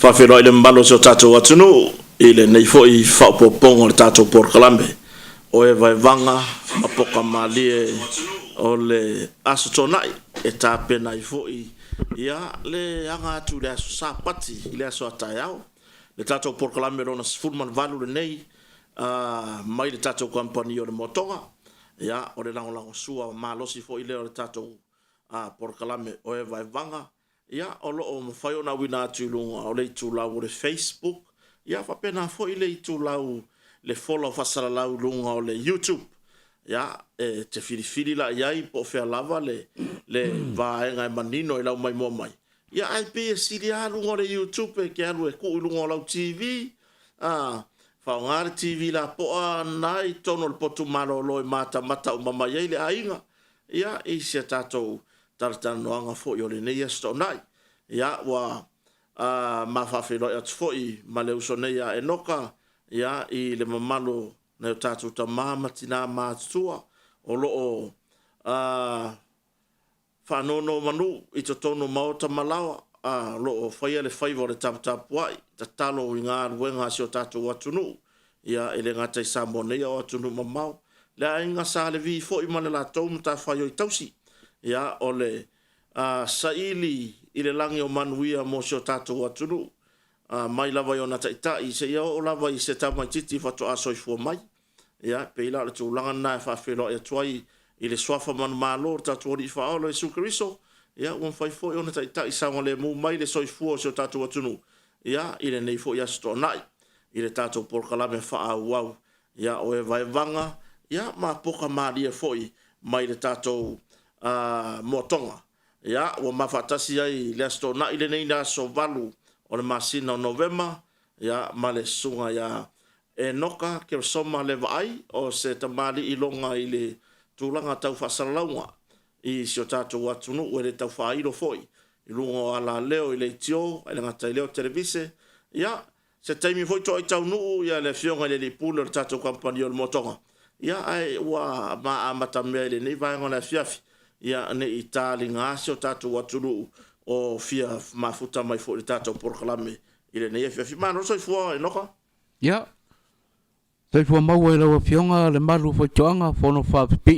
Whawhero i le mbalo so tātou atunu, i le nei fo i whaopopongo le tātou Port-Kalambe. O e vai vanga, mapoka malie o le aso tonai, e tāpena i fo i ia le anga atu le aso sāpati, i le aso atai au. Le tātou Port-Kalambe rona sifurman valu le nei, mai le tātou kompani o le motonga, ia o le lango sua malosi fo i le o le tātou Port-Kalambe o e vai vanga. Ia o loo mawhai o na wina atu lunga o le tūlau o le Facebook. Ia whapena fo i le tūlau le follow fasara lau lunga o le YouTube. Ia te whiriwhiri la iai po whea lava le vaenga e manino e lau mai mo mai. Ia ai pe e siri a lunga o le YouTube e ke alu e ku i lunga o lau TV. Whaongare TV la poa nai tono le potu maro loi mata o mamai ei le ainga. Ia i se tātou tartana noanga fo i o le neia sto nai. Ia wa mawhawhiro i atu fo i ma le uso neia e noka. Ia i le mamalo na o tātou ta māmatina mātua o loo whanono manu i to tono maota malawa. Loo whaia le whaiva o le taputapuai. Ta talo i ngā ruenga si o tātou atunu. Ia e le ngātai Samoa neia o atunu mamau. Le ainga sa le vi fo i mana la tau mta whaio i tausi. Ia o le saili i le langi o manuia mo si o tātou atunu. Mai lava i o nata itai, se ia o lava i se tamai titi whato aso i fua mai. Ia, pe ila le tūlanga nai whawhelo i atuai i le swafa manu malo, tātou ori i whaolo e sukariso. Ia, uan whai fo i o nata itai, saunga le mu mai le soi fua si o tātou atunu. Ia, i le nei fo i asto nai. I le tātou Port-Kalambe wha au au. Ia, o e vai vanga. Ia, ma poka maalia fo i mai le tātou motonga. Ia, ua mawhatasi ai le asto na i le nei na so valu o le masina o November. Ia, ma le sunga ia e noka ke soma le vai o se tamali i longa i le tūlanga tau whasalaunga i si o tātou atunu ue le tau whairo foi. I lunga o ala leo i le tio, i le ngatai leo televise. Ia, se taimi foi to i tau nuu, ia le fionga i le pula le tātou kampani o le motonga. Ia, ai ua maa matamea i le nei vaenga le fiafi. Ia ne i tāli ngāsi o tātou atunu o fia mafuta mai fo le tātou Port-Kalambe i le nei fiafi. Mano, soi fua e noka? Ia. Soi fua mau e lawa fionga le malu fo toanga fono whapipi.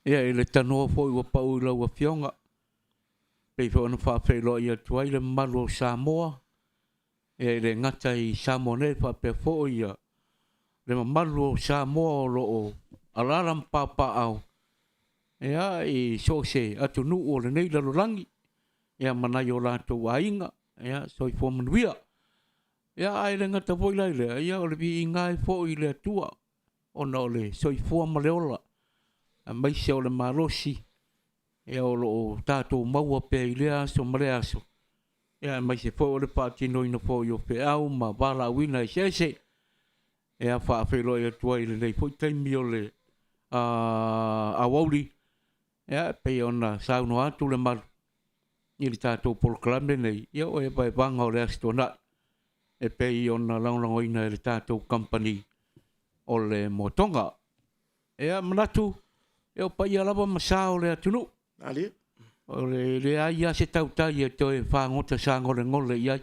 Ia i le tanoa fo i wapau i lawa fionga. Pei fo na whapelo i atuai le malu o Samoa. Ia i le ngata i Samoa ne whapea fo i a. Le malu o Samoa o loo alaram papa au. Ia i sose atu nuu o le nei lalolangi. Ia manai o lātou ainga. Ia soi fua manuia. Ia ai le ngata voi lai lea. Ia o le vi ingai fo i le atua. Ona o le soi fua maleola. A maise o le marosi. Ia o lo tātou maua pe i lea aso male aso. Ia maise fo o le pātino ina fo i o pe au ma wala wina i sese. Ia whaafelo i atua i le nei fo i taimi o le awauri. Ia pe ona sauno atu le maru. I li tātou Port-Kalambe nei. Ia o e bai vanga o le astona. E pe ona launango ina e le tātou company o le motonga. Ia manatu. Ia o pai alaba masao le atunu. Ali? O le aia se tautai e toi whangota sango le ngole iai.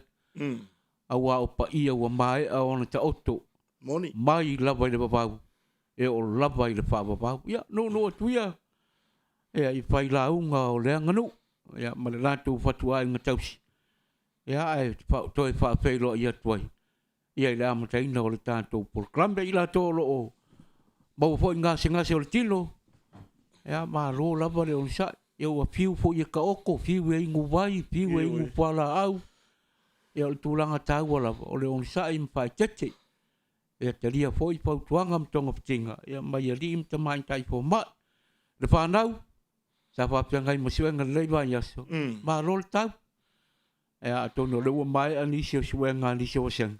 Awa o pa ia ua mai a ona ta oto. Moni. Mai lava i le babau. E o lava i le whababau. Ia no atuia. Ia i whai launga o le anganu. Ia ma le lātou whatua i ngatausi. Ia ai toi whaapelo i atuai. Ia i le amataina o le tātou Port-Kalambe i lātou lo o. Mau fo i ngase o le tilo. Ia ma lo lava le o le sai. Ia ua fiu fo i ka oko. Fiu e ingu vai. Fiu e ingu pala au. Ia o le tūlanga tāua lava. O le o le sai mwhai tete. Ia te lia fo i pautuanga mtonga pitinga. Ia mai a li imta mai tai fo mai. Le whanau. Sa whapiangai masuenga leiwa i aso. Ma rol tau. Ea atono lewa mai anisi o suenga anisi o wasenga.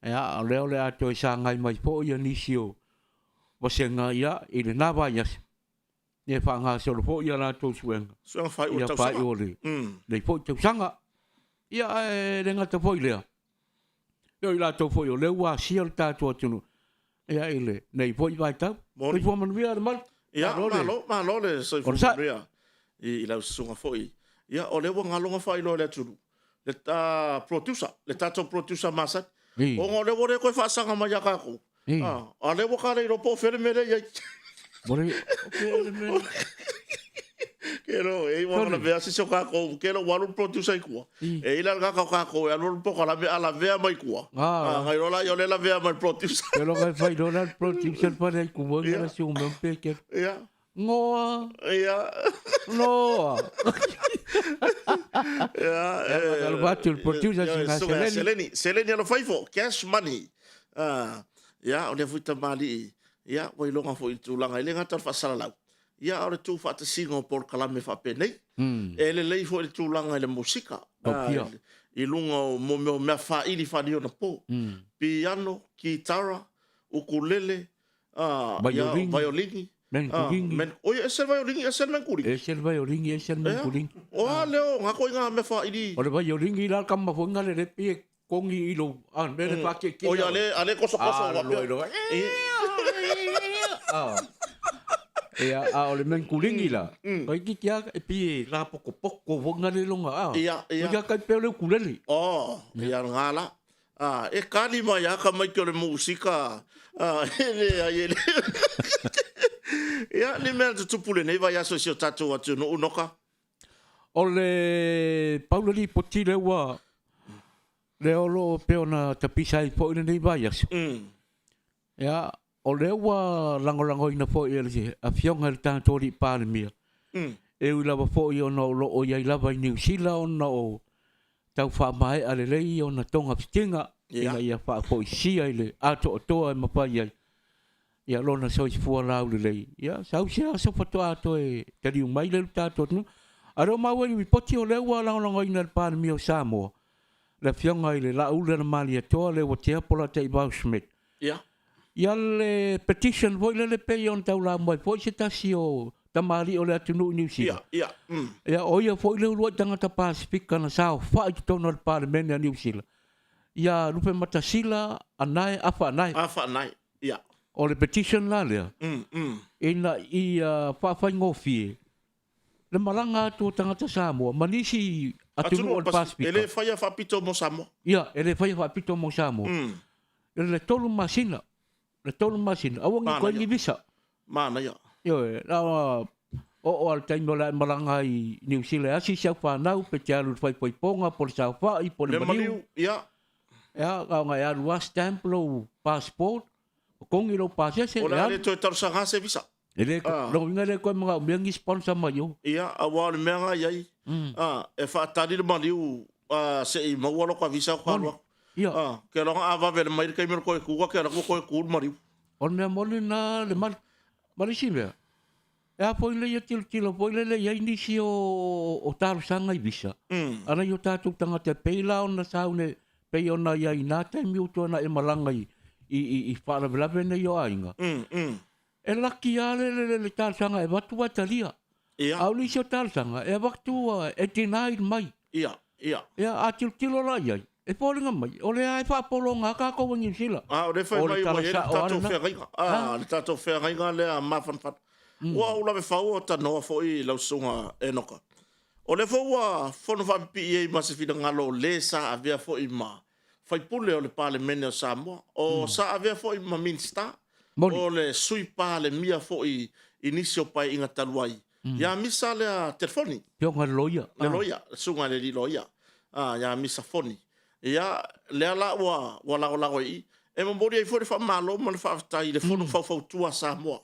Ea leo le ato i sa ngai mai po i anisi o wasenga ia i le nawa i aso. Ia whanga solo po i ala ato suenga. Suenga whai o tau sanga. Ia whai o le. Nei po i tau sanga. Ia le ngata po i lea. Ia i la ato po i o lewa si al tato atunu. Ia i le. Nei po i vai tau. Nei po manuia le mal. Ia, malo le soi furia i lau sunga foi. Ia, o le wa ngalonga fai lo le aturu. le producer, le tato producer masat. Ei. O ngole wore koe whaasanga mai a kako. Ei. A le waka rei ropo where mere iai. Bore, okay, me. Kero, e wana vea si so kako, kero walu producer i kua. E ila ngaka kako, e alolu poka la ala vea mai kua. Ngai rola i ole la vea mai producer. Kero kai whai rola producer pare ku mo ngara si umem peke. Ia. Ngoa. Ia. Noa. Ia. Kalau batu producer singa Seleni alo faifo, cash money. Ia, o le fuita mali. Ia, wai longa fo i tūlanga. Ile ngata whasara lau. Ia, ore tū whata singo por kalame whapenei. E le lei fo i tūlanga i le musika. I lunga o mo mea whaili whanio na pō. Piano, kitara, ukulele, violini. Men kuringi. Oi, esel violini, esel men kuringi. Esel violini, esel men kuringi. O leo, ngako inga me whaili. Ore violini la kama fonga le repi kongi ilo. Mele whake kia. Oi, ale koso. Ia, ole men kuringi la. Kai ki kia e pi la poko fonga le longa. Ia. Ia kai pele kulele. Ia ngala. E kani mai aka mai ke le musika. Ele. Ia, ni mea te tupule nei vai aso si o tatou atu no unoka. Ole paulali poti le wa. Le olo peona tapisa i po nei vai aso. Ia, ole wa lango ina po i le a fionga le tantori pa le mia. E ui lava po i ona lo o ia lava i New Zealand ona o tau wha mai ale lei ona tonga fitinga. Ia wha po i sia i le ato o toa e mapai ai. Ia lona so si fua lau le lei. Ia sau sia so fato ato e tari mai le tato no. Aro mawe ni poti o le wa lango ina le pan mi o Samoa. Le fionga i le la ule na mali atoa le wa tea pola te Ibau Smith. Ia. Ia le petition voi le pe on tau la mai foi se tasi o tamari o le atunu New Zealand. Ia. Ia o ia foi le lua tangata Pacific kana sao fa i tono le parliament a New Zealand. Ia lupe matasila anai afa anai. Ia. O le petition la lea. Ina i whawhai ngofie. Le malanga tu tangata Samoa. Manisi atunu o le Pacifica. Ele whaia whapito mo Samoa. Ia, ele whaia whapito mo Samoa. Ele le tolu masina. Awangi koe ni visa. Mana ia. Yo, o al taimo la malanga i New Zealand. Asi siau whanau pe te alu whai ponga por sau whai por le maniu. Ia. Ia, au ngai alu a stamp lo passport. Kongi lo pase se. Ola le toi taru sanga se visa. Ele lo inga le ko mga umiangi sponsor mai yo. Ia, awa le menga iai. E fa tari le maliu se i mawalo ka visa ko alwa. Ia. Ke ronga ava vele mai kai mer ko ku ke ronga ko ku maliu. On me moli na le mal. Marisi me. E foi le tilo foi le ia inisi o taru sanga i visa. Ana yo tatu tanga te peila ona saune pe ona ia inata mi utona e malanga i whaara velave nei o ainga. E laki ale le tārsanga e watu watalia. Au nisi o tārsanga e watu e denied mai. Ia. Ia a tilo la iai. E pōringa mai. O le ai whapolonga ka kowa New Zealand. O le whai mai o e le tātou whengainga. Le tātou whengainga le a mawhanwhat. Ua ula me whau o ta noa fo i lausunga e noka. O le whaua whono whampi i e masifina ngalo le sa a vea fo i maa. Fai pule o le pale mene o Samoa. O sa avea fo i ma minsta. O le sui pale mia fo i inisi o pai inga taluai. Ia misa le a telefoni. Pionga loia. Le loia. Sunga le li loia. Ia misa foni. Ia le ala wa lago i. E mambori ai fo le wha malo ma le wha aftai le fono fau tua Samoa.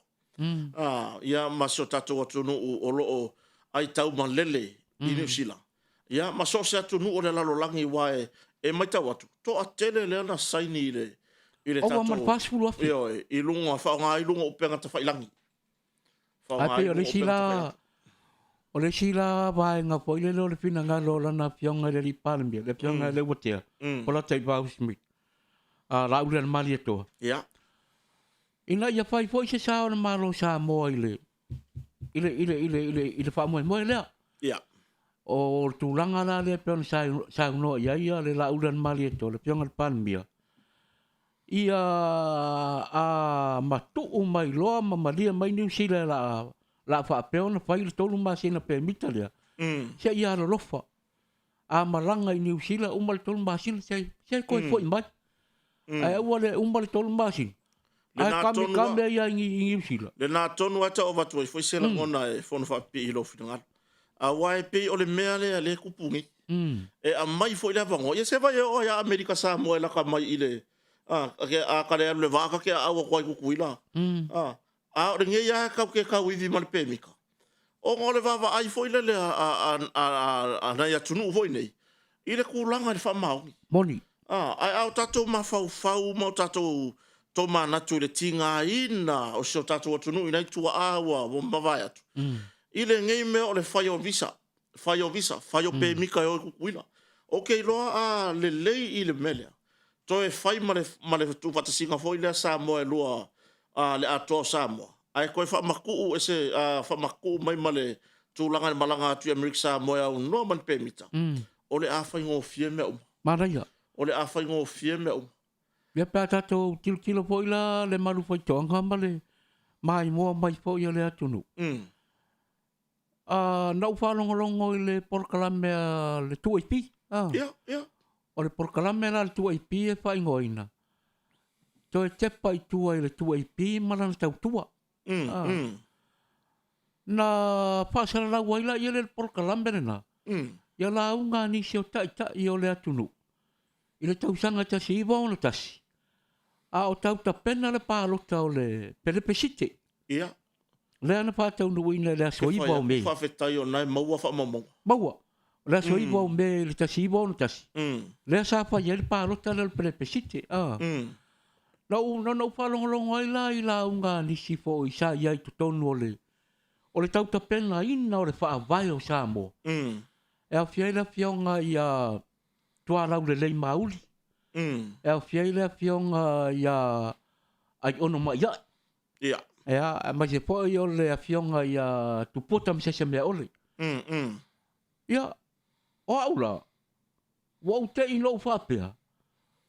Ia masio tato atunu o loo ai tau ma lele i New Zealand. Ia maso se atunu o le lalolangi wae e mai tau atu. To a tele le ana saini i le tatou. O man pasfulu afi. Io, i lunga, whaonga i lunga upenga ta whailangi. Ai o le sila vaenga po i le lo le pina ngā lo lana pionga le li palambia, le pionga le watea. O la tai Ibau Smith. La ule na mali atoa. Ia. Ina ia whai po i se sao na malo sa moa i le whamoe moe lea. Ia. O tūlanga la le pionga sa unoa ia le la ule na mali atoa, le pionga le palambia. Ia matu mai loa mamalia mai New Zealand la whaapeo na whai le tolu masina pe mita lea. Sia ia lo lofa. a malanga i New Zealand umal tolu masin se koe foi mai ai ua le umal tolu masin ai kame ia i New Zealand le nā tonu ata o watu foi se la ngona e fono fa pi i lo finanga a wai pe o le mea le kupungi e a mai foi le vango ia se vai o ya Amerika sa mo la ka mai ile a ka le vaka ke a o koi kukuila a o nge ya ka ke ka wivi mal pe mika o ngole vava ai foi le a na ya tunu foi nei ile kulanga le fa mau moni ai au tatou mafau mau tatou to mana tu le tinga ina o so tatou tunu ina tua awa o mavai atu ile ngei me o le faio visa faio pe mika o kukuila okay lo a le lei ile mele to e fai male tu pata singa foi le sa mo e lua le ato sa mo ai ko fa maku ese fa maku mai male tu langa malanga tu America sa mo ya no man pe mita o le a fai ngo fie me maraya o le a fai ngo fie me ia pe tatou tilo foi la le malu foi tonga male mai mo mai foi le atunu na ufa longo le porkalame le tuaipi ia o le porkalame la le tuaipi e fai ngoina to e tepa i tua i le tuaipi mana tau tua na pasara la waila i le porkalame na ia la unga ni se o tai i o le atunu i le tausanga tasi iwa ona tasi a o tau ta pena le pālota o le pelepesite ia le ana pātau nuina le aso iwa o me whawhetai o nai maua whamamong maua le aso iwa o me le tasi iwa ona tasi le asa wha ia le pālota le pelepesite na u whalongolongo ai la i la unga nisi fo i sa iai to tonu o le tau ta pena ina o le whaavai o sa mo e a fiaila fionga i a tua lau le lei mauli e a fiaila fionga i a ai ono ma ia ia e a ma se po i o le a fionga i a tupota mse se mea ole ia o aula wa ute i lo whapea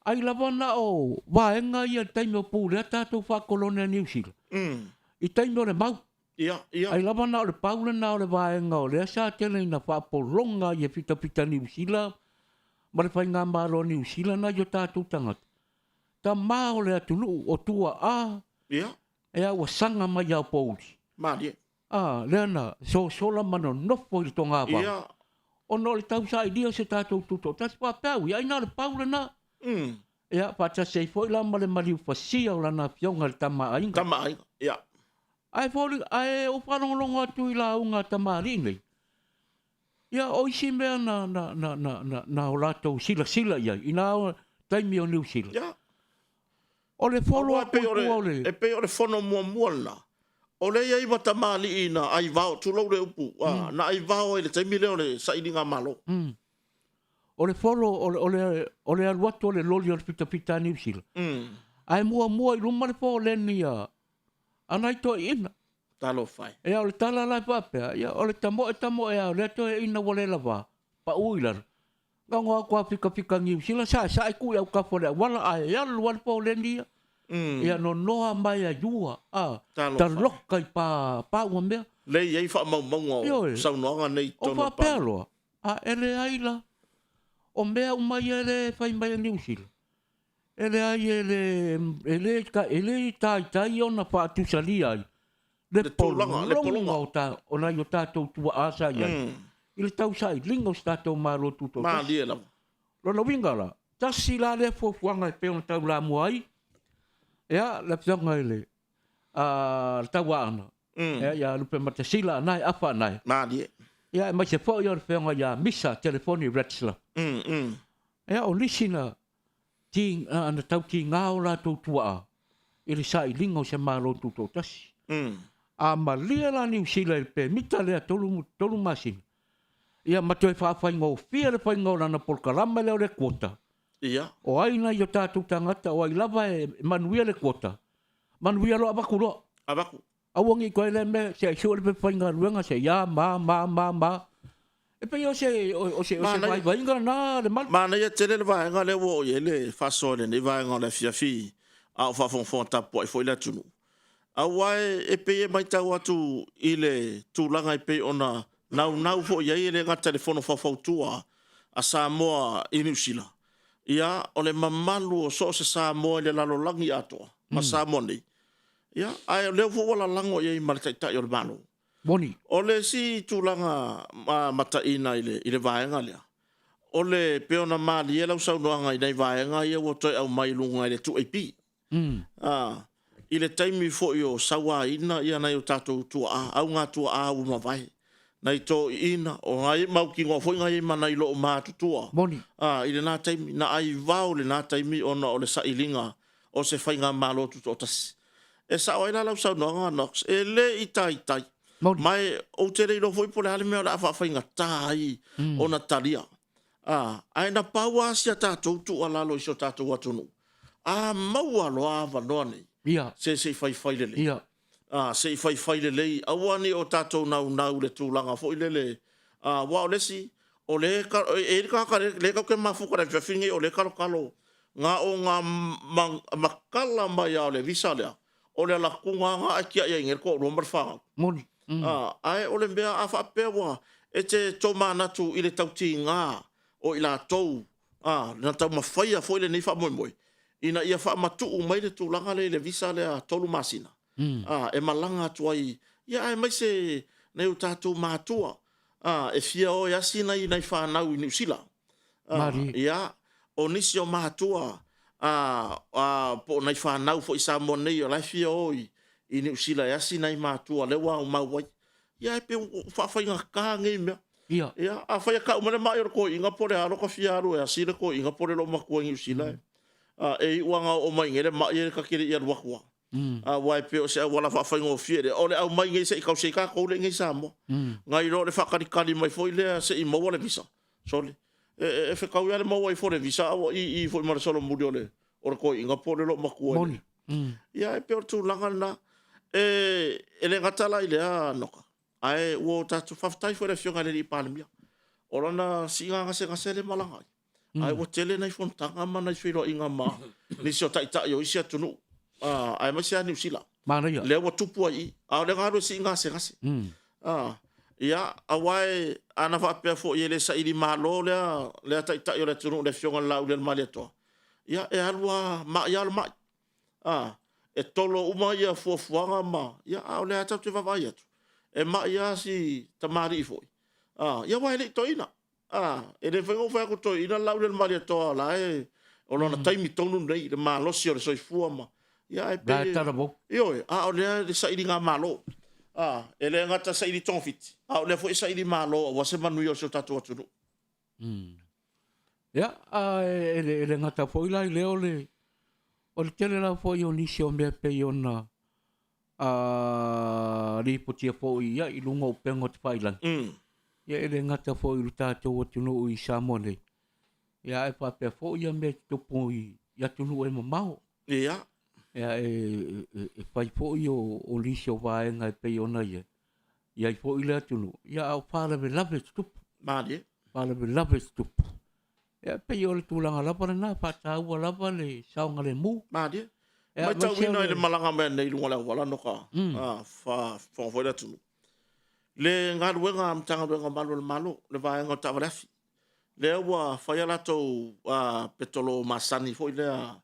ai lavana o vaenga i a taimi o pūle a tātou whakolonia New Zealand i taimi o le mau ia ai lavana o le paule na o le vaenga o le asa tele ina whapolonga i a pita New Zealand ma le whainga maro New Zealand na i o tātou tangata ta maa o le atunu o tua ia e a wa sanga mai au pouli malie le ana sola mano nofo i tonga pa ia o no le tau sa idia se tātou tuto tasi whapau i aina le paule na ia pata sei foi la male mali fasia o lana fionga le tama ainga ia ai foli ai o whanongolongo atu i la unga tamari nei ia o isi mea na o latou sila ia i na taimi o New Zealand ia o le folo a e pe o le fono mua na o le ia iwa tamali ina ai vao tulau le upu na ai vao e le taimi leo le sailinga malo o le folo o le aluatu o le loli o le pita New Zealand ai mua i luma le fo le nia anai to ina talo fai e o le tala lai papea ia o le tamo e a le to ina wale lava pa uilar ngā kua pika New Zealand sa i kui au kafo le wala ai ia luan fo le nia ia no noa mai a yua ta loka i pa ua mea le iei wha mau saunoanga nei tono pa o wha pealoa ele aila o mea umai ele whai mai a New Zealand ele ai ele tai ona wha atusali ai le polonga o nai o tātou tua asa iai i le tau sai linga o tātou maro tuto ma lia la lona winga la tasi la le fuanga e peona tau la muai ea le pionga ele tau ana ia lupe matasila nai apa nai ma lia ia mai se fo ia le pionga ia misa telefoni retsla ea o lisina ting ana tau ki ngao la tau tua i le sai linga o se maro tuto tasi a malia la New Zealand pe mita le tolu masin ia matoi whawhai ngō fia le whai ngō nana polkarama leo le kuota ia o aina i o tātou tangata o ai lava e manuia le kuota manuia lo abaku lo abaku awangi koe le me se ai sua le pe whai ngā ruenga se ia ma e pe o se vai inga na le mal mana ia tele le vai ngā le wo ye le fasole ne vai ngā le fiafi a o whawhonfon tapo i foi la tunu a wai e pe e mai tau atu i le tūlanga i pe ona nau fo ia le ngā telefono whawhautua a Samoa i New Zealand. Ia, o le mamalu o so se Samoa le lalolangi atoa. Ma Samoa nei. Ia, ai leo fu wala lango i ma le taitai o le malo. Boni. O le si tūlanga mataina i le vaenga lea. O le peona maali e lau saunoanga i nei vaenga ia o toi au mai lunga i le tu eipi. I le taimi fo i o sawa ina ia nei o tātou tua a, au ngā tua a u mawai. Nei tō ina, o ngai mau ki ngā fo i ngai mana i lo o mātutua. Boni. I le nā taimi, na ai vau le nā taimi ona o le sailinga o se whainga mālotu tō tasi. E sa o ina lau saunoanga nox, e le i tai. Mai o te reiro foi po le hale mea la fa fainga tai o na talia. Ai na paua sia tātou tu alalo i so tātou atunu. Maua loa vanoa nei. Ia. Se fai lele. Ia. Se fai lele. Awani o tātou nau le tūlanga fo i lele. Wa o lesi, o le ka mafuka le whiwhingi o le kalo. Ngā o ngā makala mai au le visa lea. O le lakunga ngā akia ia ingere ko romar whanga. Moni. Ai o le mea a whapewa e te tō mānatu i le tauti ngā o i la tau. Nā tau mawhaia fo i le nei wha moi. Ina ia wha matu mai le tūlanga le visa le a tolu masina. E malanga tuai. Ia ai mai se nei o tātou mātua. E fia o yasi nei nei whanau i New Zealand. Ia o nisi o mātua. Po nei whanau fo i Samoa nei o lai fia oi. I New Zealand yasi nei mātua lewa o mauai. Ia e pe whawhainga kā ngei mea. Ia. Ia, a whaia ka umane mai o ko inga pore aro ka fiaru e asire ko inga pore lo makua i New Zealand. E uanga o mai ngere mai e ka kiri i aru wakua. Wai pe o se wala whawhainga o fiere. O le au mai ngei se i kau se i ka kou le ngei Samoa. Ngai ro le whakarikari mai foi lea se i maua le visa. Soli. E whekau ia le maua i fore visa awa i foi mara solo muri o le. O le ko inga pore lo makua. Moni. Ia e pe o tu langa na. E le ngatala i lea noka. Ai uo tatu whaftai fwere fionga le i pālimia. Ora na singa ngase le malangai. Ai o tele nei fontanga ma nei whiro inga ma. Nisi o tai o isi atunu. Ai mai sea New Zealand. Mana ia. Lea wa tupu ai. Le ngaro si ngase. Ia awai ana whapea fo i le sa ili malo lea tai o le tunu le fionga lau le mali atoa. Ia e alua ma ia mai. E tolo uma ia fuafuanga ma. Ia au lea tau te wawai atu. E ma ia si tamari i foi. Ia wai le toina. E le whengo whaku toina lau le mali atoa la e ono na taimi tonu nei le malosi o le soifua ma. Ia e pe. La tara mo. Ioe, o le sa ili ngā malo. E le ngata sa ili tongfiti. O le foi sa ili malo wa se manui o se tatu atunu. Ia, e le ngata foi lai leo le. O le tele la foi o nisi o mea pe i ona. Ri potia foi ia i lunga o pengo te whailan. Ia e le ngata foi i tātou o tunu i Samoa nei. Ia e whapea foi ia mea tupu i atunu e mamau. Ia. Ia e whai foi o nisi o vaenga e pe i ona ia. Ia i foi le atunu. Ia au whalawe lawe stupu. Mārie. Whalawe lawe stupu. Ia pe i o le tūlanga lapa le nā whātāua lapa le saunga le mū. Mārie. Mai tau ina i le malanga mea nei lunga leo wala noka. Whawhoi la tunu. Le ngā ruenga amtanga ruenga malo le malo. Le vaenga o tawarafi. Le ua whaia latou petolo masani foi lea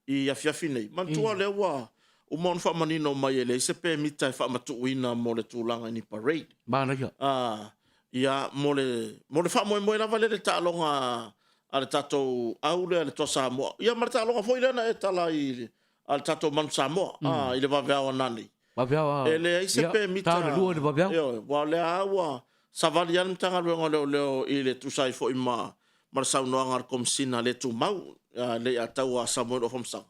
i afiafi nei. Mantua le ua umon whamanino mai ele. Se pe mita e whamatu uina mo le tūlanga ni parade. Mana ia. Ia mo le whamoe lava le tālonga a le tatou aule a le toa Samoa. Ia mara tālonga foi lena e tala i al tatou manu Samoa. I le waweawa nani. Waweawa. E le se pe mita. Tāre lua le waweawa. Io, wa le awa. Savali anu tanga ruenga leo i le tusai foi mara saunoanga ar komsina le tu mau. Le a tau a Samoa o Fomsanga.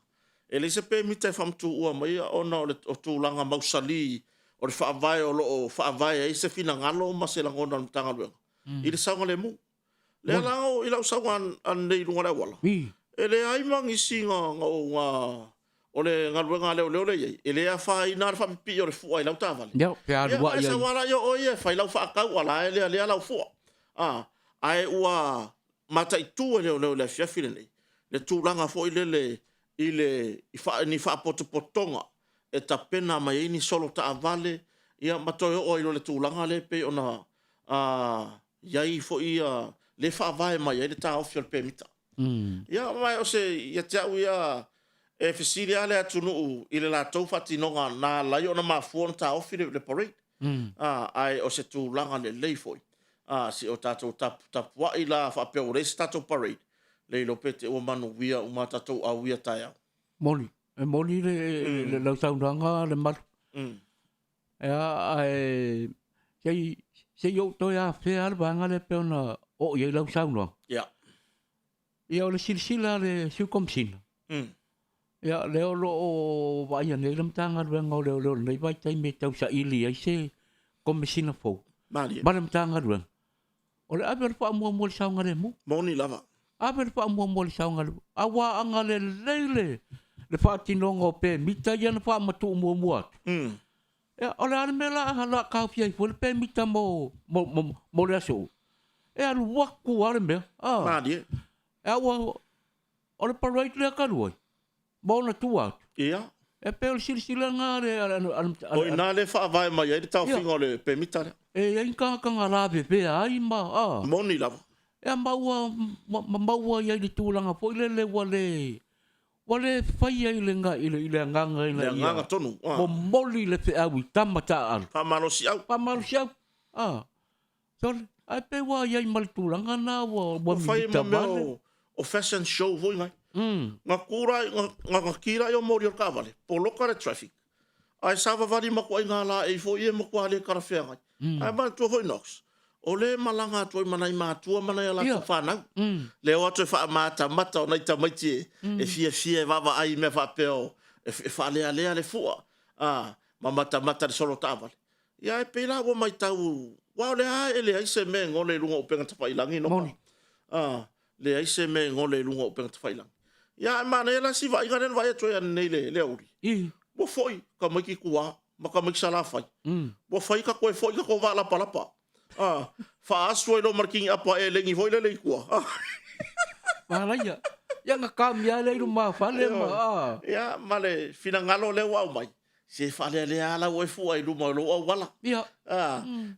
E le se pe mita e whamtu ua mai ona o tūlanga mausali o le whaavai o loo whaavai e se fina ngalo ma se langona anu tanga ruenga. I le saunga le mu. Le lao i lau saunga an nei lunga leo wala. E le aimang i singa o le ngaruenga leo le iei. E le a whai nara whapipi o le fua i lau tāwali. Ia, pe arua iei. Ia, e sa wala i o ie, whai lau whaakau ala e lea lau fua. Ai ua mata i tū e leo le fiafile nei. Le tūlanga fo i ni whaapotopotonga. E ta pena mai ini solo ta avale. Ia matoi o ilo le tūlanga le pe ona iai fo ia le whaavae mai e le tā ofi o le pēmita. Ia mai o se ia te au ia e fesiri ale atunu i le lātou whatinonga nā lai o na mafuon tā ofi le parade. Ai o se tūlanga le leifoi. Si o tātou tapua i la whapea o resi tātou parade. Leilo pete o manu wia o mā tātou au ia tai au. Moni. E moni le lau taunanga le maru. Ai se yo to ya fe al banga le peona o ye lau taunanga. Ia. Ia o le silsila le siukomsina. Ia leo lo o vai nei lam tanga ruanga o leo nei vai tai me tau sa ili ai se komsina fo. Malam tanga ruanga. O le abe fa mo mo saunga le mu. Moni lava. Abe fa mo mo saunga le. Awa anga le leile. Le fa tinonga pe mita ia na fa matu mo mo. Ya o le ane mela hala ka fia fo le pe mita mo le aso. E alu waku ale me. Madi. E awa o le parade le karuai. Bona tua. Ia. E pe o silsila nga le o ina le whaavae mai e tau whinga o le pēmita. E inka kanga la pe ai ma. Moni lava. E maua ia le tūlanga po ile le wale whai ai le nga ile nganga ina ia. Le nganga tonu. Mo moli le te awi tamata al. Pamalosi au. Pamalosi au. So ai pe wa ia mal tūlanga na wa whai mameo o fashion show voi ngai. Ngā kūrai, ngā kira i o mori o kāwale, po loka le traffic. Ai sawa wari mako ai ngā la e fo i e mako ale karawhea ngai. Ai mana tua hoi nox. O le malanga tua i mana i mātua mana i ala ka whanau. Leo atu e wha mata mata o nei tamaiti e fia e wawa ai me wha peo e wha lea le fua. Ma mata le solo tāwale. Ia e pēla o mai tau, wao le hae ele aise me ngole lunga o penga tawhailangi no. Moni. Le aise me ngole lunga o penga tawhailangi. Ia mana ela si vai ngaren vai atu nei le auri. Mo foi ka mai ki kua, ma ka mai sala fai. Mo foi ka koe foi ka ko va la palapa. Fa aso lo marking apa e lengi foi le kua. Mala ia. Ia nga kamia le ma fale ma. Ia male fina ngalo le wa mai. Se fale le ala o fu ai lu mo lo wala. Ia.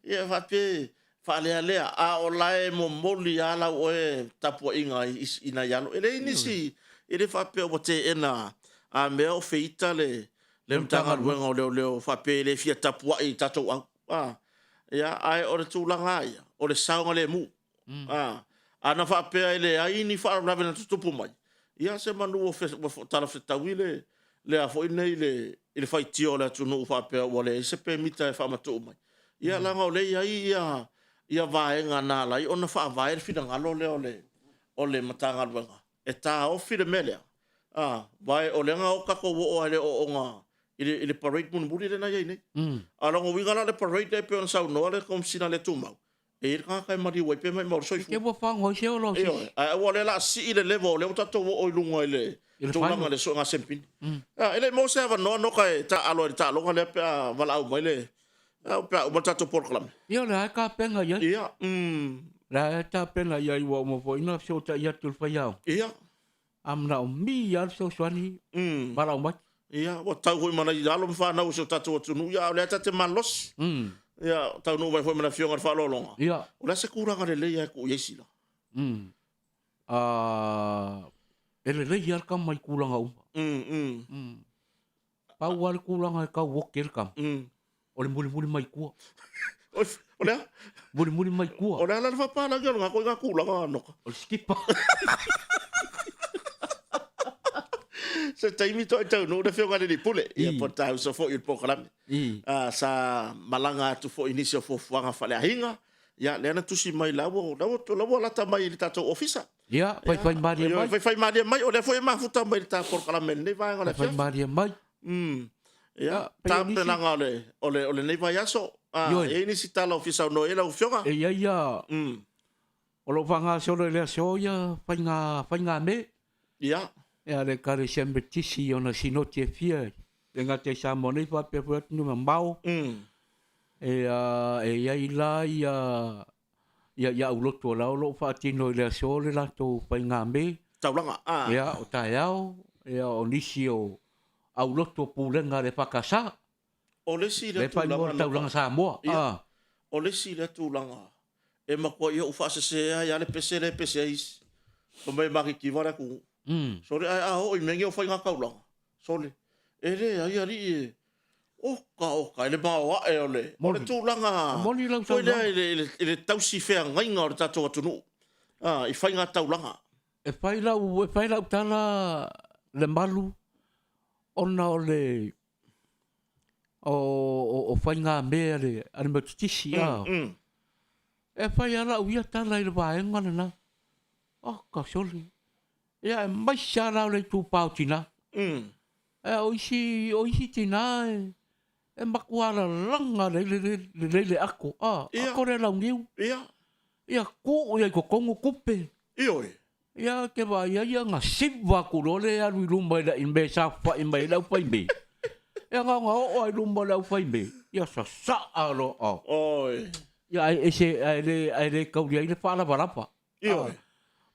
Ia va pe fale le a o lae mo moli ala o e tapu inga ina yalo. Ele inisi ele fa pe o te ena a meo feita le mtanga luenga o leo fa pe le fia tapua i tatou au. Ia ai o le tūlanga ia, o le saunga le mu. Ana fa pe ele ai ni fa ravena tutupu mai. Ia se manu o tala fetau le a foi nei le fai tio le tunu fa pe o le se pe mita e fa matu mai. Ia langa o le ai ia vaenga na lai ona fa vae fina ngalo o le matanga luenga. E tā ofi le melea. Vai o lenga o kako o ale o ngā. Ile parade muri le na iei nei. Alango wingana le parade le pe on sau noa le komsina le tūmau. E ira kai mari wai pe mai maur soifu. Ke wa whango i seo lo si. Ai o le la si ile levo le o tato o ilunga ile. Tūlanga le so ngā sempini. Ele mo se ava noa noka e ta alo e ta longa le pe a wala au mai le. Pe a umatato porklame. Ia le hai ka penga ia. Ia. La ta pena ia i wa mo fo ina so ta ia tul fa ia. Ia. Amna o mi ia so swani. Para o mai. Ia, wa tau hoi mana i alo mwha nau so tatu o tunu. Ia, o lea tate malos. Ia, tau nu vai hoi mana fionga wha lolonga. Ia. O lea se kuranga le leia e ku iesi la. Ele leia ka mai kuranga umpa. Pau ale kuranga e ka woke el kam. O le muri mai kua. O lea? Muri mai kua. O lea lana whapana kia ngā koe ngā kuranga anoka. O le skipa. Se taimi to e tau no le whionga ni pule. Ia po tau so fo i pokalame. Sa malanga atu fo inisio fo fuanga whale ahinga. Ia, leana tusi mai lawo lata mai li tatou ofisa. Ia, fai maria mai. Fai maria mai, o le fo e mafuta mai li tatou pokalame nei vai ngā le fai maria mai. Ia, tāpenanga o le nei vai aso. E inisi tala ofisa no e lau whionga. Ia. O lo whanga solo le aso ia, fai ngā me. Ia. Ia le kare sembe tisi ona sinoti e fia. E ngā te sa monei wha pe fuat numa mau. E ia la ia ulotu o lau lo whaatino i le aso le lato pai ngā me. Taulanga. Ia o tai au. Ia o nisi o au lotu o pūlenga le whakasa. O lesi le tūlanga. Le pai taulanga sa moa. O lesi le tūlanga. e mako ia ufa se ai ale pese is o mai maki ki vara ku sore ai a o i mengi o fai nga kaula sole ele ai ali o ka ele ba wa e ole ole tu langa moni lau foi le tau si fe ngai nga o tato tunu i fai nga tau langa e fai lau tala le malu ona o le o fai ngā mea le ane matutisi e fai ala uia tala i le vaenga na ka soli ia e mai sa lau le tūpau tina e oisi tina e makuala langa le ako ako re lau ngiu ia ko ia ko kongo kupe ia ke va ia nga siva kulole alu lumba da imbe sa fa imbe lau fai be ia nga o ai lumba lau fai be ia sa alo oi ia ese ai le kau dia ile fala barapa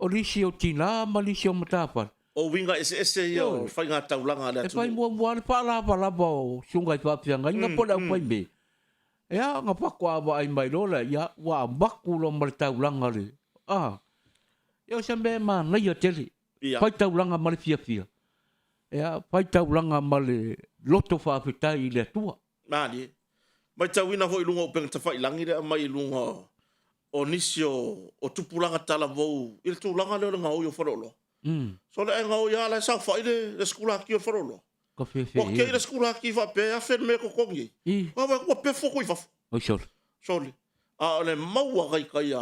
o lisi o tina ma lisi o matapa o winga ese ia fai nga taulanga le atu e fai mua le fala barapa o sunga i papianga inga po lau fai be ia nga pakua wa ai mai lola ia wa baku lo mal taulanga le ia se me ma na ia tele fai taulanga ma le fia ia fai taulanga ma le loto fa fitai le tua mali mai tauina ho ilunga o penga tafai langi le mai ilunga o nisio o tupulanga tala vou il tulanga le nga o yo farolo so le nga o ya la sa fa ile skula ki o farolo ko fe o ke le skula ki va pe a fer me ko kongi wa pe fo ko i fa o so le le maua kai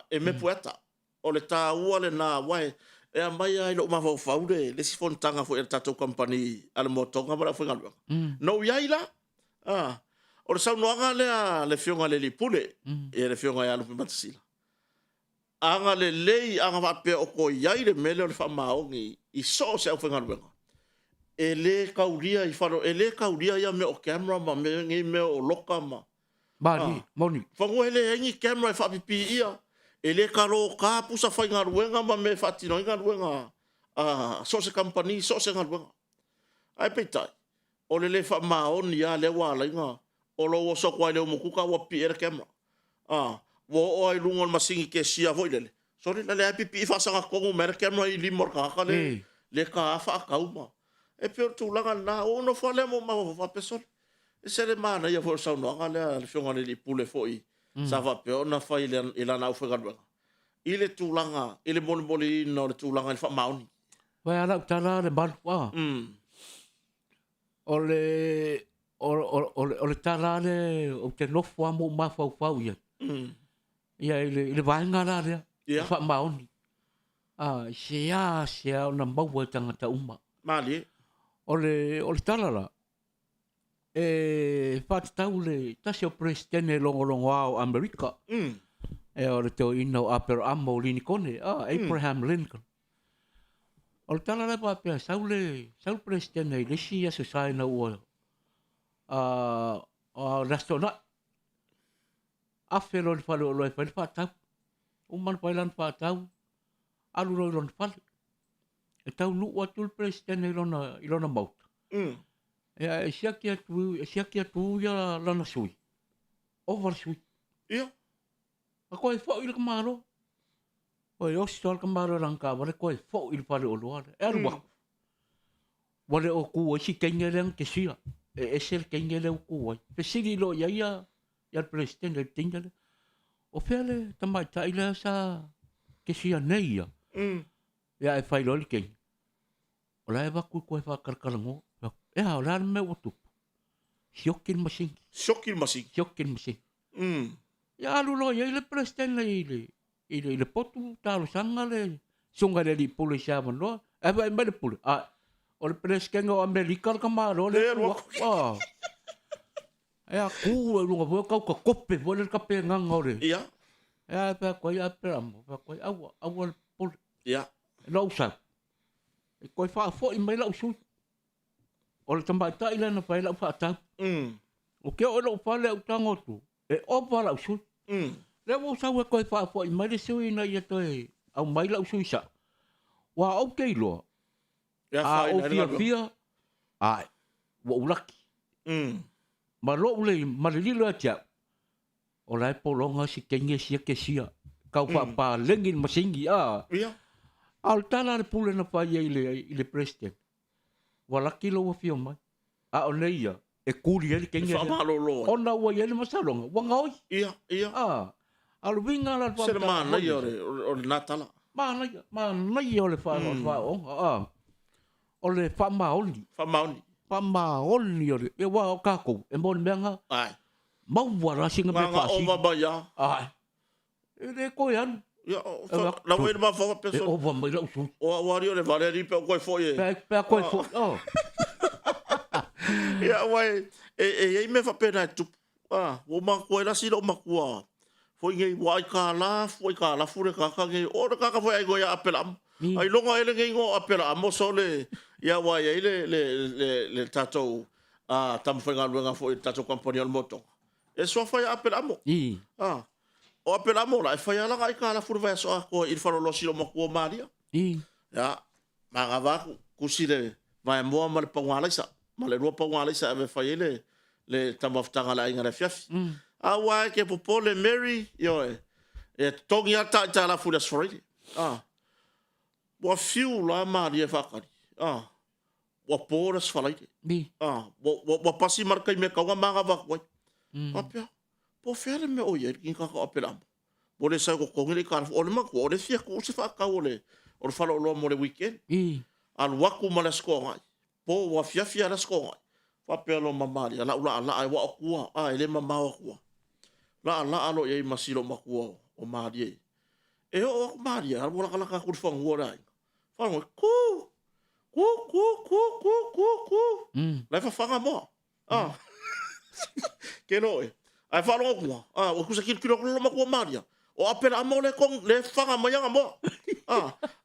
e me poeta o le tā ua le nā wai e a mai ai lo ma fau le si fontanga fo e tatou company ala motonga mara fo ngalwa no yai la o le sau noanga le fionga le lipule e le fionga ya lupi matasila anga le lei anga va pe o ko yai le mele o le fa maongi i so se au fo ngalwa e le kauria i faro e le kauria ya me o camera ma me ngi me o loka ma bani moni fango ele ngi camera fa pipi ia ele karo ka pusa fai nga ruenga ma me fatino nga ruenga so se company so se nga ruenga ai petai o le fa maon ya le wala nga o lo so kwa le mo kuka wa pi er camera wo o ai lungo masingi ke sia vo ile so le le pipi fa sa ko mer camera i limor ka le ka fa ka uma e pe tu langa na o no fa le mo ma fa peso e se le mana ia fo sa no nga le fionga le pule foi sa va pe ona fa ile na ufa galwa ile tulanga ile moli no le tulanga le fa mauni vai ala tala le balwa ole tala le o te lofo mo ma fa ia ia ile vai ngala le fa mauni se ona mau tanga ta uma mali ole tala la faataule tasi o presidente longolongo ao Amerika. E o le teo ina o apero amo lini kone, Abraham Lincoln. O le tala le papea, saule presidente i lesi aso saina ua rastona. Afe lo le fale o loe fale fatau. Uman pailan fatau. Alu lo ilon fale. E tau lu atu le presidente ilona mauta. E siaki atu ia lana sui. Over sui. Ia. A koe fo i le kamaro. O e osi toa le kamaro ranka, wale koe fo i le pare o loare. E aru waku. Wale o kua isi kenge leang te sia. E ese le kenge leo kua. Pe siri lo ia le presidente le tinga le. O fea le tamai ta ila sa ke sia nei ia. Ia e fai lo le kenge. O la e waku koe wha karkarango. E hao la me o tupu. Siokin masingi. Ia alu lo ia le presidente le potu talo sanga le sunga le li pule siama no. E vai me le pule. O le presidente o Amerika le kamaro le. E a kua lunga voe kau ka kope voe le kape nganga ore. Ia. E a pea koe a peramo. Pea koe awa le pule. Ia. Lau sa. E koe wha fo i mai lau sui. O le tamata ila na whai lau whaatau. O kia o lau whale au tangotu. E opa lau sui. Le wo sa we koe whaafo i mai le sui na ia toi. Au mai lau sui sa. Wa au kei loa. A o fia. Ai. Wa ulaki. Ma lo ule ma le lilo atia. o lai polonga si kenge sia ke sia. Kau pa lengin masingi Ia. Al tala le pule na pa ia ile president. Walaki lo fio mai. O nei ia. E kuri ele kenge. Whamalolo. Ona ua ia le masalonga. Wanga oi. Ia. Alu winga la pa. Sere mana ia o le natala. Mana ia o le wha. O le wha maoli. Pa maoli o le. E wa o kako. E moni meanga. Ai. Maua singa me whasi. Nganga ova ba ia. Ai. E re koe anu. Ia, la wei ma fa peso. E ova mai lau su. O wari o le vale ri pe koe foi. Pe koe foi. Ia wai e me fa pena tu. O ma koe la si lo ma kua. Foi ngai wai ka la fure ka ngai o ka foi ai go ya apelam. Ai longa ele ngai go apela mo so le ia wai le tato tam foi nga foi tato compagnia al moto. E so foi apelamo. O apelamo la foi ala ai ka la fure vai so ko il faro lo silo mo ko maria. Ya ma va kusile vai mo mal pa wala sa. Ma le ro pa wala sa ave foi le tamaftanga la inga la fiafi. Awa ke popo le Mary yo e tongi ata ta la fure sfori. Wa fiu la maria fakari. Wa pora sfalai. Wa pasi marka me ka wa manga va ko. Apia. Po fere me o ye ki ka apela. Bo le sa ko ngile ka o le ma ko le fia ko se fa ka o le falo lo mo le weekend. Al waku mala sko ngai. Po wa fia la sko ngai. Fa pelo mamari la ai wa ku ele mama wa ku. La alo ye masilo makua o marie. E o maria al wala kala ka ku fa ngora. Fa ngo ku. La fa mo. Que no e. Ai fa lo ku. O ku sa kilo lo makua maria. O apela mo le kong le fa mo yang mo.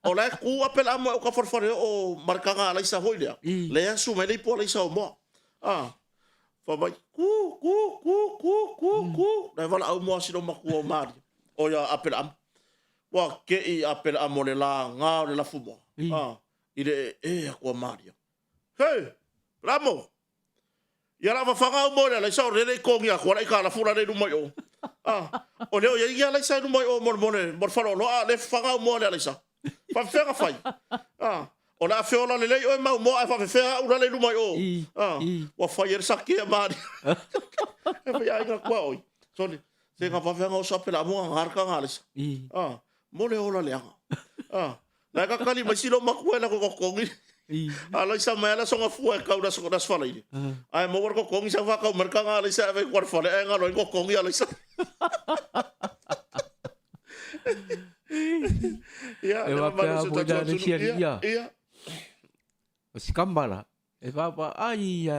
O la ku apela mo o ka forfare o marka nga la isa hoile. Le asu me le po la isa mo. Fa vai ku. Na vala au mo sino makua mari. O ya apel am. Wa ke I apel am le la nga le la fumo. Ile ko mari. Hey, ramo. Ya la fa nga mo le sa re ko ngia ko la ka la fura le mo yo. O le o ya la sa mo yo mo fa lo le fa nga mo le sa. Fa fa fa. O la fe ola le o ma mo fa fe ura le mo yo. Wa fa yer sakia mari. E fa ya nga kwa oi. Soni, se nga fa nga o sa pela mo ngar ka ngalis. Mo le ola le anga. La ka kali ma silo makuela ko kongi. Ala isa ma la songa fu ka ura so das fala ini. Ai mo ko kongi sa fa ka merka ngalis sa ve kwar fala nga lo ko kongi ala isa. Ya, e wa ka mo da le sia ia. O si kambala. E papa ai.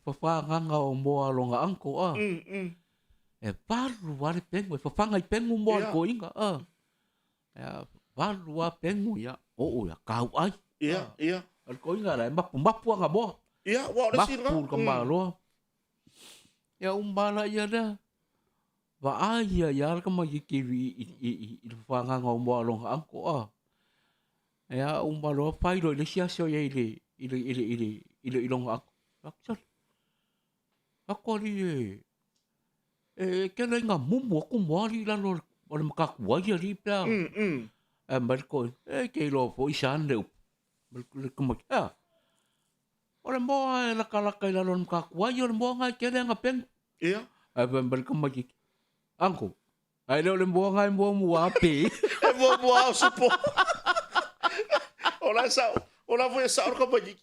Fa nganga o mo alonga anko E paru wale pengu e fa ngai pengu mo ko inga E paru wa pengu ya o ya kau ai. Ia. Al ko inga la mapu nga mo. Ia, wa le sira. Mapu kambalo. Ya umbala ya da. Wa ai ya ka ma ki I fa nganga o mo alonga anko Ya umbalo fai lo le sia so ye ile longa anko. Ako li ke le nga mumu ko mo li la lo o makaku ai ri pa. Marco ke lo fo isan le. Marco como ora mo la kala kai la lo makaku ai o mo nga ke le nga pen. Ia. Marco maki. Anko. Ai le mo nga mo ape. Mo supo. Ola sa. Ola foi sa orka baji.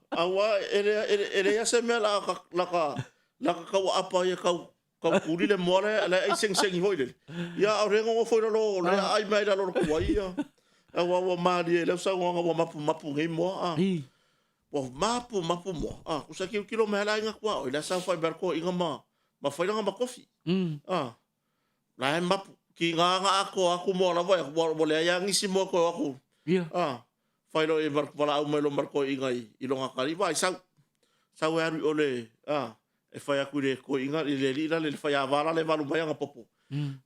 Awa ele ya se me la ka apa ya ka kuri le more la ai sing hoile. Ya rengo foi lo la ai mai la lo ko ia. Awa wa mari le sa wa mapu ngai mo. Wa mapu mo. Ku sa kilo me la nga kwa. La sa foi barco inga ma foi nga ma kofi. La mapu ki nga ako mo la vai mo le ya ngisi mo ko ako. Ia. Fai lo e marpala au mai lo marko ingai I longa kari vai sau aru ole e fai aku le ko inga I le lila le fai avala le valu mai nga popo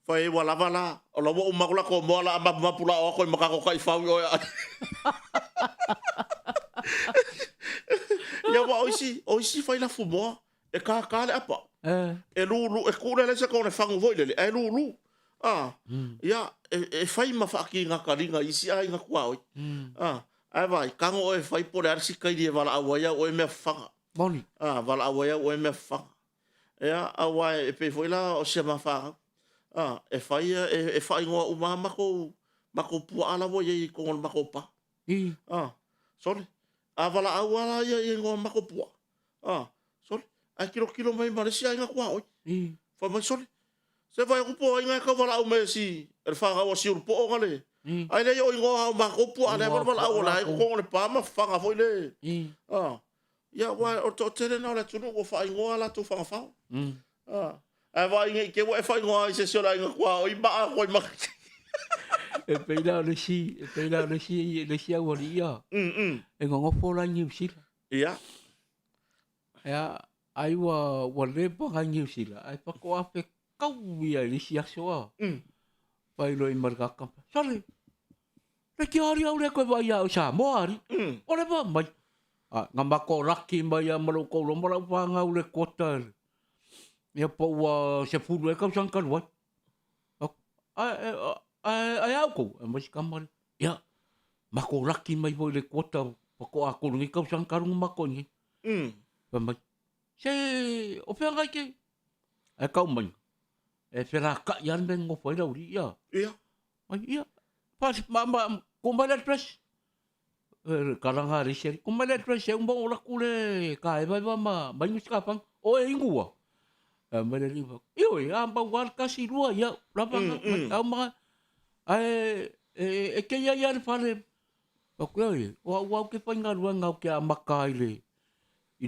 fai wala o lo mo makula ko mo la mapula o ko makako kai fau o ya wa oisi fai la fumo e ka le apa Eh. e lu e kule le se ko ne fangu voi le e lu ia e fai ma fa ki nga karinga isi ai nga kwa oi ai vai kango e fai po le arsi kai di vala awaya o e me fanga Boni. vala awaya o e me fanga ia awai e pe foi la o se ma fa e fai e fai ngo u ma mako pu ala vo ye ko mako pa sorry vala awala ye ngo mako pu sorry a kilo mai ma si ai nga kwa oi fa mai sorry se vai ku po ai nga ka vala o me si e fa o si po ngale ai le yo ngo mako pu ala vala awala ko le pa ma fanga foi le ya wa o to tele na la tunu o fa ngo ala tu fa fa ai vai nge ke wa fa ngo ai se so la ngo kwa oi ba ko ma E peila le si a wari ia. E ngongo fola New Zealand. ia Ia ai wa le pa New Zealand. Ai pa ko ape kau ia le si aso. Pai lo i margaka. Sale. Le ki ari au le ko vai au sa mo ari. O le ba mai. Ngamba ko raki mai a malo ko lo mala pa ngau le kota. Ia po wa se fulu e ka sang kan wa. Ai au ko, mas kamar. Ya. Mako raki mai voi le kota, pako ako ngi kau sang karung mako ni. Mai. Se o pe ngai ke. Ai kau mai. E fera ka yan ben ngo foi da uri ya. ia Ai ya. Pas mama ko mai le press. Karanga riseri. Ko mai le press e un bon ora kule ka e vai mama, mai ngi skapang. O e ingua. Mai le riva. Io e amba war kasi rua ya. Rapa au ma e ke ia fale o ke o ke painga ruanga o ke amaka ile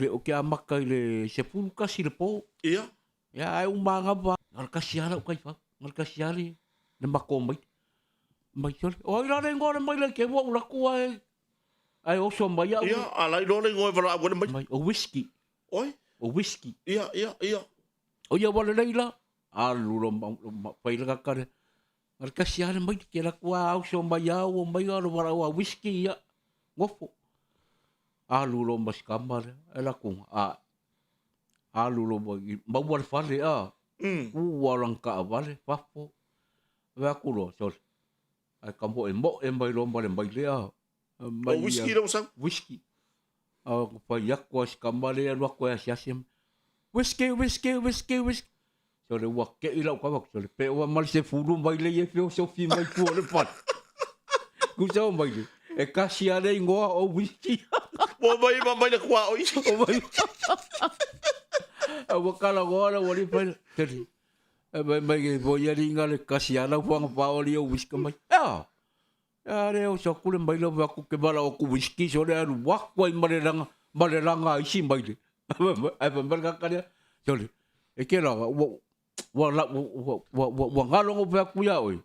o ke amaka ile se pulu kasi le po ia ya ai un manga ba ngal kasi ala o kai fa ngal kasi ali le mako mai sol o ira le ngore mai le ke wo la ku ai o so mai ia ala lo le ngoi vala bo mai o whisky oi o whisky ia o ia wala leila alu lo pai la ka Al kasihan mai ke la kwa au so mai au mai aro wara wa whisky ya ngofo alu lo mas kamar ela ku alu lo mai war fale warang ka vale papo va ku lo sol ai kampo e mai lo mai le o whisky lo sang whisky pa yak was kamar ya lo kwa siasim whisky so le wa ke ila ka wa so le pe wa mal se fulu mai le ye so fi mai ku le pat ku so mai le e ka si ale ngoa o whisky mo mai le kwa oi o mai a wa kala gola wa li pa teli e mai ke bo ya ringa le ka si ala wa pa o li o whisky mai re o so ku le mai le wa ku ke bala o ku whisky so le aru wa ko mai le ranga isi mai le ai pa mer ka ka so le e ke la wa ngalongo pe aku ya oi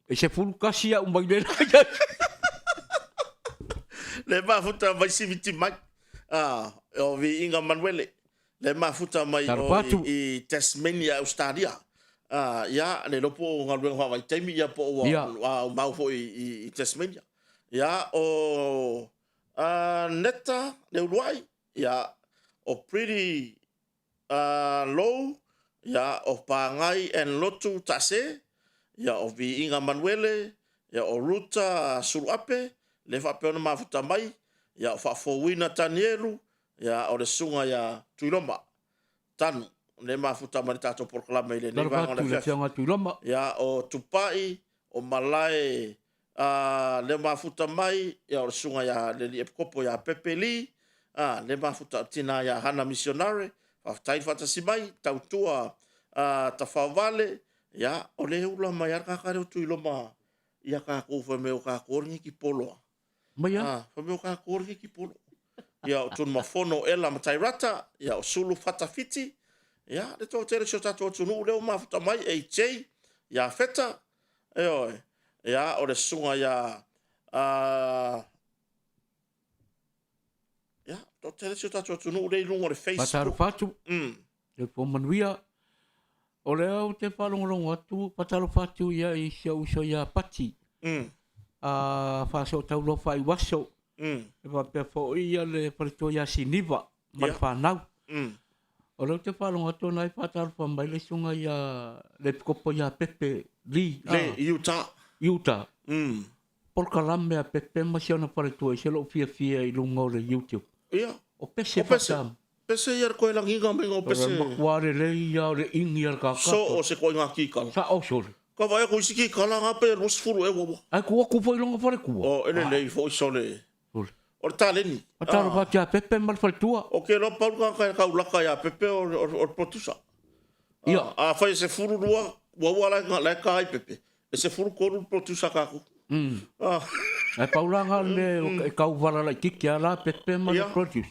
e se fulu kasi ya umbai le le ma futa vai si viti mai o vi inga manuele le ma futa mai i Tasmania Australia ya le lopo ngalwe wa vai temi ya po wa mau fo i Tasmania ya o neta le uruai ya o pretty low ya o pangai en lotu tase ya o vi inga manuele ya o ruta suluape le fa pe ma futa mai ya o fa fowina tanielu ya o le sunga ya tuiloma tanu le ma futa mai tato proclama ile ne va ngala tuiloma ya o tupai o malai le ma futa mai ya o sunga ya le kopo ya pepeli le ma futa tina ya hana missionary tai fata simai tautua tafavale ya ole ula mai ka ka tu iloma ya ka ko fa me ka ko ngi ki polo mai ya fa me ka ko ngi ki polo ya tun mafono ela matai rata ya sulu fata fiti ya de to tere shota to tunu le ma fata mai aj ya feta ya ole sunga ya ya to tere shota to tunu le lungo le Facebook fatu le po manuia o le au te whalongolongo atu patalo fatu ia i so ia pati whaso tau lo whai waso e wa pe fo ia le parito ia siniva man whanau O lo te whalonga tōna i whatalpa mai le sunga ia le kopo ia Pepe Lee. Le Utah. Utah. Mm. Polka lame a Pepe masiona pare tua i se lo fia i lunga o le YouTube. Ia. O pese whatam. Pese ia koe langinga me ngō pese. Makuare le ia o le ingi ar kakato. So o se koe ngā kikala. Sa o sore. Ka vai ko isi kikala ngā pe ros furu e wawa. Ai kua kupo i longa pare kua. O ene nei fo i sone. Sore. O le tāleni. A tāra pati a Pepe mal whare tua. O ke lo paru ka kau laka ia Pepe o potusa. Ia. A fai se furu rua, wawa la ka ai Pepe. E se furu koru potusa kaku. Ai paulanga le e kau wala la kiki a la Pepe mal produce.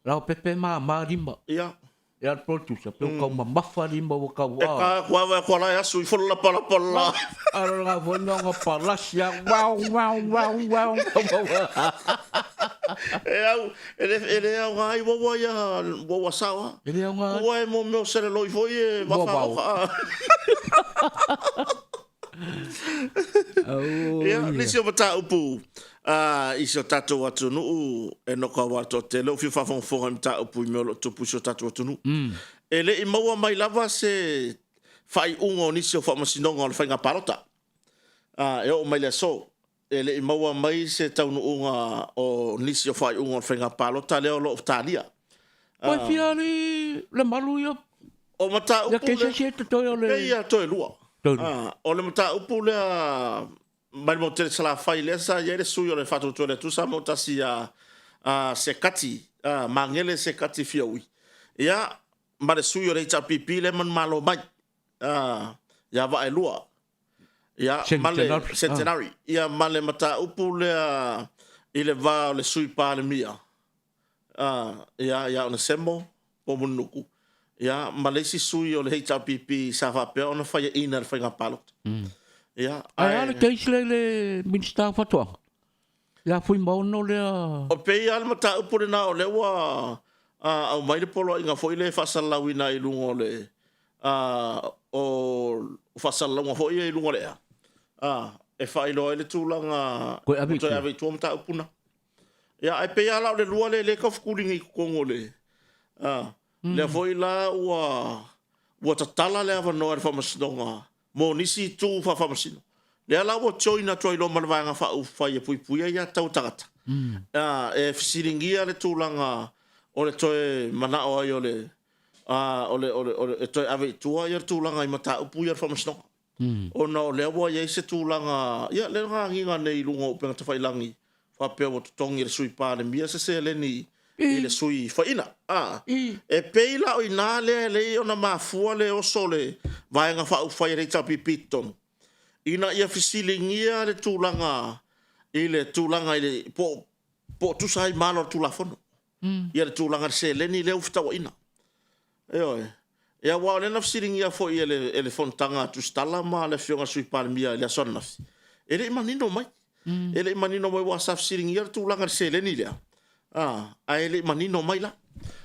La Pepe ma rima. Ia. Ia produce. Peo kau ma mafa rima o kau a. E ka kua kua la asu i fola pala pala. Ara nga whanonga palasia. Wow. Ele au ngai wawa ia wawa sawa. Ele au ngai. Kua e mo meo sere loi foi e wafa. Ia, nisi o mata upu. Iso tato watu nuu e noka wato te leo fiu whawhonga mta upu i meo lo tupu iso tato watu nuu. Ele i maua mai lava se whai ungo nisi o whamasinonga o le whainga parota. E o mai le so. Ele i maua mai se taunu unga o nisi o whai ungo o le whainga parota leo lo utalia. Oi fiari le malu ia. O mata upu le. Ya keise se te toi o le. Ia toi lua. O le mata upu le mai mo te sala fai le sa ia le sui o le fatu tu le tu sa mo tasi se kati mangele se kati fiaui ia ma le sui o le ta pipi le man malo mai ia va e lua ia male centenary ia male mata upu le ile va le sui pa le mia ia ona semo po munuku ia male si sui o le ta pipi sa va pe ona fai ina fai ngapalo ia ai ale keisle le minsta fatua ia fui mauno le o pe al mata upu na o le wa au mai le polo inga foi le fasalawina i lungo le o fasalawina foi i lungo le e fai lo le tulanga ko abi tu mata upu na ia ai pe ala le lua le ka fukulinga i kongo le le foi la wa tatala le ava no e famasdonga mo nisi tu fa famasino le ala wo choina troi lo malvanga fa u fa ye pui ya tau tagata e fisiringia le tulanga o le toe mana o ai ole ole toe ave tua ia tulanga i mata upu ia famasino o no le wo ye se tulanga ia le nga nei lungo pe ta failangi fa pe o tongi le sui pa le mia se le ni ile sui fa ina e peila o ina le ona mafua le o sole vai nga fa u fa re ta pipiton ina ia fisilingia le tulanga ile po tu sai malo tu la fono ia le tulanga se le ni le ufta o ina e wa le na fisilingia fo ele fontanga tu stala ma le fionga sui palmia le sonna ele manino mai ele manino mai wa sa fisilingia le tulanga se le ni le ai le manino mai la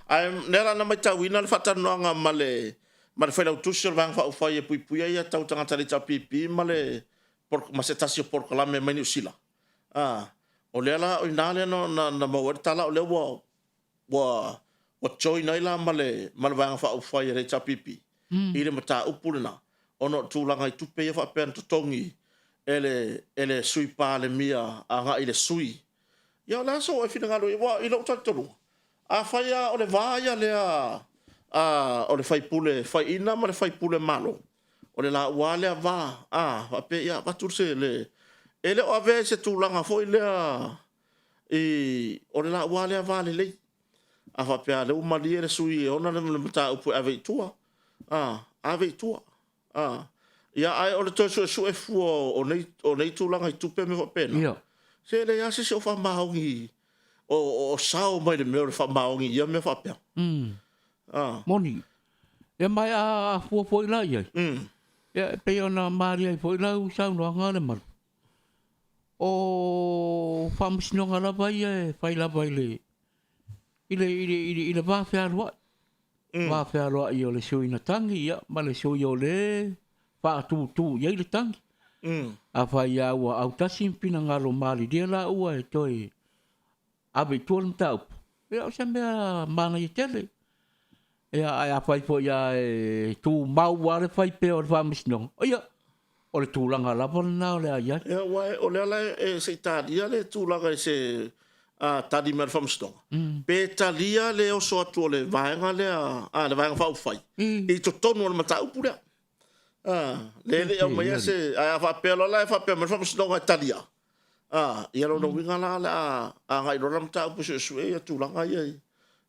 ai nera na mai tawina le fatanoanga male fai lau tusil vang fa ufai e pui ia tau tangata le tapipi male ma se tasio por kalame mai ni usila o le ala o inale no na mawar tala o le wa choi nai la male vang fa ufai e tapipi ile mata upulina ono tulanga i tupe ia fa pen totongi ele sui pa le mia anga ile sui ia la so e fina ngalo i lo tatu a faia o le vaia le o le fai pule fai ina ma le fai pule malo o le la wale va va pe ia va turse le ele o ave se tulanga foi le o le la wale va le a va pe le uma le sui ona le mata upu ave tua ave tua ia ai o le to so e fu o nei tulanga i tupe me va pena ia se le ase se o fa maungi o sao mai le me fa maungi ia me fa pe moni e mai a foi la ia e pe ona maria foi la u sa no ngale mal o fams no ngala vai e fai la vai le ile va fe alo io le sui na tangi ia ma le sui o le pa tu ia le tangi a fai a wa au tasim pina ngalo mali dia la ua e toi ave tuol mtau e o se mea mana i tele ia ai fai po ia tu mau wale fai pe o fa misno ia o le tūlanga lava na o le aia ia wai o le ala se talia le tūlanga se tadi mer famstonga pe talia le o so atu le vaenga le le vaenga fa fai I to tonu le mata upura le o mai se a fa pelo la fa pe mer famstonga talia ia no winga la a ngai ro mata upu se su e tūlanga ia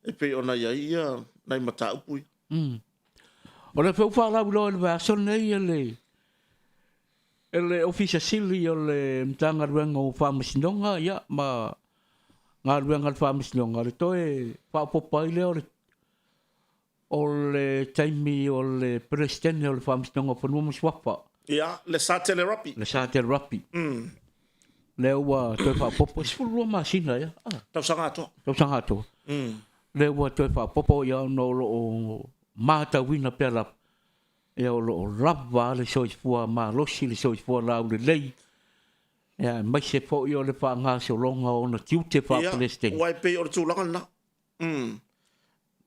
e pe ona ia nai mata upu o le feu fa la lo le va son nei ele officer sili o le mtanga ruenga o fa misnonga ia ma ngā ruenga le fa misnonga le toe fa popai le o le taimi o le presidente o le fa misnonga fa numu swapa ia le satele rapi le ua toe fa popo sfulu ma sina ia tau sangato le ua toe fa popo ia no lo mata wina pela ia o lo lava le soifua ma losi le soifua lau le lei ia mai se po i o le whaanga se o longa o na tiute wha Palestine wai pe o le tūlanga na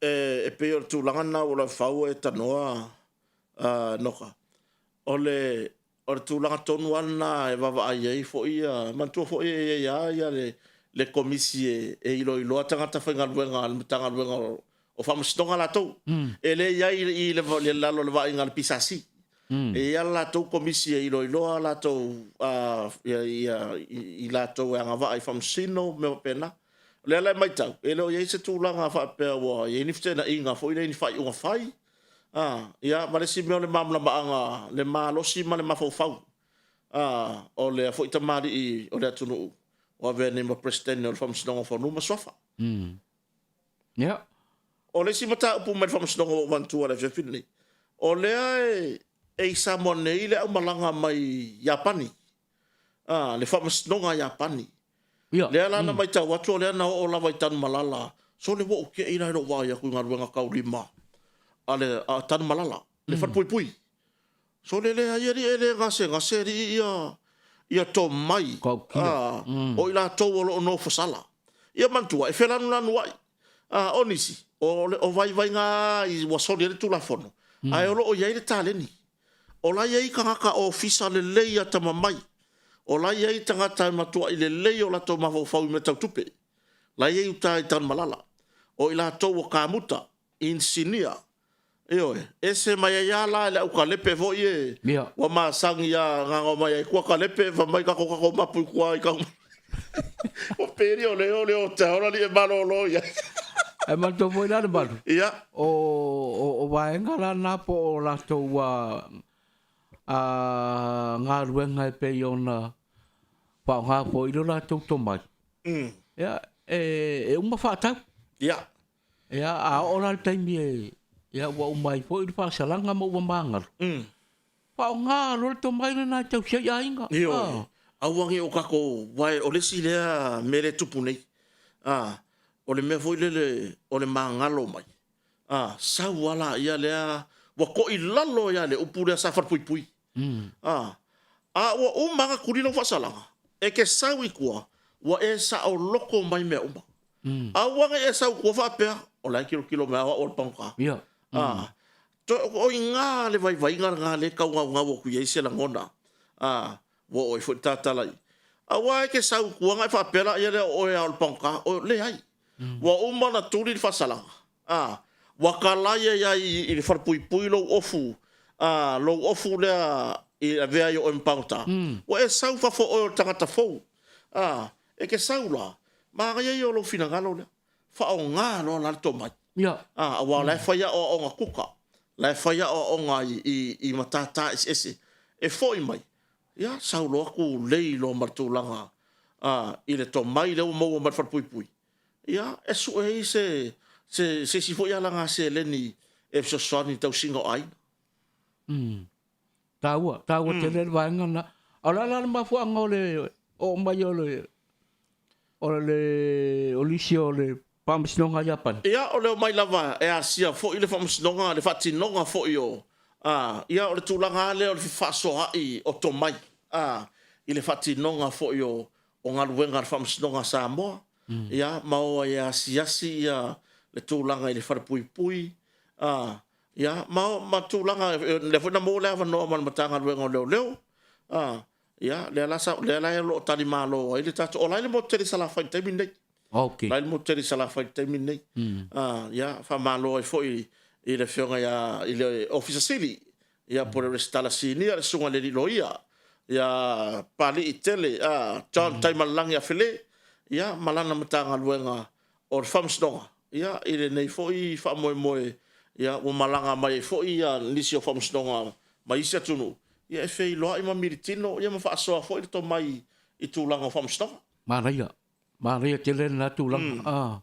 e pe o le tūlanga na o le whau e tanoa noka o le tūlanga tonu ana e wawa ai ei fo ia mantua fo ia le komisi e ilo tangata whainga luenga le tanga luenga o whamastonga la tau. E le iai I le lalo le vai ngal pisasi. E ia la tau komisi e iloa la tau I la tau e angava ai whamasino me o pena. Le ala mai tau. E leo iei se tūlanga whapea wa iei nifte na inga fo I le ni whai unga whai. Ia maresi meo le mamla maanga le malosi ma le mafau. O le fo ita mari I o le atunu. O avea nema presidente o le whamastonga whanuma sofa. Yeah. O le si mata upu mai whamastonga o wantua le whiawhine. O lea e Samoa nei le au malanga mai Japani. Le whamastonga Japani. Lea lana mai tau atu lea na o lawa I tanu malala. So le wo ke ina ino wai aku ngā ruenga kaurima. Ale tanu malala. Le whanpui pui. So le lea ieri e le ngase ri ia tō mai. O ila tō o lo no fasala. Ia mantua e whelanu lanu wai. Onisi. O vai ngā I wasoli e tu la fono. Ai o lo o iei le tāleni. O la iei kangaka o fisa le leia tamamai. O la iei tangata matua I le lei o la tō mawhau me tau tupe. La iei uta I tan malala. O ila tō o kāmuta. Insinia. E se mai ia la le au ka lepe vo I Wa maa sangi ia nganga mai ai kua ka lepe. Va mai kako mapu kua I kako. O peri o leo te hora li e malolo ia. E mato foi lá de baixo. Ia. O vaenga lá na po o la toa ngā ruenga e pe ona pa ngā po I la to mai. Ia e uma whātau. Ia. Ia a ora le taimi e ia wa umai po I whāsalanga mo wa mangar. Pa ngā rol to mai na tau sei ainga. Io. Awangi o kako wai o lesi lea mere tupu nei. O le mea foi o le mangalo mai. Sau ala ia lea wa ko I lalo ia le upu lea safar pui. Wa umanga kurino fasalanga. E ke sau I kua wa e sa o loko mai mea uma. Awanga e sau kua whapea o lai kilo mea o le pangka. Ia. O I ngā le vai ngā le kau ngā waku iei se la ngona. Wa o I fo tatalai. Awa e ke sau kua ngai whapea ia le o e o le pangka o le ai. Wa umana turi le fasalanga. Wa kalaya ia I le wharpui lo ofu. Lo ofu lea I a vea I o empauta. Wa e sau fafo o tangata fou. E ke sau la. Ma ia I o lo finangalo lea. Wha o ngā lo la to mai. Wa lai whaia o ngā kuka. Lai whaia o ngā I matata ese. E fo I mai. Ia sau lo aku lei lo martulanga. I le to mai leo mau mat wharpui. Ia, e su e se si fo ia langa se leni e so soni tau singo ai. Taua te le vaenga na. Ala la ma fu anga o mai o lisio le pamsnonga Japan. Ia, o le mai lava e asia fo I le pamsnonga le fatinonga fo I o. Ia o le tulanga le o le faso ai o to mai. I le fatinonga fo I o ngā ruenga le pamsnonga Samoa. Ia mau ia siasi ia le tūlanga I le wharapui ia ma tulanga le fo na mo le no man matanga leo ia le la lo tali malo ile tatu ola le mo tele sala fa te min nei okay la mo tele sala fa te min nei ia fa malo fo ile fionga ya ile officer sili ia por restala sini le sunga le loia ia pali itele John time lang ya fele ia malana matanga luenga or famstonga ia ile nei fo fa moe ia o malanga mai fo ia nisi o famstonga mai se tunu ia e fei loa i ma miritino ia ma faasoa fo i to mai i tūlanga o famstonga Maria tele na tūlanga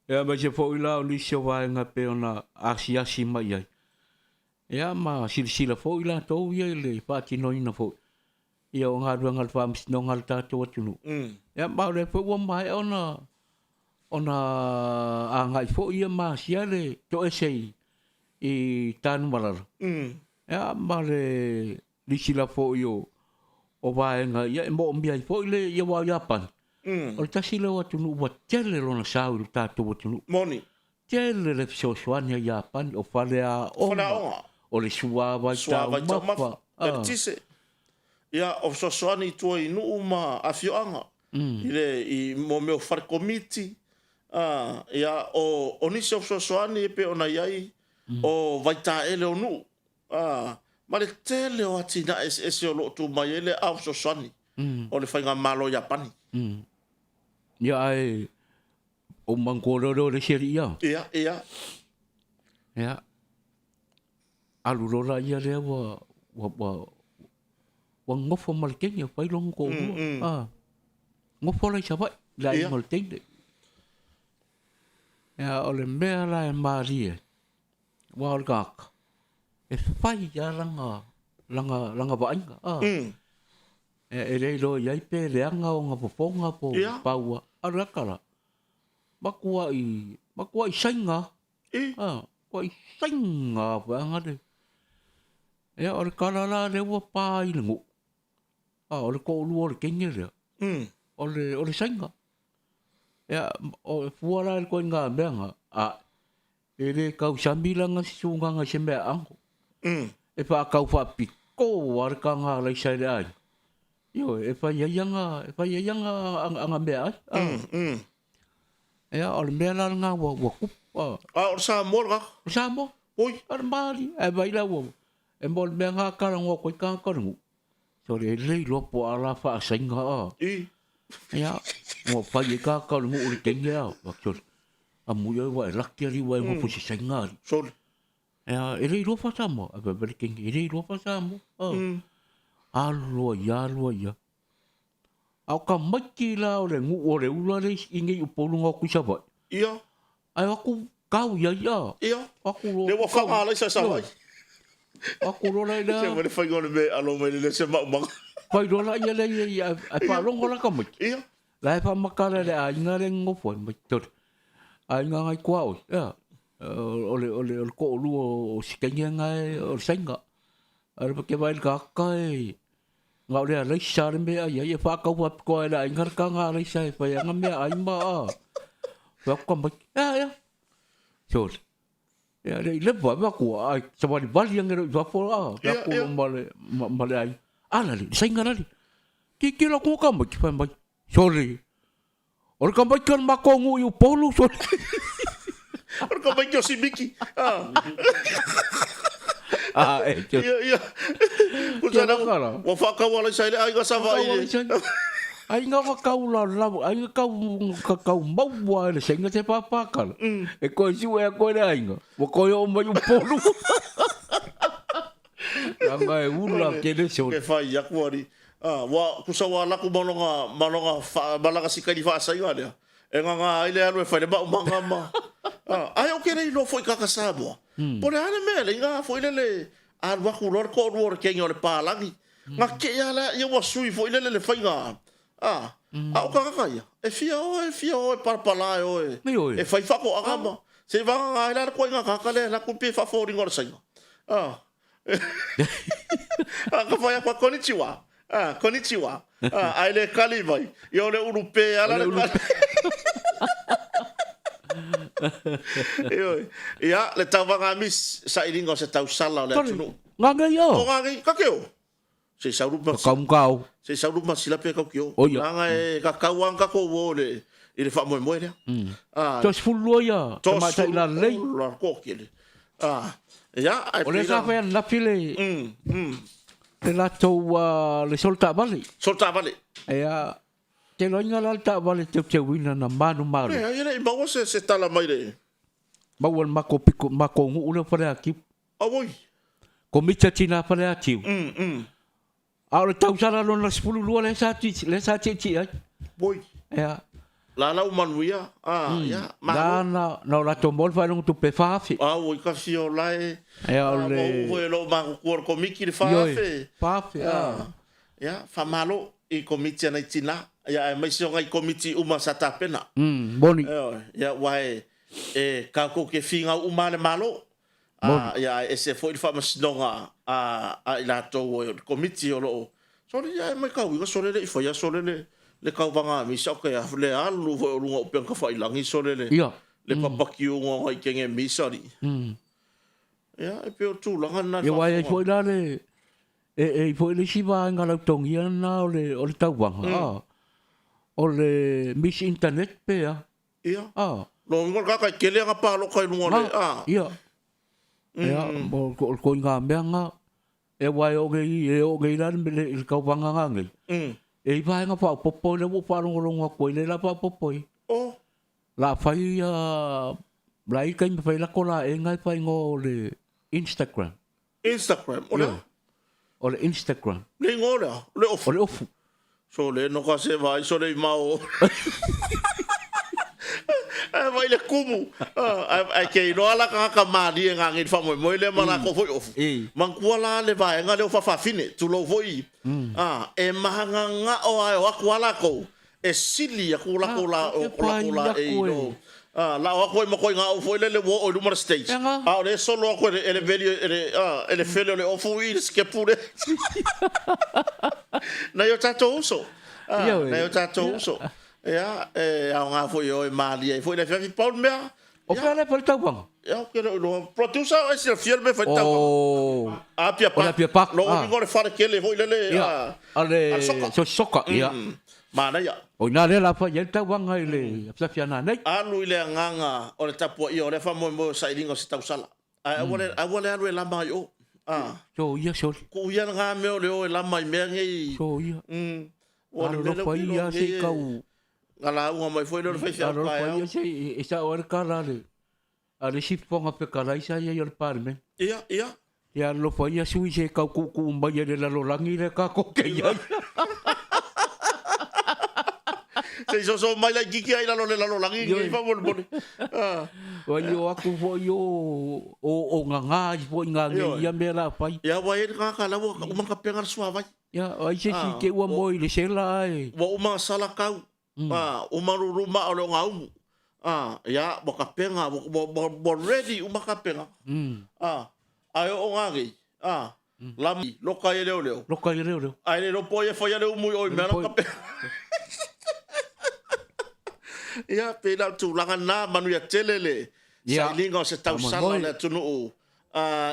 ia ma se fo i la o nisi o vaenga pe ona asi mai ai ia ma silisila fo i la tau ia le patino ina fo ia o ngā ruanga le famstonga le tātou atunu ia ma le fo ua mai ona a ngai fo ia ma sia le to esei i tanu malala ia ma le lisila fo io o vaenga ia mo mbia fo le ia wa Japan o le tasila wa tunu wa tele lona sau le tātou atunu moni tele le sosoania Japan o fale a o le sua vai tau mafa tise ia o sosoani tua i nuu ma afioanga i mo meo far komiti ia o nisi o sosoani pe ona iai o vaita ele o nuu ma le tele o atina ese o loo tu mai ele au sosoani o le whainga malo Japani ia ai o mangkororo le seri ia alurora ia le wa ngofo malkenya pai long ko ngofo le sabai la malkenya ya ole mea la marie wa gak e fai ya langa vainga e le lo ia pe le anga o nga poponga po paua arakala makua i sainga ko i sainga va ngade e ole kala la le wa pa i ngu ole ko lu ole kenya le ole sainga ya o fuala ko nga benga ele kau sambilanga sunga nga sembe ango e fa kau fa piko war kanga lai sai ai yo e fa yanga anga be ya ole mela nga wa ku o sa morga oi armali e vai la wo e mol benga kala ngo ko ka ngu so le lo po ala fa sainga ya mo fa ye ka ngu uri kenya wakto amuyo wa lakiri wa mo pusi sainga so ya ele lo fa samo a be kenya ele lo fa samo alo ya au ka maki la o le ngu o le ula le inge u polunga ku sa ba ia ai aku kau ia aku le wa fa ala sa vai aku lo la se mo le fa ngone me alo me le se ma pai lo la ia le ia pa longo la ka maki ia la fa makala le a ngare ngo fo me tot ai nga ngai kwa o ya ole ko lu o sikenya ngai o senga ar pa ke vai ka kai ngau le le sar me ai ia fa ka wa ko la ngar ka nga le sai fa nga me ai ma fa ko ma ya so ya le va ko ai sa va li yang va fo ya ko male ai ala le senga le ki la ko ka ma ki fa ma sorry or ka ba kan ma ko ngu yu polu so or ka ba yo si biki ia kusana wa fa ka wala sai ai ga sa vai ai nga wa ka ula la ai ka mau wa le senga te papa ka e ko si wa ko le ai nga wa ko yo ma yu polu nga e ula ke le so ke fa ya ko ri wa kusawa la ku malonga balanga sikali fa sai wa le e nga ile alo fa le ba manga ma ai o ke le lo foi ka sabo por ana me le nga foi le al wa ku lor ko lor ke ngol pa langi nga ke ya la ye wa sui foi le fa nga o ka ya e fia o par pala o e fa fa ko agama se va nga la ko nga ka le la ku pe fa fo ringor sai ka fa ya kwa konnichiwa konnichiwa ai le kali vai yo le urupe ala le Ia, le tawanga mis sa iringa se tau sala le atunu. Ngā ngai O o. ngā ngai, kakeo. Se sauruma. Kaumkau. Se sauruma sila pe kakeo. O ia. Ngā e kakauang kako wo le. Ile wha moe moe lea. Tos fulua ia. Te mai tai la lei. La kokele. Ia, ai O le sa whea na pile. Te latou le solta vale. Solta vale. Ea. Te loinga la ta vale te te wina na manu maru. Ia, ia, maua se tala mai le. Maua mako piko mako ngu ule pare aki. Awoi. Ko mita tina pare aki. A le tau sara lona sepulu lua le sa ti ai. Boi. Ea. La lau manuia. Ia. La na la tomol fa nung tu pe fafi. Oi, ka fio lai. Ea o le. Oi, lo ma kuor komiki le fafe. Fafi. Ia, fa malo i komiti ana tina. Ia, mai sio ngai komiti uma sata pena. Boni. Ia, wae. Kako ke finga uma le malo. Ia, se foi le fa masinonga a ila to komiti o lo. So ia mai ka wi so le foi so le ka vanga mi so ke le alu vo lunga pe ka fa ilangi so le. Ia. Le papaki o ngai kenge mi sori. Ia, e pe o tu langa na. Ia wae foi la le. Foi le siva ngala tongi na o le tau wanga. O le Miss Internet pe a. Ia. Lo ngol ka kele nga pa lo kai lunga le. Ia. Ia, ko nga menga. E wai o ge la le ka wanga ngai. E vai nga pa popo le mo pa longa ko le la pa popo. La fai lai kai me fai la kola e ngai fai ngo le Instagram. Ola. O le Instagram. Le ngora, le ofu. O le ofu. So le no ka se vai so le mau. Vai le kumu. Ai ke no ala ka mali nga ngi fa mo le mana ko foi ofu. Man kuala le vai nga le fa fa fine tu lo voi. E mahanga nga o ai wa kuala ko. E sili ya kula e no. La o ko mo ko nga o foi le wo o number stage. Le solo ko ele velho ele fele le ofu i que pure. Na yo tato uso. Na yo tato uso. Ja, nga foi o mali e foi le fi paul mea. O fa le pa tau bang. Ja, que lo producer é se filme foi tau. Pia pa. Pia pa. Lo ngore fare que le foi le. Ale soka ia. Mana ya. O na le la fa ye tau bang ai le. Sa fiana nei. Anu ile nganga o le tapu i o le fa mo sa ilingo se tau sala. I want to la mai o. So ia so. Ku ia nga me o le o la mai me ngai. So ia. O le fa ia se kau. Ngala unha mai foi no fai Alo fa ia se isa o kala le. Ale si ponga pe kala isa ia o parme. Ia. Ia lo fa ia sui se kau ku mai le la langi le ka ko ke ia. Se so mai la giki ai la langi ngai fa bol bol. Wa yo aku fo yo o nganga fo nganga ia me la fa. Ia wa e ka kala wo uma ka penga suava. Ia ai se si ke wa moi le se la ai. Wa uma sala kau. Umaru ruma o le ngau. Ya, boka penga, bo ready uma ka penga. Ai o ngagi. Lami, loka e leo. Loka e leo. Ai le ropo e foi le umu o me ka penga. Ya, pela tu langa na manu ya telele. Sa linga se tau sala le tunu o.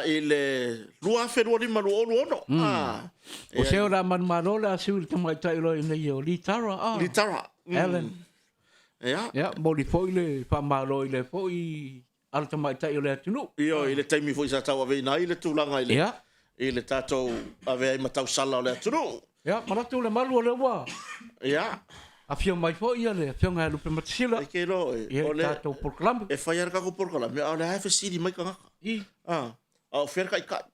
Ele lua feru ni malu ono. O se ora man marola sul tamai tai lo ina yo litara. Ellen. Ja, mo di foi le pa malo ile foi al tamai tai le tunu. Io ile taimi foi sa tawa ve na ile tulanga ile. Ja. Ile tato ave ai matau sala le tunu. Ja, maratu le malu le wa. Ja. A fio mai foi ile, fio nga lu pe matsila. Ke no, ole tato proclam. E fai ka ko proclam. Ale ha fesidi mai ka. O fer kai ka.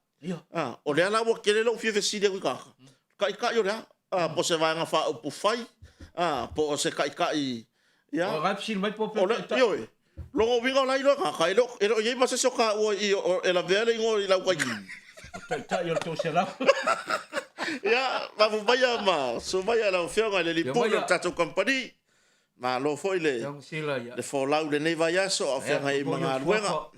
O le ala wo kele lo fi fesidi ku ka. Kai ka yo la. Po se vai nga fa o pu fai. Po se kai kai. Ya. O rapsil mai po pe. Yo. Lo vinga la ilo ka kai lo. Ero ye ma se so ka o e la vele ngo ila ku ki. Ta yo to se la. Ya, va vous vaya ma. So vaya la fi nga le lipo le tato company. Ma lo foi le. Le fo lau le nei vai aso o fi nga i manga luenga.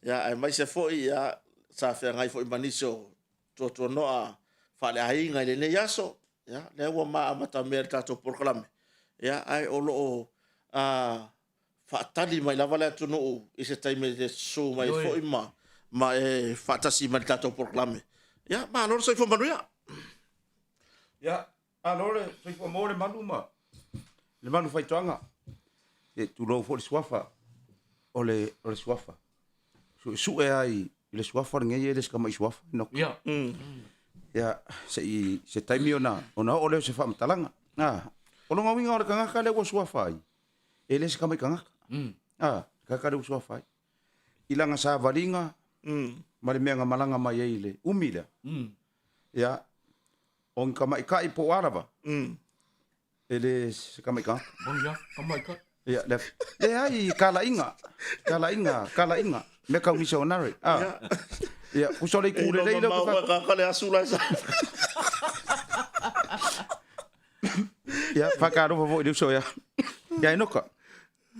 Ya, ai mai se foi ya sa fi nga i foi maniso. To no a fa le ai nga le nei aso. Ya, le wa ma mata mer tato proclame. Ya, ai o lo whaatali mai lava le atunu i se taime le so mai fo ima ma e whaatasi mai tatou proklame. Ia, ma anoro sai fo manu ia. Ia, anore, sai fo mo le manu ma. Le manu fai toanga. E tu lo fo le suafa. O le suafa. Su e ai le suafa ngai e le skama i suafa. Ia. Ia, se taimi ona ole se fa mtalanga. Ono nga winga o le kangaka le wa suafa ai. E le skama i kangaka. Kaka le suafa ai. Ilanga sa valinga. Ma le mea malanga mai ai le umila. Ia. On kama i kai po arava. Ele se kama i ka. Bonja, kama i ka. Ia, le ai kala inga. Me ka missionary. Ia, usole ku le le ka le asula sa. Ia, fakaro vo de so ia. Ia inoka.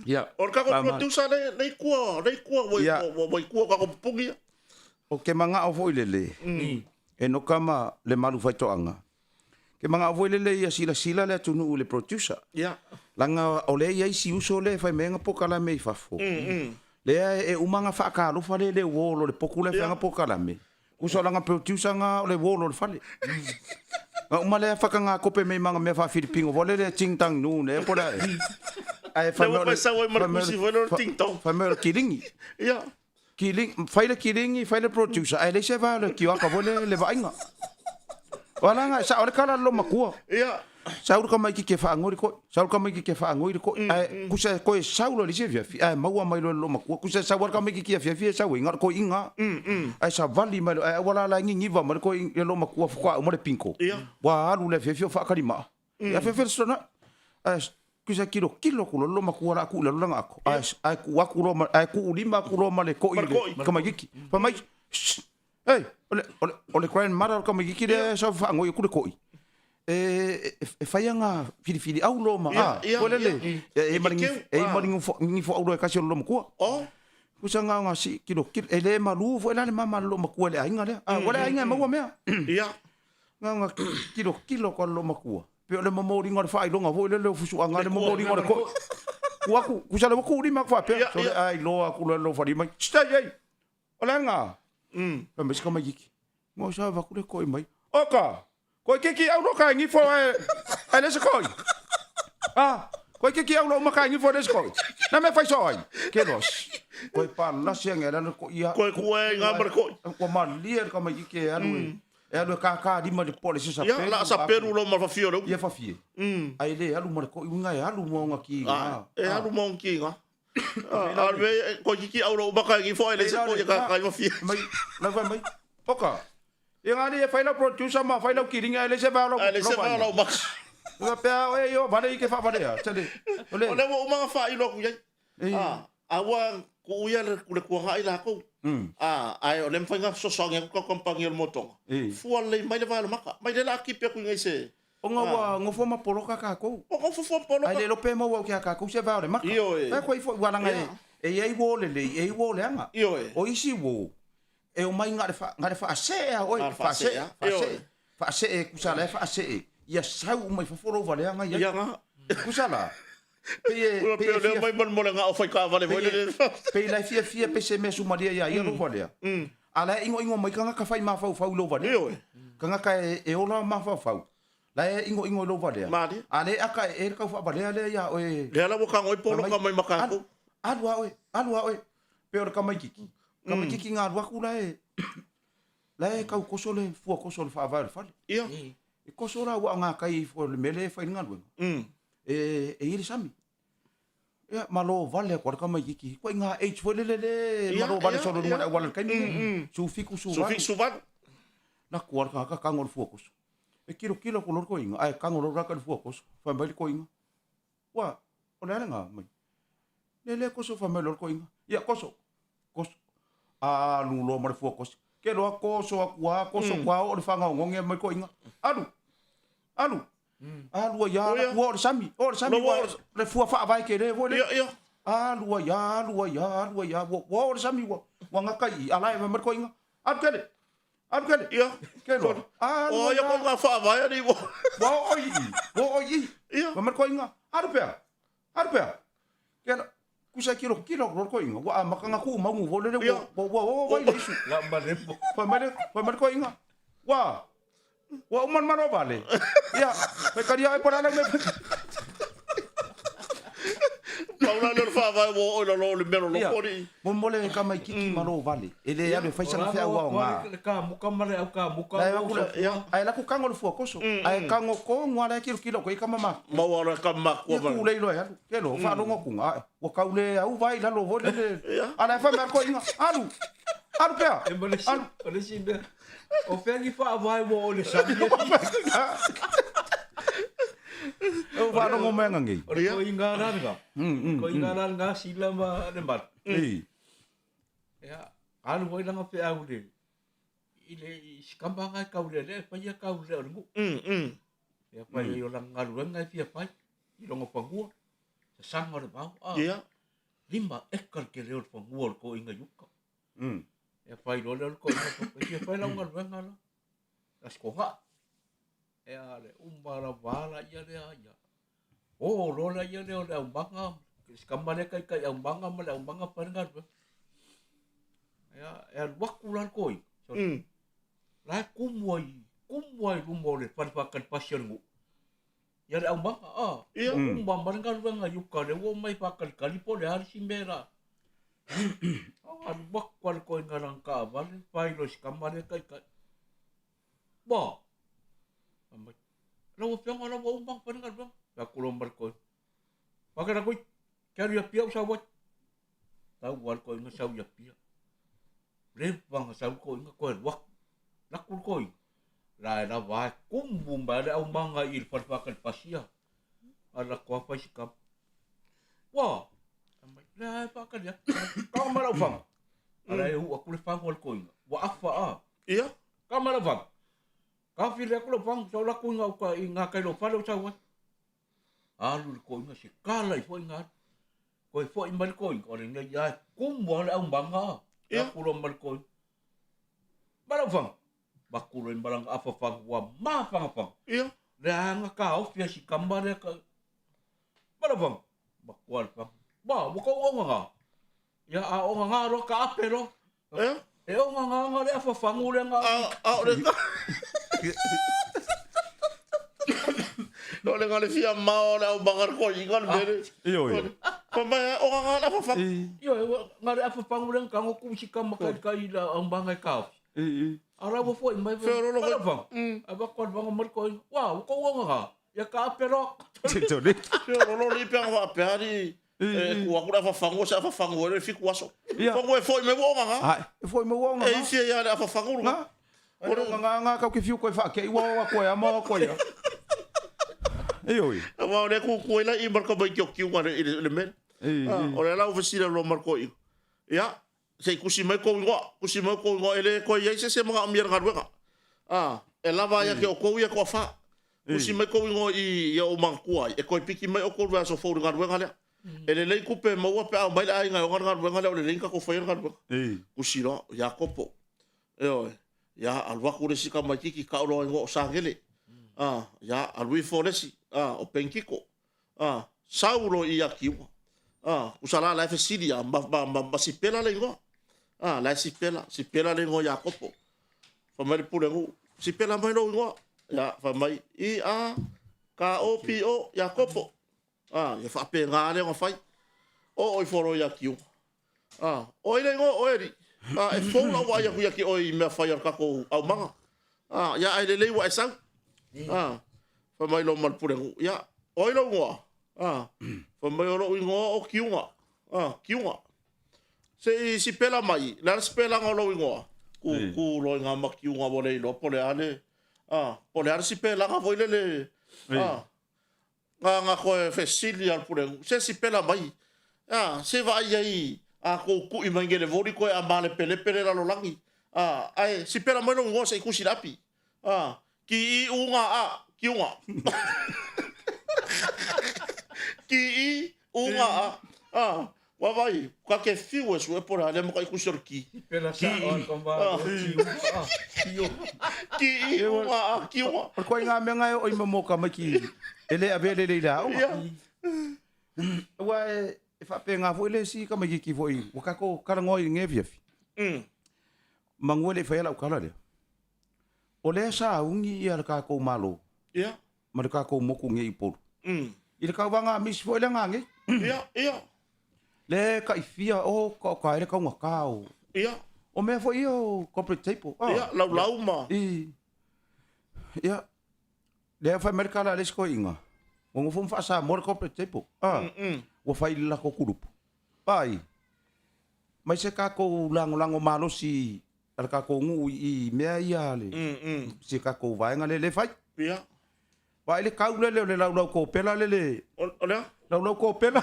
Ia. Or ka ko producer le kua voi kua ka ko pungi. O ke manga o vo le. E no kama le malu fai toanga. Ke manga o vo le ia sila le tunu le producer. Ia. Langa o le ia si uso le fai menga pokala me fafo. Le e umanga whakaro fale le wolo le poku le whanga pokala me. Uso langa producer nga le wolo le fale. Nga umale whakanga kope me manga me wha Filipingo vole le ting tang nu ne pora. Ai Fai le ting tong. Fai me kiringi. Ia. Fai le kiringi, fai le producer. Ai le se va le kiwaka vole le vainga. Wala nga sa ole kala lo makua. Ia. Saul ka mai ki ke whaangori ko. Saul ka mai ki ke whaangori ko. Kusa ko e saulo li se via. Ai maua mai lo makua. Kusa saul ka mai ki ke via sau inga ko inga. Ai sa vali mai ai wala la ngi ngiva mai ko lo makua fwa o mo le pinko. Wa alu le via whakari ma. Ia fe sona. Ai kusa kilo ko lo makua la ku le langa ako. Ai ku aku lo ai ku lima ku lo male ko ile. Ka mai ki. Pa mai. Hey, ole grandmother ka mai ki le sa whaangoi ku le ko. E faianga fili au lo ma olele e maringi fo au kasi lo makua kusanga nga si kilo ele malu fo ele mama lo makua le ainga le wala ainga maua mea ia nga kilo ko lo makua pe le momori ngor fai longa fo le fusu anga le momori ngor ko waku kusala waku ri makwa pe so ai lo aku lo fari mai sta ei ola nga pe mes kama yiki mo sa va ku le ko mai oka Koe kiki au no kai ngifo e lese koi. Koe kiki au no makai ngifo lese koi. Na me fai soi. Ke los. Koe pa lasi ngera no ko ia. Koe kue ngamar koi. Ko malia ka mai ke anu. E anu ka di ma de polisi sa pe. Ya la sa peru lo ma fa fio. Ia fa fie. Ai le alu ma ko unga e alu mo nga ki. E alu mo ki nga. Arbe koe kiki au no makai ngifo e lese koi ka fa fie. Mai na vai mai. Oka. Yang ada ya file producer ma file kiringa ele se va lo max. Nga pe yo vale ke fa vale ya. Tade. Ole mo uma fa ilo ku yai. Awa ku ya ku le ku ha ila ko. Ai ole mfa nga so so nga ko kompang el motong. Fu le mai le va lo maka. Mai le la ki pe ku ngai se. Onga wa ngofo ma poloka ka ko. O fo poloka. Ai le lo pe mo wa ke ka ko se va le maka. Ai ko ifo wa nga e ai wo le anga. O isi wo. E o mai ngare fa ase oi fa ase e kusala fa ase ia sau mai fa foro vale nga ia nga kusala pe mai mon nga o fai ka vale pe la fia pe se me su maria ia no vale ala ingo mai kanga ka fai ma fa lo vale kanga ka e ola ma fa la ingo lo vale ale aka e ka fa vale ale ia oi le ala boka ngoi polo ka mai makako alwa oi pe o ka mai kiki Kama kiki ngā ruaku lai kau koso le fua koso le whaavai le whale. Ia. E koso la ua ngā kai fua le mele whai ngā ruenga. E iri sami. Ia, malo vale kua kama kiki. Koe ngā H fua le malo vale soro nunga wala kaini. Su fiku su vale. Su fiku su vale. Na kua ka kango le fua koso. E kilo ko lor ko inga. Ai kango lor raka le fua koso. Whai mai le ko inga. Wa, o le ngā mai. Le koso whai mai lor ko inga. Ia, koso. Lu lo mare fua kosi. Ke roa koso akua, koso kwa o le whanga ngonge mai ko inga. Alu. Alu ya la kua o le sami. O le sami wa le fua wha vai ke le vo le. Ia. Alu ya. Wa o le sami wa. Wa ngaka i ala e mai ko inga. Alu kele. Ia. Ke roa. O ya ko ngā wha vai ani wo. Wa o i. Ia. Mai ko inga. Alu pea. Ke roa. kusa kilo ko inga wa makanga ku mangu vo le Ia. wa vai le su La marepo. pa mare ko inga wa man maro vale ya pe karia e para me Paula le fa vai wo o lo le mero lo Ia. pori. mo mole ka mai kiki maro vale ele ave fai sana fea wa nga Ka muka mare au ka muka. Lai aku ai la ku kango le fuako so ai kango ko ngwa kilo ko i mama Ma ora ka ma ko ia ku le lo ya ke lo fa lo ngoku nga wa ka le au vai la lo vo le ala fa mer ko inga alu pea E mare si. Mare si be. O fengi fa vai wo le sabi. o va no mo menga ngi O ko inga ranga. Ko inga ranga sila ma le mat. Ya, alu voi langa pe au le. Ile skambanga ka ule le pa ia ka ule o ngu. Ya pa ia langa ruanga fia pai. I longa pangua. Sa sanga le bau. Ia. Lima ekar ke le o pangua ko inga yuka. Ya pai lo le ko inga ko ia pai longa ruanga la. As ko ha. Ya le umbara bala ia le ia. Oh, lo la ia le o le umbanga. Skambane kai umbanga ma le umbanga pa ngar. Ya wakulan koi. Lai kumuai rumole pakan passion ngu. Ya le umbanga Ia. umbanga ngar wenga yuka le wo mai pakan kalipo le har simbera. Wakulan koi ngarang ka vale pai lo skambane kai. Ba. Lo piang ala wo umbang pa ngar bang. Ya kulombar koi. Pakai koi cari ya piau sawat. Tahu wal koi ngasau ya piau. Revang ngasau koi ngakoi wak. Nakul koi. Lai na vai kumbum ba au manga il pakan pasia. Ala ko apa sikap. Wah. Lai pakan ya. Kau marau fang. Ala eu aku le fang wal koi. Wa afa Ia. Kau marau fang. Kau file aku le fang so la ku ngau ka ngakai lo palo sawat. Alu ko inga si kala i foi ngat. Ko i foi mal ko ko ring le ya kumbo le ang banga. Ya kulo mal ko. Barang fang. Bakulo barang apa fang wa ma fang fang. Ia. Ranga ka o fia si kambare ka. Barang fang. Bakual fang. Ba buka o nga. Ya a o nga ro ka apero. Ia. E o nga le apa fang u le nga. Ore ka. No le ngale fia mao le au bangar ko ingal bere. iyo Pa mai o nga na fa. Yo nga le apa fang u le nga ngo ku si kambaka kai la ang bangai ka. Ara wo foi mai Pero lo fang. Aba kon bang mar ko. Wow, ko nga. Ya ka pero. tito ni Pero lo li pang va pari. Ku aku da fa fango sa fa fango le fi kuaso. Ia. Fango e foi me wo nga. ai foi mo wonga E fia ya da fa fango nga. nga nga ka ke fiu ko fa ke wa ko ya mo ko ya iyo Wa le ku ku ila i marko ba ki ki nga le men. Ora la oficina lo marko i. Ya. Sei kusi mai ko ele ko ye se mga amir ngarwa. E lava ya ke o ko ya ko fa. Kusi mai ko i ya o mangkua e ko piki mai o ko va so fo ngarwa ngale. Ele le kupe mo wa pa mai ai ngai ngarwa ngale le ka ko fa ngarwa. Kusi ro ya kopo. Ya alwa ku resi ka mai ki ka ro ngo sangele. Ya alwi foresi. O penkiko. Saulo i akiwa. Usala la fesidia ma sipela le ngo. La sipela le ngo Jakopo. Fa mai pule ngo. Sipela mai lo ngo. Ya fa mai ka o pi o Jakopo. Ya fa pe nga le ngo fai. O foro ya kiu. O ile ngo o eri. E fo la wa ya ki o me fa ya ka ko au manga. Ya ai le wa sang. Fa mai lo mal pule ngo. Ya o ile ngo. Fa mai lo ngo o kiunga. Kiunga. Si pela mai, la spela ngolo ngo. Ku lo nga makiunga vole lo pole ale. Pole ar si pela nga voile le. Nga ko fesili al pure. Si pela mai. Se va ai ko ku imangele vori ko amale pele la lo langi. Ai si pela mai no ngo se ku silapi. Ki unga kiunga. Ki unga wa vai ka ke fiu so e por ale mo kai ku sorki Pela sa on komba. ki wa ko nga me nga o mo ka maki ele ave le da wa e fa pe nga foi le si ka mai ki foi o ka ko kala ngoi nge viefi mangole fa la kala le o le sa ungi ia ka ko malo ia ma ka ko moku nge ipo ile ka wanga mis foi le nga nge ia le ka ifia o ka ile ka ngakao ia o me foi o corporate table ia lau ma ia le fa merkala le sko inga o ngofum fa sa mor corporate table o fai la ko kurupu pai mai se ka ko lango malo si al ka ko ngu I mea ia le si ka ko vai nga le fai ia pai le kau le lau ko pela le olha lau ko pela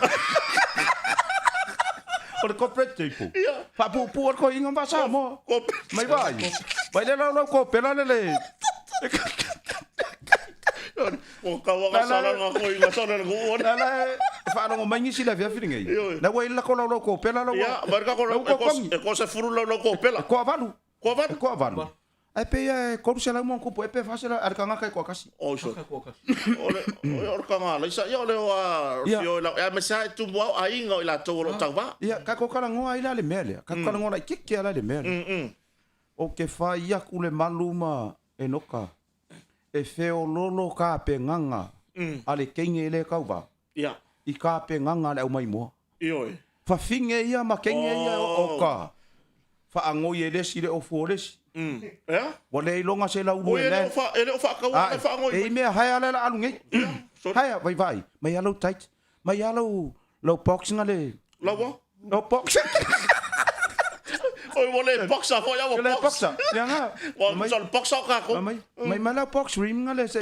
o le corporate table ia fa pu ko inga va sa mo mai vai le lau ko pela le o ka wanga sala nga ko inga sala nga ko la fa no mangi si la via firinga na wai la ko lau ko pela lau ia marka ko ko se furu lau ko pela ko avalu ko avalu ai pe ko se la mo ko po pe fa se la ar ka nga kai ko kasi o so ole or ka nga la isa ia ole wa fio la ya me sai tu mo ai nga la to lo tava ia ka ko kala ngo ai la le mele ka ko kala ngo la kiki ala le mele o ke fa ia ku le maluma e noka e feo lolo ka pe nganga ale kenge le kauba ia I ka pe nganga le mai mo io fa finge ia ma kenge ia o ka fa ango ye le si le o fores ia wale longa se la ulu ele fa ka wa fa ngo e me haya la alu ngai haya vai mai alo tight mai alo lo boxing ale la wa lo boxing oi wole boxa fo ya wa le boxa ya nga wa sol boxa ka ko mai mala box rim ngale se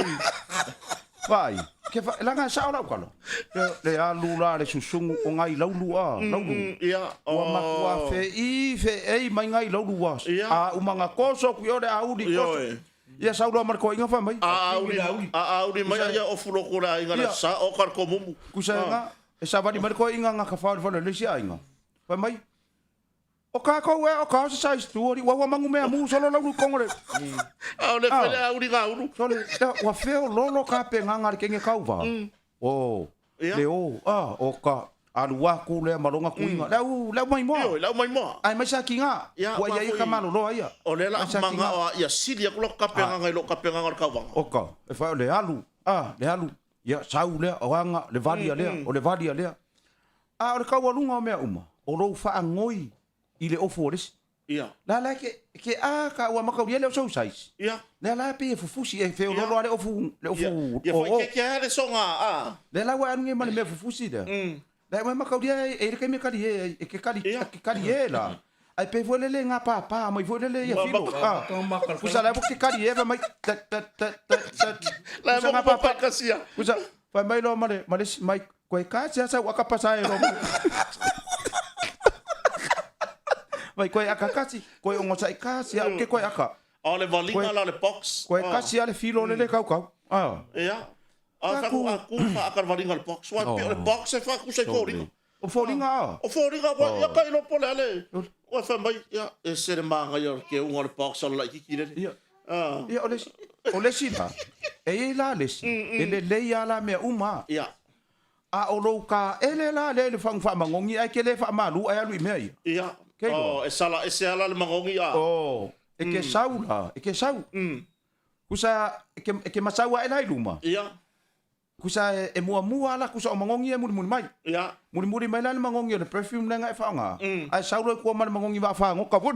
vai ke fa la nga sa ola kalo le alu la le susungu o ngai laulu ia o ma kwa fe ei mai ngai laulu wa a umanga koso ku yo le audi koso ia sa ulo mar ko inga fa mai audi mai ia o fulo ko la inga sa o kar ko mumu ku sa nga e sa va di mar ko inga nga ka fa le si inga fa mai o ka ko we o ka sa story wa mangu me mu solo la ko ngore a le fele audi ga uru solo wa feo lolo ka pe nga ke nge kauva o le o ka alu wa ku le malonga ku inga la mai mo ai mai sa kinga wa ia ka malo lo ia o le la manga o ia silia ku lo ka pe nga lo ka pe nga ka va o ka e fa le alu ia sau le o anga le valia le o le valia le a o ka wa lunga me uma o lo fa ngoi I le ofores ia la ke a ka wa maka le so sais ia la pe fufusi e fe lo le ofu ia foi que le songa a la wa nge mane me fufusi da la wa maka e ke me kali e ke kali la ai pe vole le nga pa mai vole le ia filo kusa la ke kali e mai la mo pa kasia kusa fa mai lo mane mai ko ka sa wa ka pasa e lo vai koe aka kasi, koe ongo sai kasi, au ke koe aka. O le valinga la le box. Koe kasi ale filo le kau. Ia. A taku fa aka valinga le box. Wa le box e fa ku sai fōringa. O fōringa. O fōringa wa ia kai lo pole ale. O fa mai ia e sere manga ia ke unga le box ala kiki le. Ia. Ia o lesi la. E la lesi. Ele le ia la me uma. Ia. A o lo ka ele la le fang fa mangongi ai ke le fa malu ai alu me ia. Ia. Oh, e sala le mangongi a. Oh, e ke sau la, e ke sau. Kusa e ke masau ai lai luma. Ia. Kusa e mua la kusa o mangongi e muri mai. Ia. Muri mai la le mangongi le perfume le ngai fa nga. Ai sau lo ko ma mangongi va fa ngo ka pu.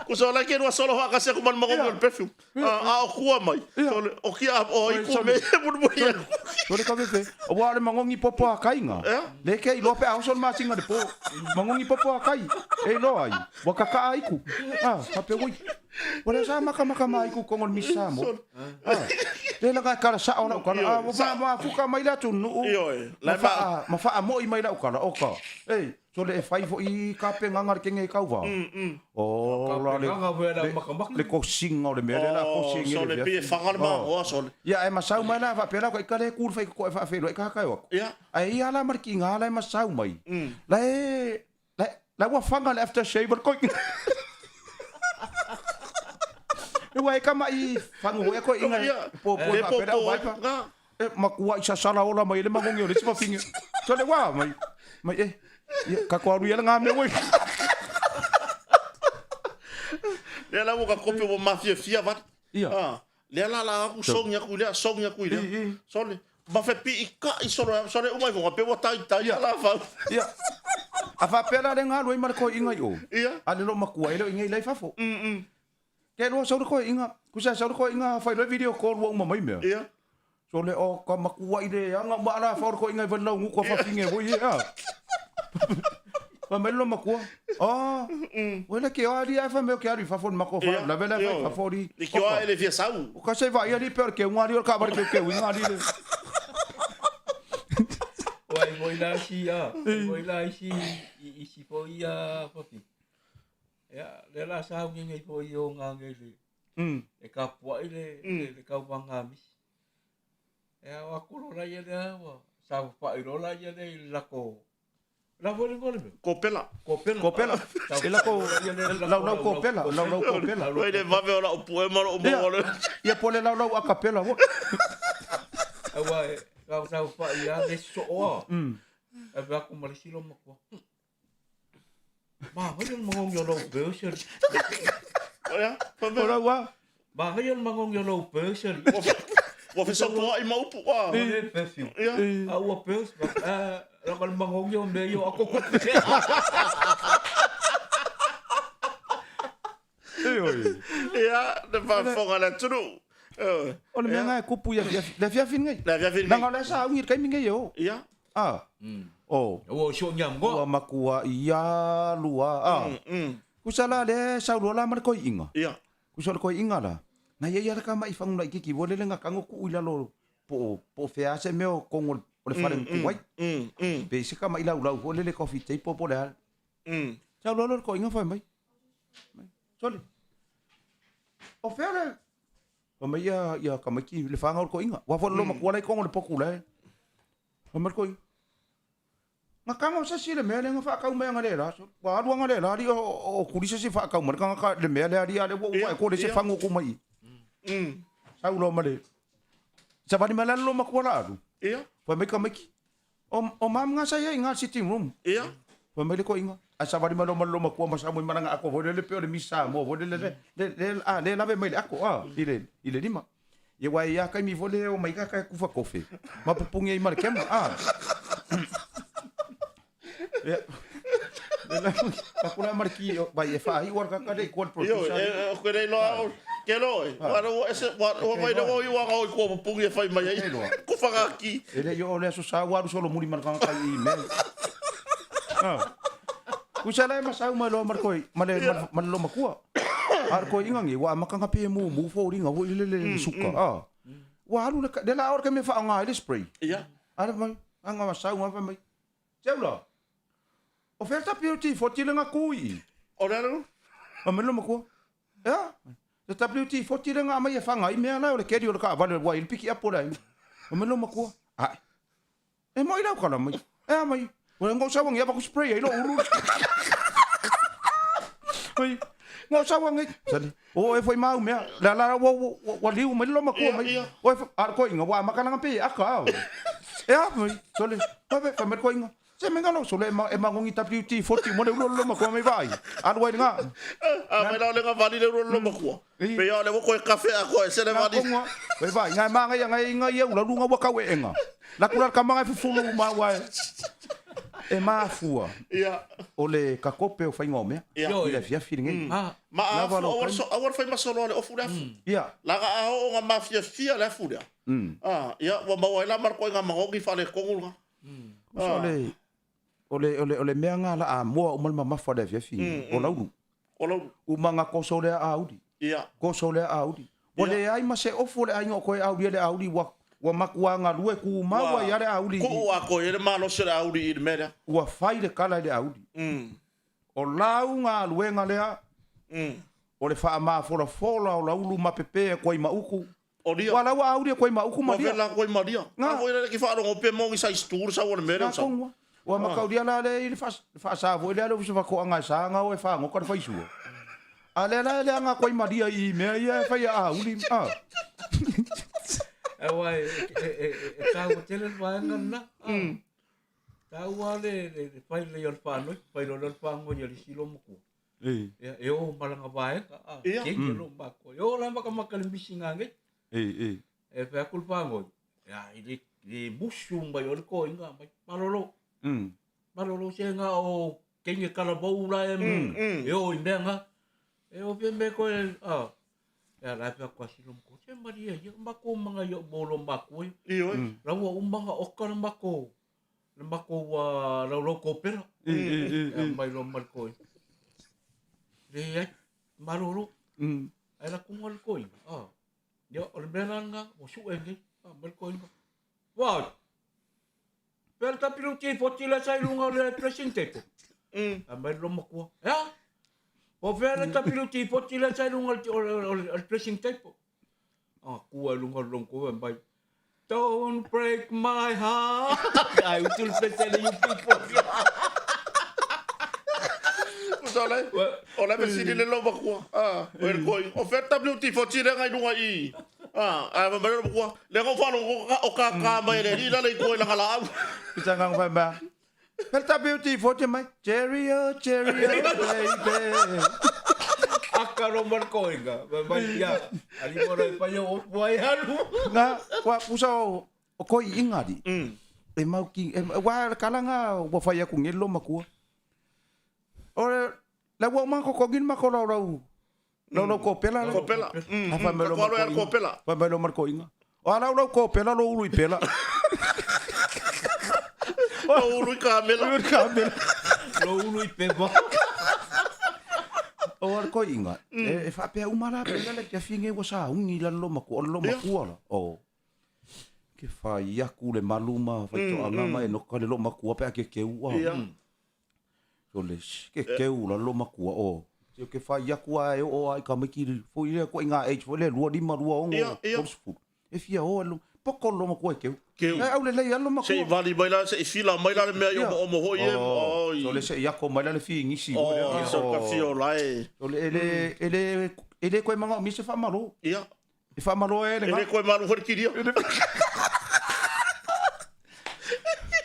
Kusa la ke no solo ha ka se ko man mangongi le perfume. A o kuwa mai. O ki a o I ko me muri. Tole ka vefe. O wa le mangongi popo a kainga. Le ke I lope a sol ma singa de po. Mangongi popo a kai. E lo ai. Wa ka ka ai ku. Ka pe wi. Wala sa maka mai ku ko ngol misa mo. Le la ka sa ona ka. Ma fu ka mai la tu no. La fa mo I mai la ka. O ka. So le fai fo I ka pe ngangar ke ngai kauva. O la le ko singa le mere la ko singa. So le pe fangal ma o so. Ya e masau mai la fa pe la ko ka le kur fai ko fa fe lo ka ka o. Ya. Ai ala mar ki nga la masau mai. La wa fangal after shave ko. E wa ka mai fango e ko inga po ka pe la wa. Ma kuwa isa sala ola mai le magongi o le sipa finge. So le wa mai ka ko ru nga me we. Le la ka kope o mafia fia vat. Ia. Le la ku song ya ku le. So le ma fe pi ka I so o mai vo pe o tai la fa. Ia. A fa pela le nga loi mar ko inga yo. Ia. Ale lo makua ile inga ile fafo. Ke lo so ko inga. Ku sa so ko inga fa le video call wo mai me. Ia. So le o ka makua ile anga ma la fa ko inga va lo ngu ko fa finge wo ia. Pa melo makua. Ah. Wala ke ari fa me ke ari fa fo mako fa. La vela fa fo ri. Ni ke o ele via sau. O ka se va ia ri per ke ngari o ka bar ke winga ri. Wai moi la si a. Moi la si I si po ia papi. Ya, le la sa ngi po yo ngangele. E ka po ile le ka wanga mis. Ya wa kulo la ia le wa. Sa pa iro la ia le la ko. La vole vole. Kopela. Ela ko la kopela. Oi le va ver o poema o mo. Ia pole la a capela wo. Awa ka pa ia le so o. E va ko malisi lo mo. Ma hoy mangong yo lo version. Olha, ora wa. Ma hoy mangong yo lo version. Wa fe so po I mau pu wa. Perfume. Ia. Awa pers. La kal mangong yo me yo ako ko. Ia, de va fonga la tru. Ole menga kupu ya fia fin ngai. La via fin. Nanga la sa ngir kai mingai yo. Ia. Ah. Oh. Wo so nyam go. Wa makua ia lua. Ah. Kusala le sa lua mar ko inga. Ia. Kusala ko inga la. Na ia ka mai fang na iki wole le nga kango ku ila lo po fea se meo kongo ole fare ku wai. Be se ka mai la wole le coffee tei po le. Sa lua ko inga fa mai. Sole. O fea o mai ia ka mai ki le fanga ko inga. Wa fo lo makua le kongo le poku le. O mar ko nga kanga sa sile me le nga fa ka me nga le la. Wa lu nga le la ri o kuri se fa ka mar ka le me le ri ale wo ko le se fango ku mai. Sa ulo male. Sa bani mala lo makua adu. Ia. Wa me ka meki. O mam nga sa ia nga sitting room. Ia. Wa me le ko inga. Asa bani malo makua masa mo mana ako vo le pe le misa mo vo le la ve mai ako ile lima. Ye wa ia kai mi vo le o mai ka ku fa kofe. Ma pupungi ai mar kema Ya. Aku nak marki baik fa I war ka de ko producer. Yo, ko le lo ke lo. Wa ese wa vai no i wa ko pungi fai mai ai. Ku fa ki. Ele yo le so sa wa solo muri mar ka kai email. Ku sala masau malo mar koi male lo makua. Ar ko ingangi wa makanga pe mu fo ringa wo ile suka. Wa lu de la or ka me fa nga ile spray. Ia. Ar mai anga masau ma fa mai. Jaulo. Oferta beauty for tilenga kui. Ora no. O melo mako. Ya. Ta beauty for tilenga mai fa nga I me ala o le keri o ka vale wa il piki apora. O melo mako. Ah. E mo ila kala mai. E mai. O ngo sa wang ya ba ku spray ai lo uru. Mai. Ngo sa wang ai. Sali. O e foi mau me. La wa liu melo mako mai. O ar ko inga wa makana pe aka. Ya mai. Sali. Pa me ko inga. Se me ngalo sole e mangongi WT 40 mo le lo ma ko me vai an wai nga me la le nga vali le lo ma ko pe ya le ko café a ko se le vali vai vai nga ma nga ye la lu nga wa ka we nga la kula ka ma fu fulu ma wa e ma fua ia ole ka kope o fai ngome ia fia feeling ma awar fai ma solo le o fu ia la ga o nga mafia fia le fu ia wa ma wa la mar ko nga ma ngi fa le kongul ole mea nga la a moa o malma mafa le fia fi o lauru u manga ko so le audi ia ko so le audi ole ai ma se ofo le ai ko audi le audi wa makua nga lue ku ma wa ya le audi ko wa ko ele ma no se le audi I mera wa fai le kala le audi o lau nga lue nga le o le fa ma fora o laulu ma pepe ko I ma uku Odia. Wala wa audi ko I ma uku ma dia la ko ma dia nga ko ele ki fa ro pe mo sa stur sa wa mera sa wa makaudia la le fa sa vo le lo fa ko anga sa nga o fa ngo ko fa isu ale la le anga ko I madia I me ia fa ya uli Awai ka hotel wa ngana Taua le pai le yon whanoi, pai lo le whango ia le silo moko. E o malanga vae ka, kengi lo mako. E o la maka le misi ngange. E pe akul whango. Ya, le musu mai o le ko inga, mai marolo. Marolo se nga o kengi kalabou la e o inenga. E o pe me ko ya la pe kwa silo moko. Se maria, ia mako mga yo bolo mako. Rawa umanga okara mako. Le mako wa loko pera. Mai lo marco. Le ai marolo. Ai la kuma le koi. Yo o le belanga o su enge. Marco. Wow. Per ta piluti foti la sai lunga le pressing tape. Mai lo mako. Ya. O ver ta piluti foti la sai lunga le pressing tape. Kuwa lunga longo mai. Don't break my heart. I will tell you people. Olha, olha me sini le lova kwa. Wel koi. Oferta beauty for chile ngai dunga I. Ai ma le kwa. Le ko falo o ka mai le ila le koi la kala. Kita ngang fa ba. Oferta beauty for chile mai. Cherry baby. Akaro marco inga. Mai ya. Ali mora pa yo vai halu. Nga wa pusa o koi ingari. E mau ki wa kalanga wa fa ya ku ngelo makua. Ora la wa ma ko gin ma ko rau. Lo ko pela. Ko pela. Fa me lo ko pela. Fa me lo marco inga. Ora lo ko pela lo ului pela. O ului kamela. Lo ului peba. O ko inga. E fa pe umara pe la ke finge wa sa ungi la lo mako lo mako la. O. Ke fa ya ku le maluma fa to ama e no ko le lo mako pe ke wa. So le ke u la lo mako o. Ke fa ya ku ai o ai ka miki fo ile ko inga age fo le lo di ma lo o. E fia o lo poko lo mako ke. E au le lo mako. Se vali mai la se fila mai la me yo o mo hoye. So le se ya ko mai la fi ngisi. So ka fio lai. So ele ko manga mi se fa malo. Ia. E fa malo ele ko malo for kiria.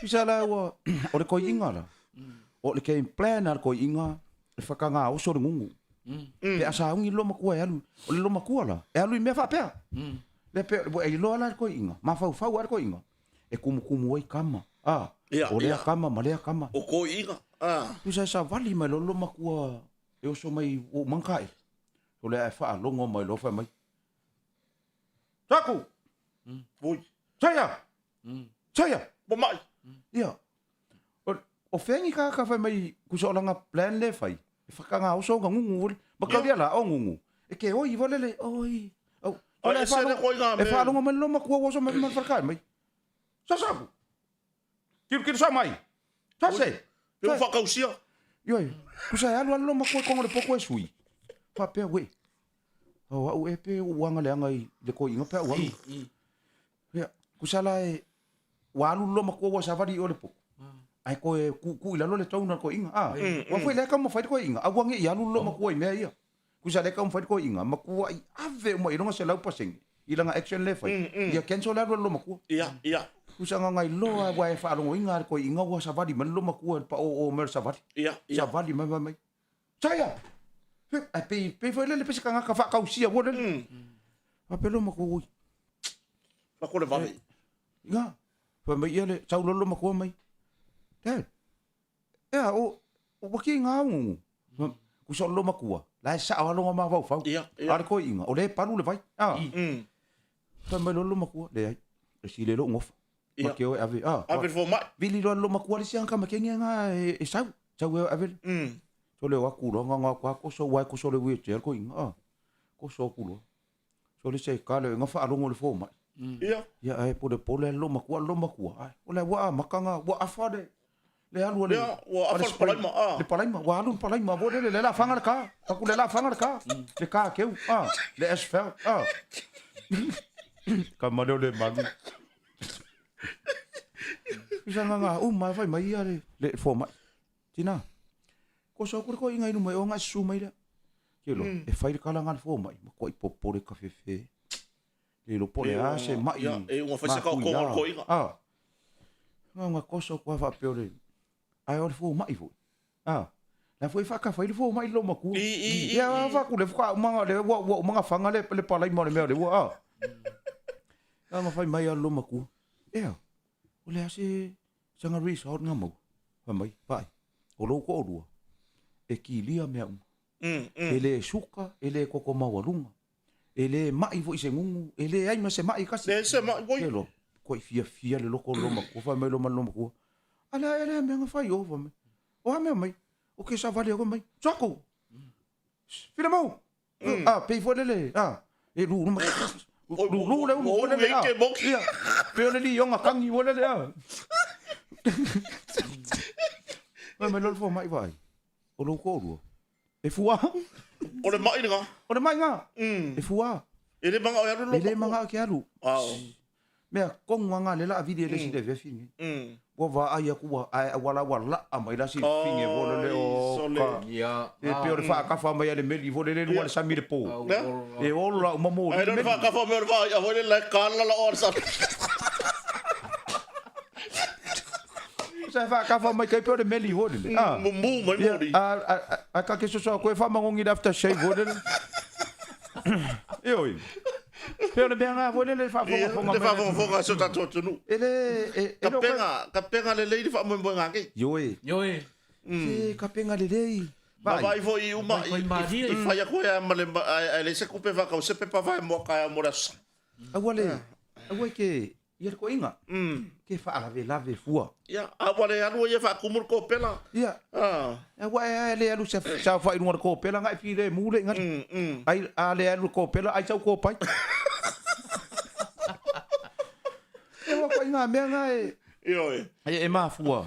Pisala o le ko inga la. O le ke plan ar ko inga e fa kanga o so ngungu. Pe asa ungi lo makua e alu. O le lo makua la. E alu me fa pe. Le pe e lo ala ko inga. Ma fa ar ko inga. E kumu ai kama. O le kama ma le kama. O ko inga. Pisa sa vali mai lo makua e o so mai o mankai. O le fa longo mai lo fa mai. Taku. Voi. Saya. Bo mai. Ia. O fengi ka fa mai ku so langa plan le fai. E fa kanga o so ngungu. Ba ka dia la o ngungu. E ke oi volele oi. O le fa e fa longo mai lo makua o so mai fa kai mai. Sa sabu. Kir sa mai. Sa se. Eu fa kausia. Yoi. Ku sa alu lo makua ko ngore poko e sui. Fa pe we. O e pe wanga le ngai le ko inga pe wa. Ya, ku sala e wa alu lo makua wa safari o le poko. Ai ko e ku ila lo le tau na ko inga. Wa foi le ka mo fai ko inga. A wangi ia alu lo makua i me ia. Ku sa le ka mo fai ko inga, makua i ave mo i ronga se lau pasing. Ila nga action le fai. Ia cancel lo makua. Ia. Ku sa ngai lo wa e fa lo inga ko inga wa safari man lo makua pa o mer safari. Ia. Safari mai. Saya. Pe foi le pe ka nga ka fa kausia wo le. Pa pelo makua. Fa ko le vale. Nga. Fa mai ia le sau lo makua mai. Dad. Ya o waki nga ngu. Ku so lo makua. La sa o lo ma va fa. Ia. Ar ko inga. O le paru le vai. Fa mai lo makua le ai. E si le lo ngof. Ma ke o ave. Ave fo mai. Vili lo makua le siang ka ma ke nga e sau. Sau e ave. So le waku lo nga ko so wa ko so le wi te ko inga. Ko so ku lo. So le se ka le nga fa lo le fo mai. Ia. Ya ai po de pole lo makua. Ai. O le wa makanga wa afade. Le alu le wa afal palaima le palaima wa alu palaima bo le la fanga ka pa ku le la fanga ka le ka ke le asfel kama le malu bisa nga ma fai mai le forma tina ko so ko inga inu mai o nga su mai da ke lo e fai kala nga forma ko i popo le kafe le lo pole se mai e un fa se ko inga Nga koso kwa fa peore. Ai ora fu mai fu. La foi fa ka fa ile fu mai lo maku. Ya fa ku le fa manga le wo manga fanga le pala mo le me le wo. Nga fa mai lo maku. Ya. Ole ase sanga resort nga mo. Fa mai pai. O lo ko o e ki lia mea ele suka, ele koko mawalunga. Ele mai vo se ngungu, ele ai ma se mai kasi. Le se mai voi.Elo, koi fia le loko loma ko fa mai loma ko. Ala ele me nga fai over me. O me mai. O ke sa vale ko mai. Tsako. Fila mau. Pe fo le. E lu ma. Lu le mo le. Ya. Pe le li yonga kangi wo le. Me lo fo mai vai. O lo ko e fua. O le mai nga. O le mai nga. E fua. E le manga o alu lo. E le manga ke alu. Mea konga nga le la vidi le si le ve fini. Wa va ai ku ai wala mai la si fini vo le o ka. E pe o fa ka fa mai le meli vo le lu sa mi de po. E o la mamo. Ai le fa ka fa me va a vo le la kala la or sa. Sa fa ka fa mai kai pe o le meli vo le. Mu mai mori. Ka ke so ko fa mangongi after shave vo le. Oi. Pero bem a vou le fa fonga. Le fa fonga so ta tonu. Ele ka penga le le fa mo nga ke. Yoe. Se ka penga le le. Vai foi uma e fa ya ko ya male ele se coupe va ka se pe pa vai mo ka mo ras. Agora que ia ko inga. Que fa lave fua. Ya, agora anu ia fa kumur ko pela. Ya. Agora ele alu se sa fa inu ko pela ngai fi le mule ngai. Ai ale alu ko pela ai sa ko pai. Eu ko inga me ngai. Io e ma fua.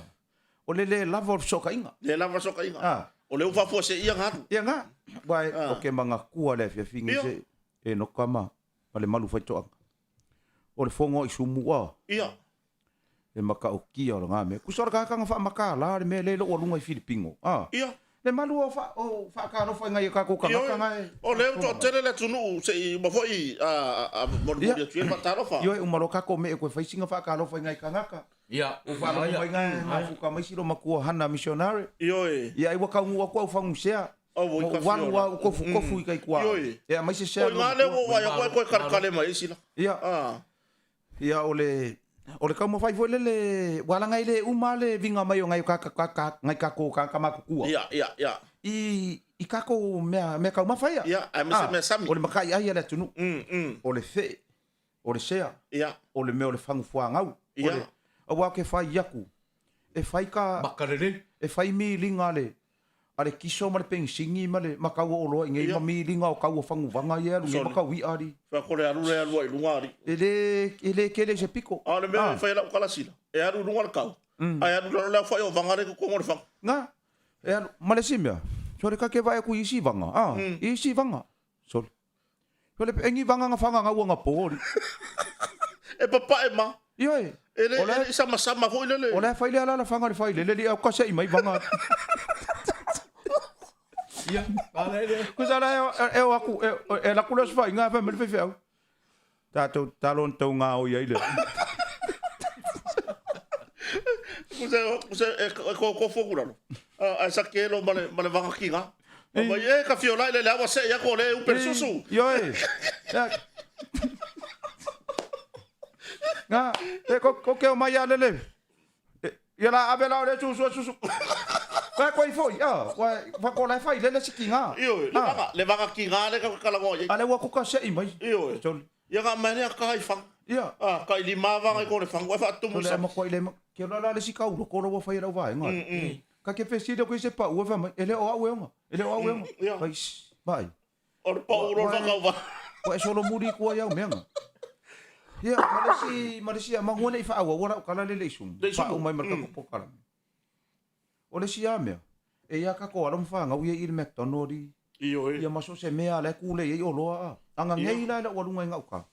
O le lava so ka inga. Le lava so ka inga. O le ufa fo se ia ngatu. Ia nga. Vai o ke manga kua le fi fingi se e no kama. Pale malu fa to. O le fongo i sumu wa. Ia. E maka o kia o nga me. Kusora ka kanga fa maka la me le lo lunga i Filipingo. Ia. Le malu o fa ka no fa ngai ka ko ka ngai. O le to tele le tunu se i ma foi a mormoria tu e pataro fa. Yo e umaro ka ko me ko fa singa fa ka no fa ngai ka ngaka. Ia. O fa no mai ngai ma fu ka mai siro maku hana missionary. Yo e. Ia i wa ka ngua ko fa ngusea. O voi ka wan wa ko fu kai kwa. Ia mai se se. O ngale o wa ya ko karkale mai sila. Ia. Ia ole ka mo fai foi le wala ngai le umale vinga mai o ngai ngai ka ko ka makukua. Ia. I ka ko me ka ma fai. Ia, a me sami. Ole makai ai ala tunu. Ole fe. Ole sea. Ia. Ole me ole fangu fua ngau. Ia. O wa ke fai yaku. E fai ka makarere. E fai mi linga le. Ale kiso male pensingi male makau o lo ngai ma mi linga o kau fangu vanga ia lu makau wi ari. Fa ko le aru le aru i lungari. Ele ke le se piko. Ale me fai la kala sila. E aru lungar kau. Ai aru le fai o vangare ko ngor fang. Nga. E aru male simia. Sore ka ke vai ku isi vanga. Isi vanga. Sol. Sore engi vanga nga fanga nga nga pori. E papa e ma. Ioi. Ele sama foi lele. Ole fai le ala fanga le fai lele au ka sei mai vanga. Ia, kusara eu aku la kulos fai nga fa me fe fe. Tato talon tau nga o ia ile. Kusa ko fokura no. A sakelo male vanga kinga. Ma e ka fiola le la se ya ko le u persusu. Yo Nga ko ke o mai ale le. Ia la abela le susu. Vai coi foi, vai ko la fai le sikinga. Le vanga kinga le ka la ngo. Ale wa ko ka sei mai. Ia ga mane ka ai fang. Ia. Ka li ma vanga ko le fang wa fa tu mo sa. Le ma ko le ke la le sikau ko lo wa fai ra vai nga. Ka ke fesi de ko se pa u va mai. Ele o awenga. Vai. Or pa u ro ka va. Ko solo muri ko ya menga. Ia, Malaysia mangone fa awa ora kala le sum. Pa o mai marka ko pokala. Ole sia mea. E ia ka ko ala mfa nga uia i McDonald. Ia maso se mea le kule i o loa. Anga ngei la walunga nga uka.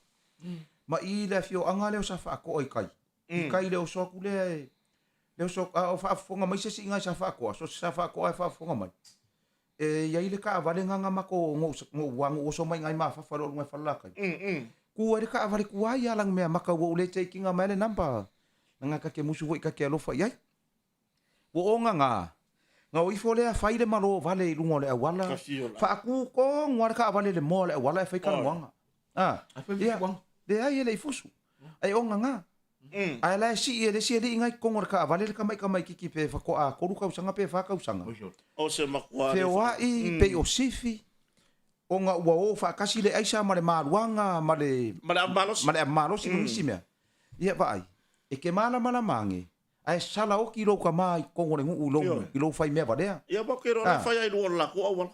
Ma i le fio anga le sa fa ko oi kai. I kai le o so kule. Le so o fa fonga mai se singa sa fa ko. So sa fa ko ai fa fonga mai. E ia i le ka vale nga mako ngo wangu o so mai ngai ma fa fa lo ngai fa la kai. Ku ari ka avali ku ai alang mea maka wo le taking a mele namba. nga ka ke musu ka ke alofa ia wo onga nga o ifo le fai le malo vale i lungo le awala fa aku ko ngwa ka vale le mo le awala fa ka ngwa ia de ai le fusu ai onga nga ai la si ele ingai ko ngor ka vale le kamai kiki pe fa ko a ko ru ka usanga pe fa ka usanga o se makwa fe wa i pe o sifi onga ua o fa kasi le aisa male maruanga male malo si nisi mea ia vai e ke mala mange ai sala o kilo ka mai ko ngore ngu ulo kilo fai me vadea ia ba ke ro fai ai lo la ko awal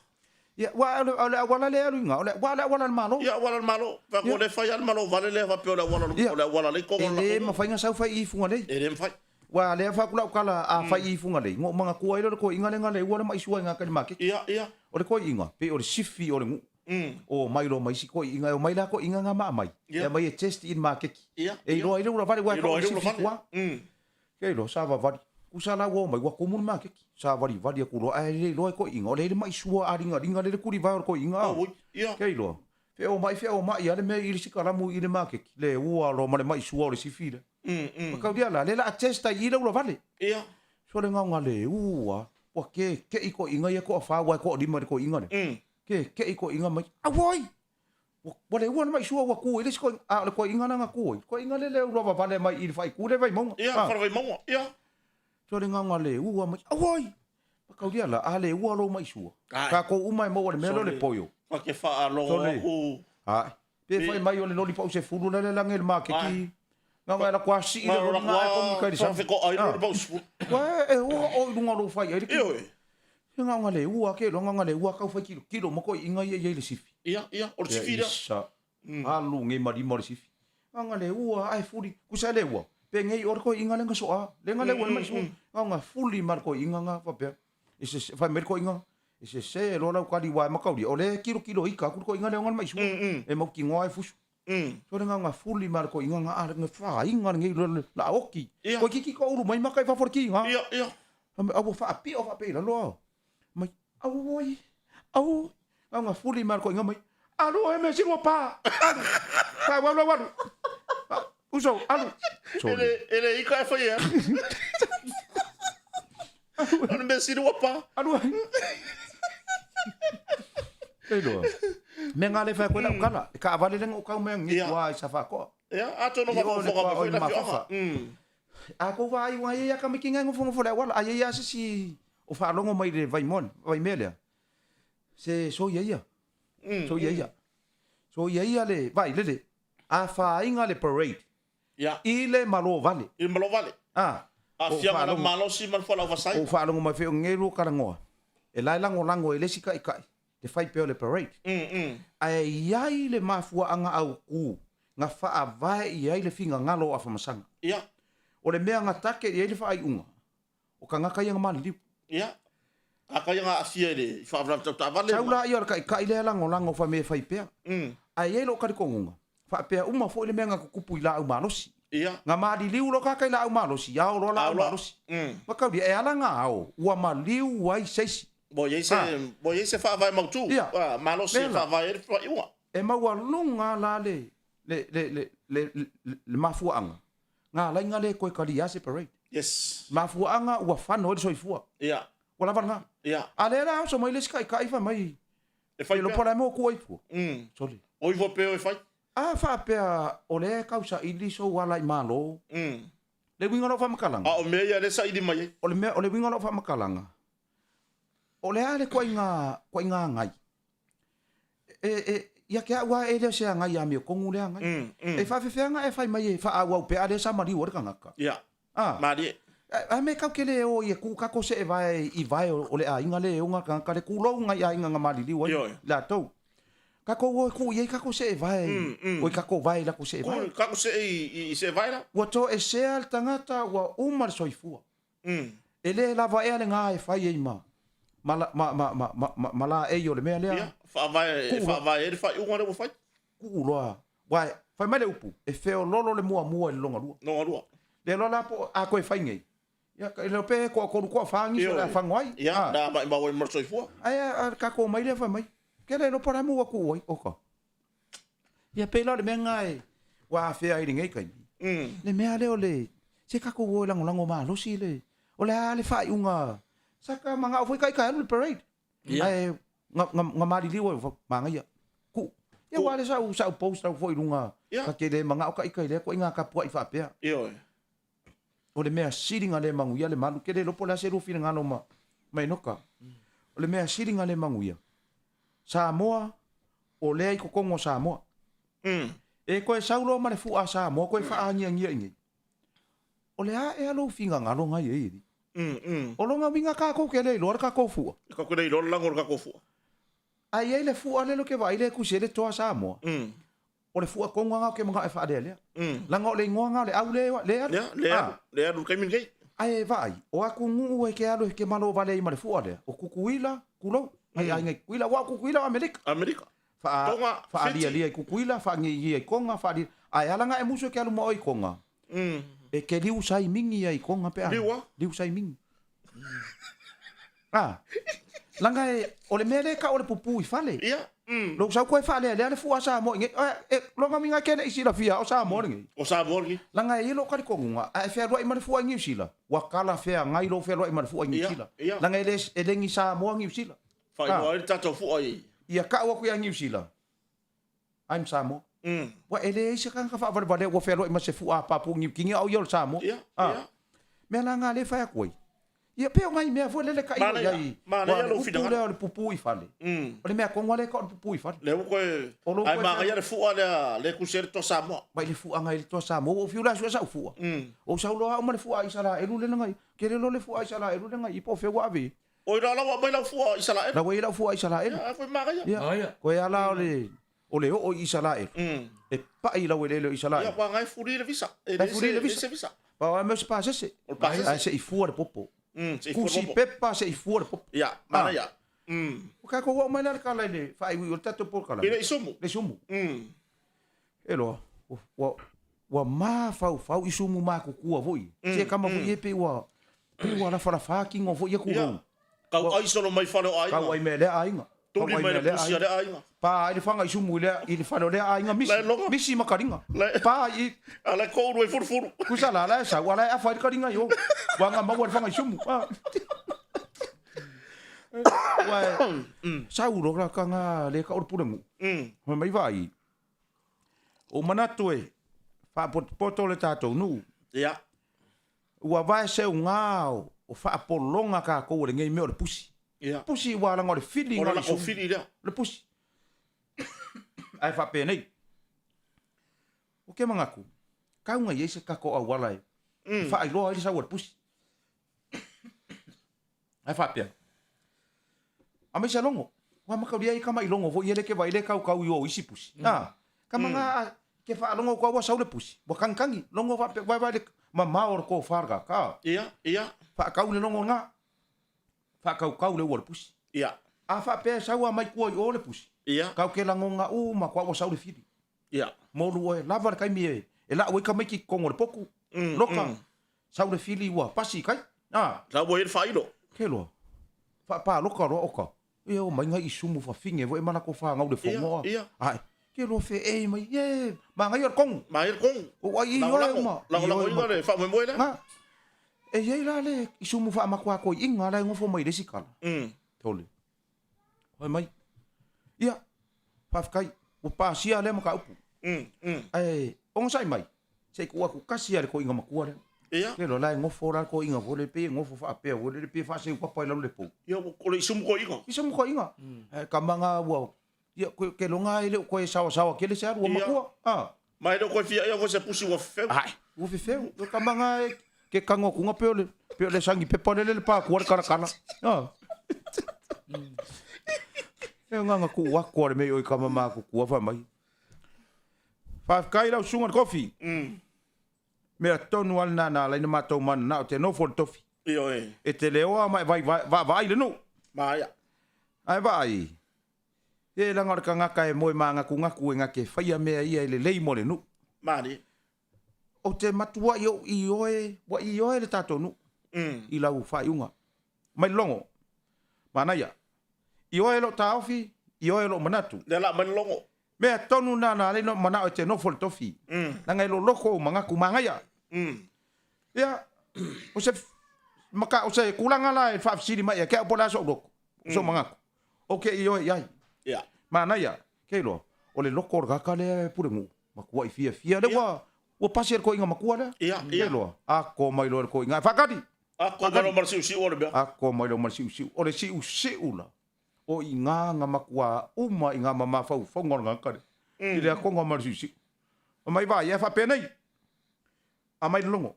ia wala le alu nga wala malo ia wala malo fa ko le fai al malo vale le fa pe wala le ko ngora le ma fai nga sau fai i funga le e fai wa le fa kula kala a fai i funga le ngo manga ko ai lo ko inga le nga le wala mai suai nga ka le make ia o le ko inga pe o le sifi o le ngu o mai lo mai si ko inga o mai la ko inga nga mai e mai e test in market e lo ai lo vale wa ko sifi kwa ke lo sa va va kusala wo mai wa komun market sa va ku lo ai lo ko inga o le mai sua a ringa le ku ri va ko inga ke lo fe o mai ia le me i si kala mu i le market le ua lo mai sua o le sifi le ka dia la le la test ai lo vale ia so le nga le ua wa ke i ko inga ia ko fa wa ko di mai ko inga le ke i ko inga mai awoi wale ua mai sua wa ku ile ko a ko inga nga ko inga le ro va vale mai i fai ku le vai mo ia fa vai mo ia so le nga le ua mai awoi ka dia la ale ua lo mai sua ka ko uma mo le melo le poyo pa ke fa lo u pe fai mai o le loli pa se fulu le la ngel ma ke ki nga la kwasi ile lo nga ko mi ka sa fe ko ai lo pa su wa o lunga lo fai ai nga le ua ke lo nga le ua ka fai kilo mo ko inga ye le sifi ia o le sifi sa alu nge mari mo le sifi nga le ua ai fuli kusa le ua pe ngai or ko inga le nga so a le nga le ua mai so nga fuli mar ko inga nga fa pe ese fa mer ko inga ese lo la ka di wa ma ka di o le kilo ika ko inga le nga mai so e mo ki ngoi fusu so le nga fuli mar ko inga nga nga fa inga ngai la oki ko kiki ko uru mai ma kai fa for ki nga ia abu fa pi o fa pe la lo mai au nga fuli mar ko inga mai alo e me singo pa ka wa uso alo ele ika fa ia alo me singo pa alo Pero me ngale fa ko na kala ka vale le o ka me ngi wa sa fa ko ia ato no fa ko ma fa a ko vai ya ka me kinga ngo fo la wala ai ya si o fa longo mai de vai mele se so ia le vai le a fa inga le parade ia ile malo vale a fia malo si man fa la va sai o fa longo mai fe ngelo ka ngo e lai lango ele si kai te fai pe le parade ai le mafua anga au ku nga fa vai ai le finga ngalo a fa masanga ia o le mea nga take i le fa ai unga o ka nga kai nga mali ia a kai nga afia le fa bra ta vale saula ia kai le lango fa me fai pe ai lo ka ko unga fa pe uma fo le mea nga kupu ila au malosi ia nga mali liu lo ka kai la au malosi ya lo la au malosi ma ka di e ala nga au wa maliu wai seisi bo ye se fa vai mautu malo se fa vai e fa iwa e ma wa lunga la le mafuanga nga la nga le ko ka dia separate yes mafuanga wa fa no le soifua ia wala vanga ia ale la so mai le skai kai fa mai e fa lo para mo ko ifu soli o ivo pe o fa a fa pe o le causa ili so wala malo le winga no fa makalanga o me ya le sa idi mai o le winga no fa makalanga o le ale ko inga ngai ia ke wa e le se ngai ya mi ko ngule ngai e fa fe nga e fa mai fa wa pe ale sa mari o kanga ia mari a me ka kele o ye ku ka ko se vai o le a inga le unga ka le ku lo nga ya inga mali li wa la to ka ko ye ka ko se vai o ka ko vai la ko se vai ka ko se i se vai la wa to e se al tangata wa umar soifua ele la va e ale nga e fa ye ma mala e yo le me le fa vai e fa u ngore fa ku lo wa fa mele upu e fe o lolo le mua le longa lua le lola po a ko e fa ngai ya le pe ko fa ngi so la fa ngoi ya da ba o mo so fu ai ka ko mai le fa mai ke le no para mu ku oi o ko ya pe lo le me ngai wa fe ai ngai kai le me ale o le Se kako wo lango malo si le. O le ale fa unga. Saka manga foi kai kai no parade. Ai nga mari liwa manga ia. Ku. Ia wale sa post foi lunga. Ka ke le manga o kai kai le ko inga ka pua I fa pe. Io. O le mea siringa le manguia le malu ke le lopo la se rufi ngalo ma. Mai noka. O le mea siringa le manguia. Samoa o le ai kokongo Samoa. E koe saulo ma le fu a Samoa koe fa ania ngia ngi. O le a e alo finga ngalo ngai e. O longa winga ka ko ke le lor ka ko fu. Ka ko le lor langor ka ko fu. Ai e le fu ale lo ke vai le ku se le to Samoa. O le fu a konga nga ke mga e fa de le. Langa o le ngoanga le au le alu kai min kai. Ai vai o aku ngu e ke alo ke malo vale I ma le fu ale. O kukuila kulo. Ai ai ngai kuila wa kukuila Amerika. Fa ali kukuila fa ngi I konga fa ali. Ai alanga e muso ke alu mo I konga. E ke liu sai mingi ai konga pe. Liu sai mingi. Langa e o le mele ka o le pupu I fale. Ia. Lo sa ko fale le fu asa mo nge. Lo nga minga ke na isi la fia o sa mo nge. O sa mo nge. Langa e lo ka ko nga. Ai fe ro I ma fu ngi sila. Wa kala fe ngai lo fe ro I ma fu ngi sila. Langa e le ngi sa mo ngi sila. Fa no ai tato fu ai. Ia ka wa ku ngi sila. I'm Samo. Wa ele se kan ka fa vale wo fe ro I ma se fu a pa pu ngi kingi au yo Samo. Me langa le fa ko. Ia pe ngai me vo le ka I ai. Mana ia lo fina. Le pupu I fale. O le me ko ngale ko pupu I fale. Le ko ai ma ia le fu ale le ku ser to Samo. Ba le fu anga le to Samo o fiula sa fu. O sa lo o ma le fu ai sala e lu le ngai. Ke le lo le fu ai sala e lu le ngai I po fe wa ve. O ira la wa mai la fu ai sala e. La wa ira fu ai sala e. Foi ma ia. Ko ia la o le o Israel. E pa I la wele le Israel. Ya pa ngai furi le visa. Furi le visa. Pa wa me se pa se. Ai se I fu popo. Kusi pepa se I fu popo. Ya, mana ya. O ka ko wa mai na ka le fa I o tato por kala. Ile isumu. Le sumu. Elo. Wa ma fa I sumu ma ku ku voi. Se kama vo ye pe wa. Pe wa la fa ki ngo vo ye ku. Ka ai solo mai fa ai. Ka ai me le ai nga. Tuli mai le pusi le ai nga. Pa I fanga I sumu le I fa le ai nga misi makaringa. Pa I ala ko ro furu. Kusala la sa wala a fa karinga yo. Wa nga ma wa fanga I sumu. Wa sa uro la ka nga le ka or purangu. Mai vai. O manatu e fa poto le tato nu. Ya. Ua vai se ngao o fa polonga ka ko le ngai me o le pusi. Ya. Pusi wa la ngore feeling o la ko fili le. Le pusi. Ai fa pe nei. O ke mangaku. Ka unga yese ka ko a wala e. Fa ai lo ai sa o pusi. Ai fa pe. A me sa longo. Wa maka dia I kama I longo vo yele ke vai le ka yo isi pusi. Kama ke fa longo ko wa sa le pusi. Wa kangi longo va pe vai le ma or ko farga ka. Ia. Fa ka le longo nga. Fa ka le o le pusi. Ia. A fa pe sa wa mai ko o le pusi. Ia. Ka ke lango nga ma ko wa sa le fili. Ia. Mo lu e lava kai mi e la o ka mai ki kongo le poku. Loka. Sa le fili wa pasi kai. La wo fa ilo. Ke lo. Fa pa loka ro oka. E o mai ngai sumu fa finge vo e mana ko fa ngau le fongo. Ai. Ke lo fe e mai ye. Ma ngai or kong. O ai yo ma. La le fa mo le. E ye la le isumu fa makwa ko inga la ngofo mai desi kala. Tole. Hoi mai. Ia. Pa kai o pa sia le maka upu. Ai, on sai mai. Se ku aku kasi ale ko inga makua le. Ia. Ke lo la ngofo la ko inga vo le pe ngofo fa pe vo le pe fa se ko pa la le po. Ia ko le isumu ko inga. Isumu ko inga. Ka manga wo. Ia ko lo nga ile ko sawa ke le sa wo makua. Mai do ko fia ia vo se pusi wo fe. Ai, wo fe fe. Ka manga ke kango kunga pe le sangi pe pone le pa ko kara kana. E nga ku wa ko me o ka mama ku fa mai. Fa kai la sunga coffee. Me tonu al na la ma to man na te no for tofi. Io e. E te leo vai le no. Mai. Ai vai. E la ngor ka ngaka e moi manga ku ngaku nga ke fa ia me ia le lei mo le no. Mari. O te matua i oe le tato nu. I lau whai unga. Mai longo. Mana ia. I oe lo taofi, i oe lo manatu. Le la man longo. Mea tonu na le no mana o te no fol tofi. Na ngai lo loko manga ku manga ia. Ia, o se maka o se kulanga la e whaafisiri mai, ke opola so loko, so mangako. O ke i oe iai. Ia. Mana ia, ke lo, o le loko o raka le pure ngu, makua i fia, le wa pasi er ko inga makua le. Ia, Ke lo, ako mai lo er ko inga, whakari. Ako malo marsiu ore bea. Ako mai lo marsiu, o le siu la. O inga nga makua uma inga mama fau ngor ngakare. I le ako nga marsiu. O mai vai, e whapenei. A mai longo.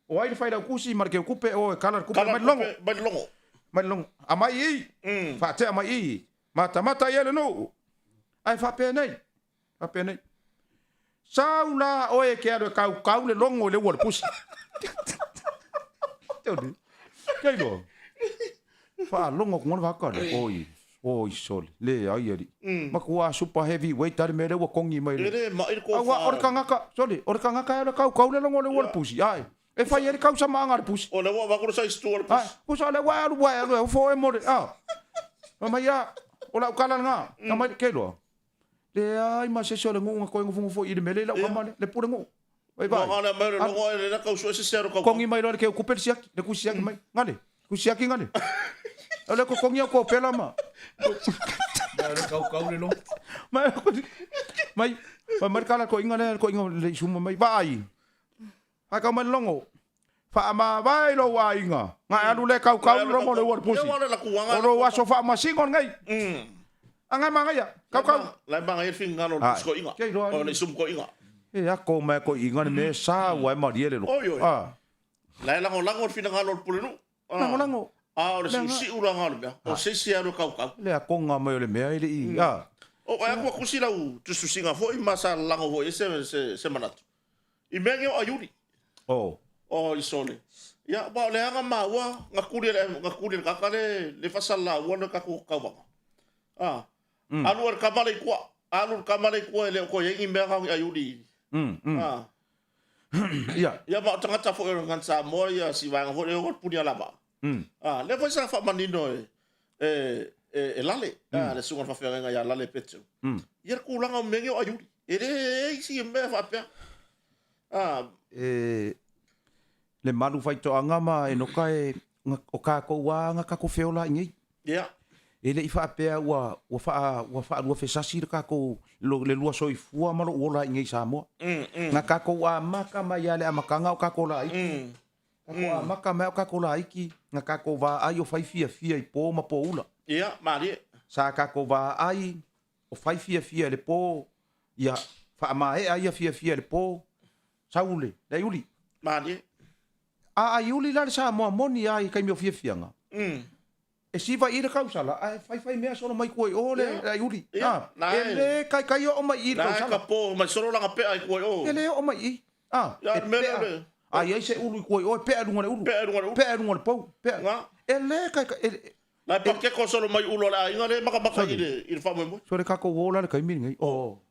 O ai le whaira kusi, marke kupe, o e kalar kupe, mai longo. Mai longo. A mai i. Whate a mai i. Mata i ele no. Ai whapenei. Whapenei. Sau la oe ke aro kau le longo le wal pusi. Teori. Kei lo. Fa longo ko ngona ka le. Oi sol. Le ai ari. Makua super heavy weight ari mere wa kongi mai. Ere mai ko. Awa or kangaka. Soli, or kangaka aro kau le longo le wal pusi. Ai. E fai ari kau sama ngar pusi. O le wa ko sai store pusi. Ai, ko sa le wa fo e more. Ah. Mama ya. Ola ukala nga. Kamai kei lo. Le ai ma se sole ngunga ko ngunga fo i le mele la kamale le pure ngu. Vai vai. Ngana mai lo ngo le na kau so se sero kau. Kongi mai lo ke ku persiaki, le ku siaki mai. Ngale. Ku siaki ngale. Ole ko kongi ko pela ma. Le kau le long. Mai markala ko inga le suma mai vai. Ha ka man longo. Fa ma vai lo wa inga. Nga alu le kau lo mo le wor pusi. Oro wa so fa ma singon ngai. Angai mangaya. Kau. Lai banga e finga no ko inga. O le sum ko inga. E ako mai ko inga me sa wa ma diele lo. Ah. Lai lango finga no pulinu. Lango. Ah, o le si ura ngalo bea. O se aro kau. Le ako nga mai le mea ile i. Ah. O ai ko kusila u tu singa fo i masa lango ho se manatu. I menge o ayuri. Oh. O i sole. Ya ba le anga maua ngakuri kakale le fasala wona ka ku kawa. Ah. Alu kamale kwa le ko yengi mega ayuri. Ah. Ya ba tangata fo ngan sa mo ya si va ho le ho punia laba. Ah, le foi sa fa manino e lale. Ah, le sunga fa fenga ya lale petu. Yer kulanga mengi ayuri. Ere si me fa pe. Ah, le malu fai to anga ma e no kai o ka ko wa nga ka ko feola ngi. Ya. Ele i fa pe wa lu fe sasi ka ko le lua so i fua malo ola ngi sa mo. Nga ka ko wa maka ma ya le amakanga o ka ko la i. Ka ko maka ma o ka ko la iki nga ka ko va ai o fai fia i po ma po ula. Ya, mari. Sa ka ko va ai o fai fia le po ya fa ma e ai fia le po. Saule, da yuli. Mari. A yuli la sa mo moni ai kai mi fia nga. E si va ira kausala, ai fai mea solo mai koi ole da yuli. Ah, ele kai o mai ira kausala. Ka po mai solo langa pe ai koi o. Ele o mai i. Ah, ya mele. Ai se ulu koi o pe runga ulu. Pe runga po. Pe. Ele kai la pa ke ko solo mai ulo la inga le maka i fa mo. So le ka ko wola le kai mi ngai. Oh.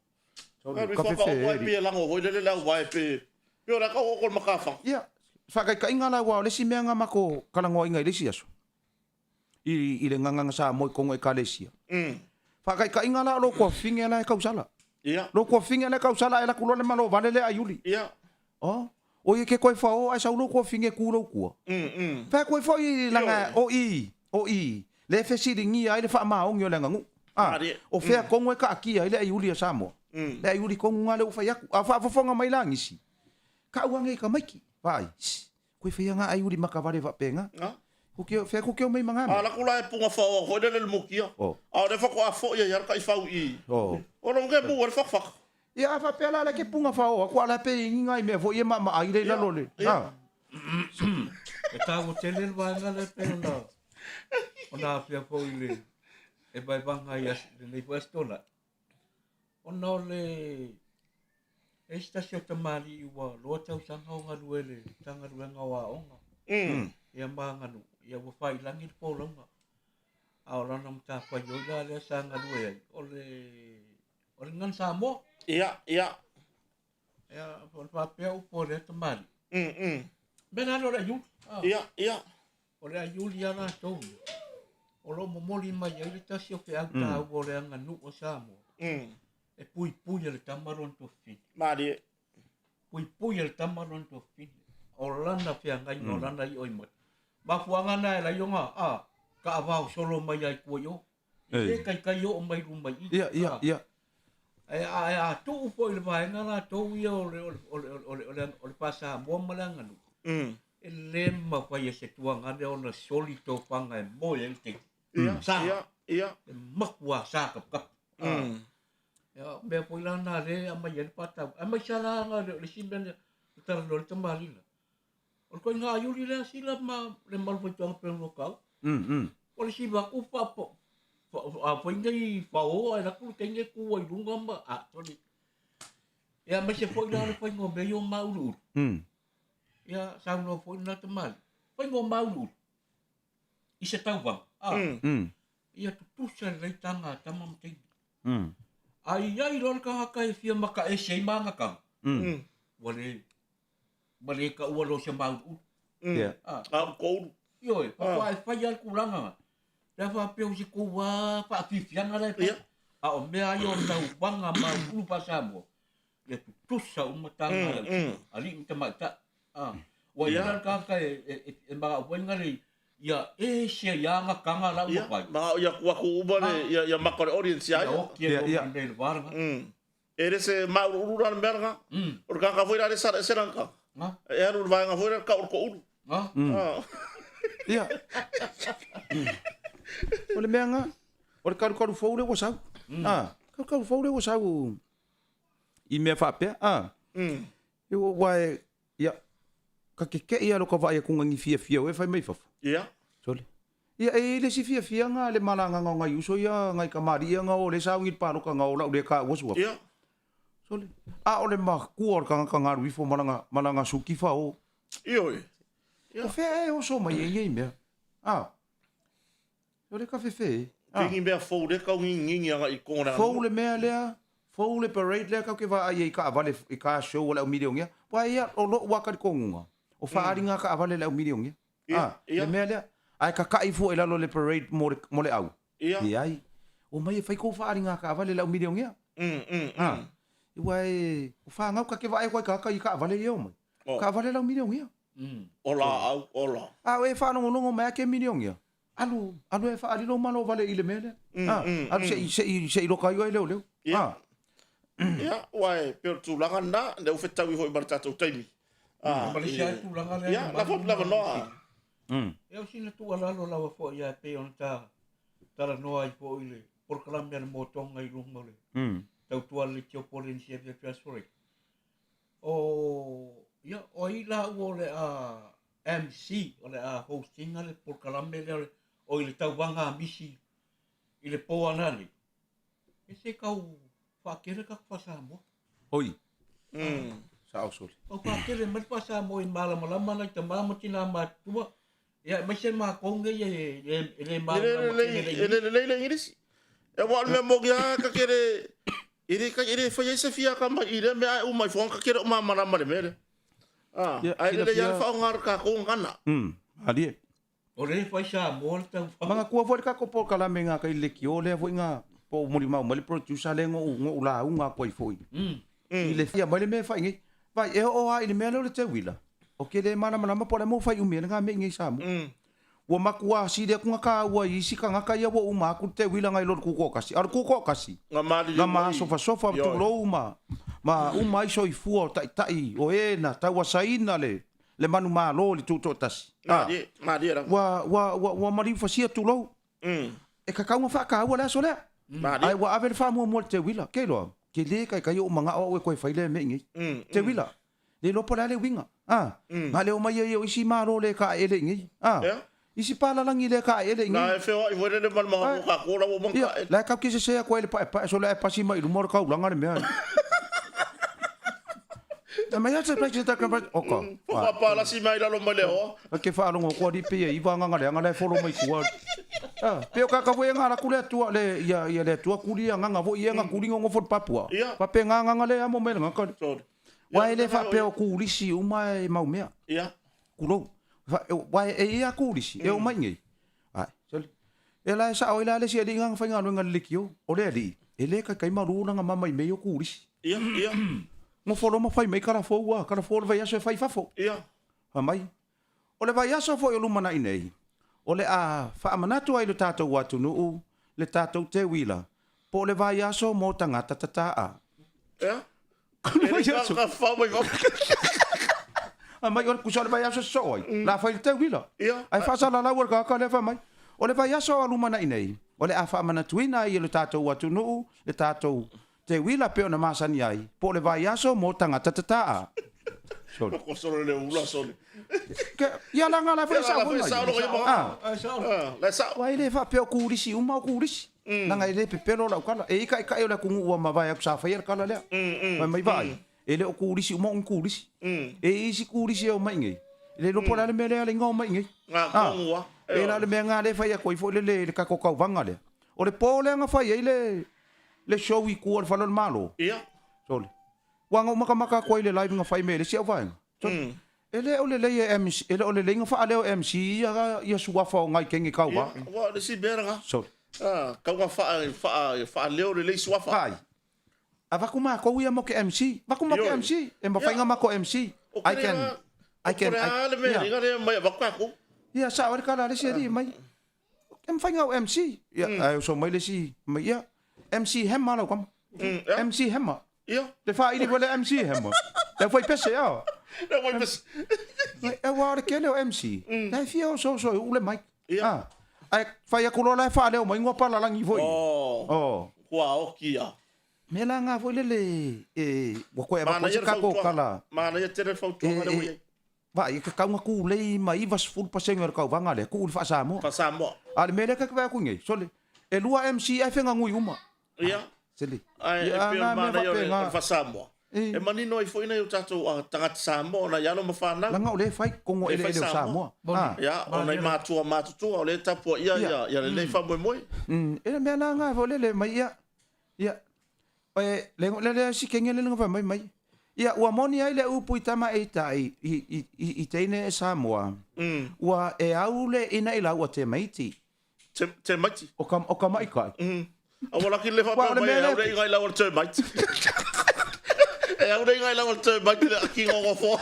Ka fe fe. Ai pe lango ho le la wa pe. Yo la ka o ko maka fa. Ya. Fa kai inga la wa le si mea nga mako kala ngo inga le si aso. I le nganga sa mo ko ngai kalesia. Fa kai inga la lo ko finge la ka usala. Ya. Lo ko finge la ka usala ela kulo le malo vale le ayuli. Ya. Oh. O ye ke koi fa o ai sa lo ko finge kulo ku. Fa koi fa i langa o i. Le fe si ringi ai le fa ma ong yo langa ngu. Ah. O fe ko ngai ka aki ai le ayuli sa mo. Le ayuli ko ngale u fa yaku. A fa fonga mai langisi. Ka uange ka maiki. Vai. Koi fa nga ayuli makavale va penga. Kukio mai mangami. Ala kula e punga fa o ho le mukia. A le fa ko a fo ya ka i fa i. O lo nge bu fa fa. Ya fa pela la ke punga fa o ko ala pe inga i me fo ye ma ai le la lole. Ah. E ta o tele va nga le pe na. Ona pia fo ile. E vai vanga ia le puestola. Ona le esta se tamari wa lo tau sanga nga luele, sanga luenga wa onga. Ia manganu, ia wa fai langi po longa. A ora nam ta fa yo la le sanga luele. Ole ngan sa mo. Ia. Ya, fa pe o po le tamari. Bena lo yu. Ia. Ole yu ya na to. Olo momoli mai ia ta si o fe ata o le nganu o sa mo. E pui le tamaron to fin. Mari. Pui le tamaron to fin. o lana pia ngai no lana i oi mo ma fuanga na la yonga ka va solo mai ai ko yo e kai yo mai ru mai ia tu po le vai na tu yo le pasa mo malanga nu le ma pa ye se tuanga de ona solito panga mo ye te ia makwa sa ka ya me po lana le ama ye pata ama sala nga le simben tar lo te malila o ko nga yuli le sila ma le mal po tong pe lokal o le siba ku pa po po ngai pa o la ku tenge ku ai lunga ma toni ya ma se po la po ngo be yo maulu ya sa no po na te mal po ngo maulu ise tau ba ia tu sa le tanga tamam te ai lo ka ka fia maka e sei manga ka Wale ka ualo sa maulu ko yo pa fa ya kuranga la fa pe si ko wa pa fianga la o me ayo na banga ma ulu pasamo ya tu sa umatanga ali mta wa ya ka e ma wa ngari ya se ya nga kanga la mo pai ma ya ku ubane ya makore audience ya ese maulu ran berga or ka foi la seranka era ur vai nga foi ka ur ko ur ia ole menga ole karu foule wo sau karu foule wo sau I me fa pe eu vai ia ka ke ia lo ka vai ku ngi fia we fai mai fa ia sole ia le si fia nga le malanga nga yuso ia ngai ka maria nga o le sau ngi pa no ka nga o la le ka wo su ia sole ole ma ku or ka nga ru fo malanga su ki fa o io o fe o so mai ngi me sole ka fe Kingi mea fou de kau ngingi anga I kōna. Fou le mea lea, fou le parade lea kau ke wa ai ka avale I ka show wala umiliongia. Wa ia o lo waka di kongunga. O whaaringa ka avale la umiliongia. Le mea lea, ai ka kai fu e lalo le parade mo le au. Ia. Ai. O mai fai ko whaaringa ka avale la umiliongia. Iwa e, o whaangau ka ke wa ai ka avale leo mai. Ka avale la umiliongia. Ola au, ola. E whanongonongo mea ke umiliongia. Alu e whaari lo malo vale I le mele. Alu se I loka iwa I leo. Ia, wae, peo tūlanga nā, ne uwhe tau I hoi mara tātou taimi. Malaysia tūlanga lea. Ia, la fotu lava noa. Eo sina tu alalo lawa fo ia pe on ta tara noa I fo I le porkalamia na motonga I lunga le. Tau tua le tio polensia via fiasore. Ia, o I la uo le MC, o le hostinga le porkalamia le o I le tau wanga misi I le poa nani. E se kau whakere ka whasamo. Oi. Sa au soli. O whakere mai whasamo I malamalama na I ta mamatina matua. Ia, mai se maa konge I le malamalama. Ele ingirisi. E wale mea mogi a ka kere. Ire whai se fia ka mai ire mea umai whong ka kere o mamarama le mere. Ai le ia whaongar ka kongana. Ali e. O le whai sa mo le tau whao. Manga kua fwere ka ko porkalame ngā kai leki o lea fwoi ngā po muri mau mali producer le ngo ula unga poi foi. I le fia mali me whai ngi. Vai e o a I le mea leo le te wila. O ke le mana malama po le mo whai umia ngā me ngai sa mo. Ua makua si le kunga ka ua I si ka ngaka ia wa uma aku te wila ngai lor kuko kasi. Ar kuko kasi. Ngā ma sofa tu lo uma. Ma uma I so I fua o tai o e na taua saina le manu ma lo le tuto tasi. Madia. Wa mari fasia tu lo. E ka kaunga whaka ua lea so lea. Ai wa ave le whaamua mua te wila. Kei loa. Ke le kai o mga o e koe whaile me ingi. Te wila. Le lopo lea le winga. Ma leo mai e o isi maro le ka ele ingi. Isi pala langi le ka ele ingi. Na e wheo I were le man maha ka kora o manga. La kau ki se sea koe le pa so le e pasi mai lumor kau langa le mea. Ma ia se plaisi ta ka oka. Fa pala si mai lalo mai leo. Ke fa longo ko di pe I va nganga le ngala folo mai kuwa. Pe o ka ka we ngala kule tua le ia le tua kuli nganga vo ia nganga kuli ngo fot papua. Pa pe nganga le amo mel ngaka. Wa ele fa pe o kuli si o mai mau mea. Ia. Kulo. Wa e ia kuli si e o mai ngai. Ai, soli. Ela sa o ela le si ali nganga fa ngalo ngal likio. O le ali. Ele ka kai maru nga mama I me o kuli si. Ia. Mo folo ma fai mai kara fo vai aso fai fafo. Ia. mai. O le vai aso fo i luma na inei. O le a whaamanatu ai le tātou watu nuu, le tātou te wila. Po le vai aso mo tangata tataa. Ia? Le vai aso. Ka whamai wau. Mai o kusa le vai aso so ai. La whai le te wila. Ia. Ai whaasala lau ka le whamai. O le vai aso a luma na inei. O le a whaamanatu ina i le tātou watu nuu, le tātou te wila pe ona masani ai. Po le vai aso mo tangata tataa. Sorry. Ko solo le ula solo. Ia langa la Ia la whai sao roi mo. La sao. Wai le fa pe kurisi uma kurisi. Nanga ile pe pelo la kala. E ika o la kungu ua mavai aku sa fai kala le. Mai vai. Ele o kurisi uma un kurisi. E isi kurisi o mai ngai. Le lo pola le mele ale ngau mai ngai. Nga kongua. E la le menga le fai ko fo le ka ko kau vanga le. O le pole nga fai le show i ku o falon malo. Ia. Sole. Wanga maka ko ile live nga fai mele si vai. Ele o le MC, ele o le lenga fa ale o MC ia sua fa ngai kengi kau ba. Wa le si beranga. So. Kau nga fa leo le sua fa. Ai. Ava kuma ko ia mo ke MC. Va kuma ke MC. E ma fainga ma ko MC. I can. Ale me ringa le mai va ku. Ia sa ora kala le seri mai. Em fainga o MC. Ia ai so mai le si mai ia. MC hemma lo kam. MC hemma. Ia. Le fa ili vole MC hemma. Le foi pese ia. Le foi pese. E wa ke le o MC. Dai fio so ule mai. Ia. Ai fai akulo la fa le o mai ngua pala langi foi. Oh. Kwa okia. Mela nga foi le wa ko e ba ko kala. Mana ia tere foto ngare wi. Vai ka kaunga ku le mai vas full passenger ka vanga le ku fa samo. Fa samo. Ale mele ka ku ngai. Sole. E lua MC ai fenga ngui uma. Ia. Seli. Ai e pe mana ia fa samo. E manino i foi na eu tato tangata Samoa na yalo mafana. Langa o le fai kongo ele Samoa. Ya, ona i matu o le tapo ia le fa moi. Ele me langa vo le mai ia. Ia. Le si kengele nga mai. Ia ua moni ai le upu i tama e tai i teine e Samoa. Ua e au le ina i lau a te maiti. Te maiti? O ka mai kai. A wala ki le fa pa mai au le ingai lau te maiti. E au rei ngai lawa te mai te aki ngongo fo.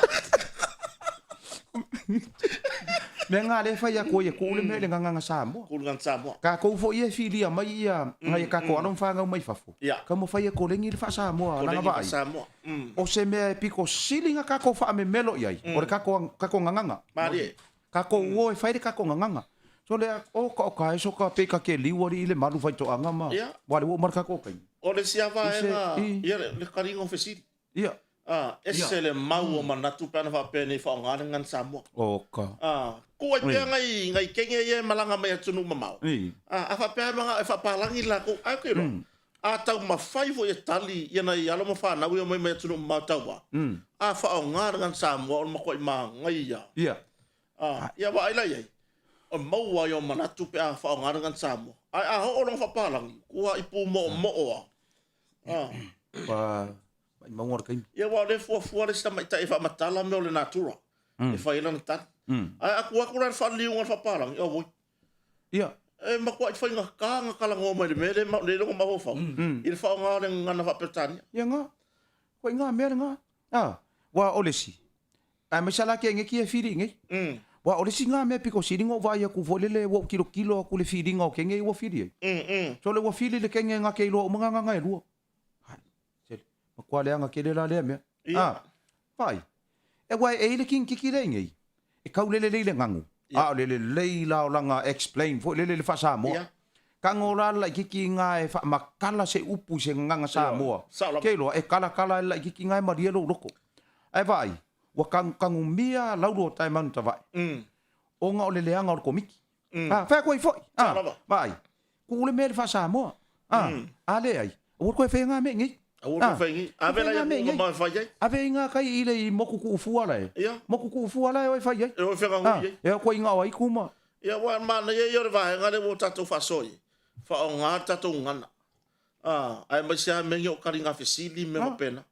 Me ngā le fai a koe e kūle me le nganga Samoa. Kūle nganga Samoa. Ka kou fo ia filia mai ia ngai ka ko anong whangau mai fafo. Ka mo fai e ko lengi le fa Samoa. Ko lengi fa Samoa. O se mea e piko silinga ka ko wha me melo iai. O le ka ko nganganga. Marie. Ka ko uo e whaire ka ko nganganga. So le o ka e so ka pe ka ke liwari i le malu fai to anga ma. Wale uo marka ko kai. O le siawa e nga. Ia le karingo fesiri. Ia. Ese le mau o manatu pena fa pene fa ngana ngan Samoa. Oka. Ko ai ngai kenge ye malanga mai atunu mamau. A fa pena nga e fa palangi la ko ai ko. A tau ma fai vo e tali ia na ia lo ma fa na wi mai mai atunu ma tau. A fa ngana ngan Samoa o ma ko ma ngai ia. Ia. Ia wa ai la ye. O mau wa yo manatu pe a fa ngana ngan Samoa. Ai a ho lo fa palangi. Ko i pu mo o. Mangor kai. Ia wa le fua le sta e fa matala me o le natura. E fa ila nta. Ai aku ra fa liu ngal fa palang. Ia voi. Ia. E ma ko fa nga kala ngo me le ma ho fa. Il fa nga le ngana fa petania. Ia nga. Ko nga me nga. Wa olesi. Ai me sala ke nge ki e firi nge. Wa olesi nga me piko siri ngo va ia ku volele wo kilo ku le firi ngo ke nge wo firi. So le wo firi le ke nge nga ke lo mga nga e lo. Kwa le anga ke le la le me. Vai. E wai e le king kiki le ngai. E kau le ngangu. Le la langa explain fo le fa Samoa. Ka ngora la kiki nga e fa makala se upu se nganga Samoa. Ke lo e kala la kiki nga ma rielo loko. Ai vai. Wa kangu mia laudo tai man ta vai. O nga le anga o komiki. Fa ko i foi. Vai. Ku le me fa Samoa. Ale ai. O ko fe nga me ngai. Awo fengi. Avela ya mo ma fai. Ave inga kai ile i moku ku fuala e. Moku ku fuala e fai. E o fenga hui. E ko inga ai kuma. Ia wa mana ye yo va nga le wo tatu fa soi. Fa o nga tatu ngana. Ai ma sia me yo karinga fesili me pena.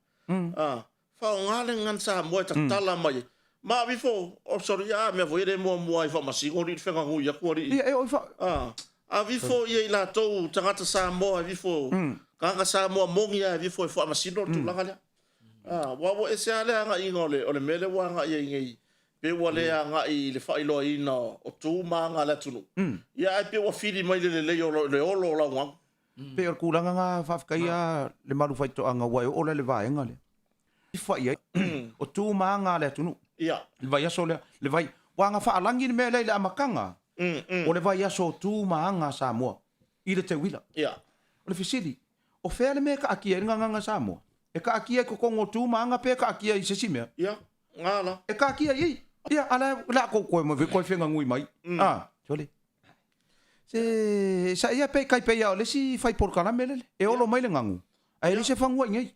Fa o nga le ngan sa mo ta tala mai. Ma before o sorry ya me voire mo ai fa ma singori fenga hui ya ko ri. E o fa. A before ye la to tangata sa mo a before. Kanga sa mo mongi a vi foi masino tu langa le. Wa ese ale nga ingole o le mele wa nga ye ngi pe ua le anga i le whailo ina o tū maanga le tunu. Ia ai pe ua whiri mai le olo la wang. Pe o kulanga ngā whawhikaia le maru whaitoanga wai o le vaenga le. I whai ai, o tū maanga le tunu. Ia. Le vai aso le vai, wanga whaalangi ni mea le amakanga. O le vai aso tū maanga Samoa. I le te wila. Ia. O le fisiri. O whea le mea ka akia i nganga Samoa. E ka akia i kokongo tū maanga pe ka akia i sesimea. Ia. Ngala. E ka akia i. Ia, ala la ko koe mo koe whenga ngui mai. Tole. Se sa ia pe kai pe ia le si fai por kana mele. E olo mai le ngangu. Ai le se fangua ngai.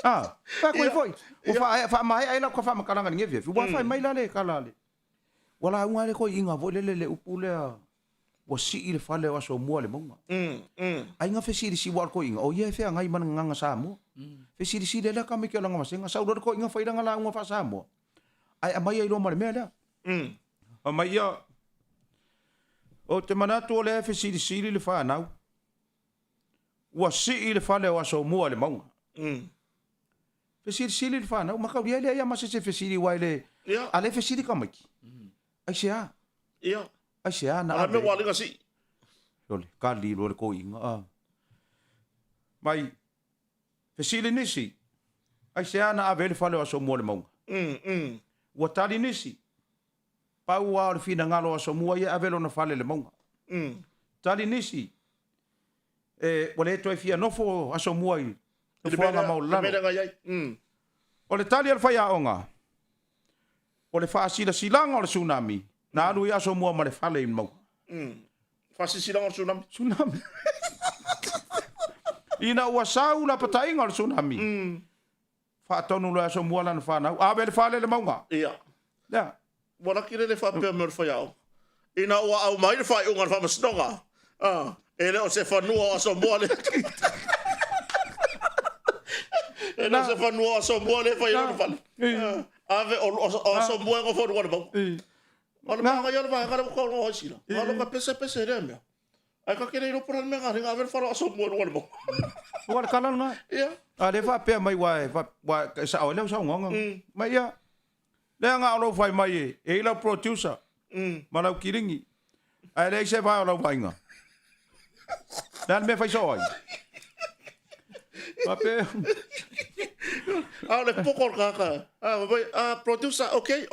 Fa koe foi. O fa mai ai la ko fa makana ngai ve. Wa fa mai la le kala le. Wala unga le ko inga vo le upule a. Wa si ile fa le waso mo le monga. Ai nga fe si wa ko inga. O ye fe ngai man nganga sa mo. Fe si le la ka me ke la ngama senga sa ko inga fa ira ngala unga fa sa mo. Ai amai ai lo mare mea. Amai ia. O te manatu o le fesiri le whanau. Ua si le whale o aso mua le maunga. Fesiri le whanau. Makau ia le ia masa se fesiri wai le. A le fesiri kamaki. Ai se a. Ia. Ai se a na a. Ame walinga si. Lole, ka li lo le ko inga. Mai, fesiri nisi. Ai se a na a vele whale o aso mua le maunga. Ua tali nisi. Pau a le fina ngalo aso mua ia avelo na fale le maunga. Tali nisi. Wale toi fia nofo aso mua i. Fuanga maulano. O le tali al faya onga. O le faasila silanga o le tsunami. Na alu i aso mua ma le fale i maunga. Faasila silanga o tsunami? Tsunami. Ina ua sau la patainga o le tsunami. Faatonu le aso mua lana whanau. Awe le fale le maunga. Ia. Ia. Wala kire le whapea me whai au. Ina ua au mai le whai unga le whamastonga. E leo se whanua aso mua le. E leo se whanua aso mua le whai anu whale. Ave o aso mua ngā whanua le mau. Wala mga ia le whai ngā le wakau ngā hoisira. Wala ka pese rea mea. Ai ka kere ino pura me ngā ringa ave le whanua aso mua le mau. Wala kalal ngā. Ia. A le whapea mai wai. Sa au leo sa ngonga. Mai ia. Lea ngā alo whai mai e. E ila producer. Malau kiringi. Ai lea se whai alo whai ngā. Lea me whai so ai. Mape. Le pokor kaka. Producer, okay.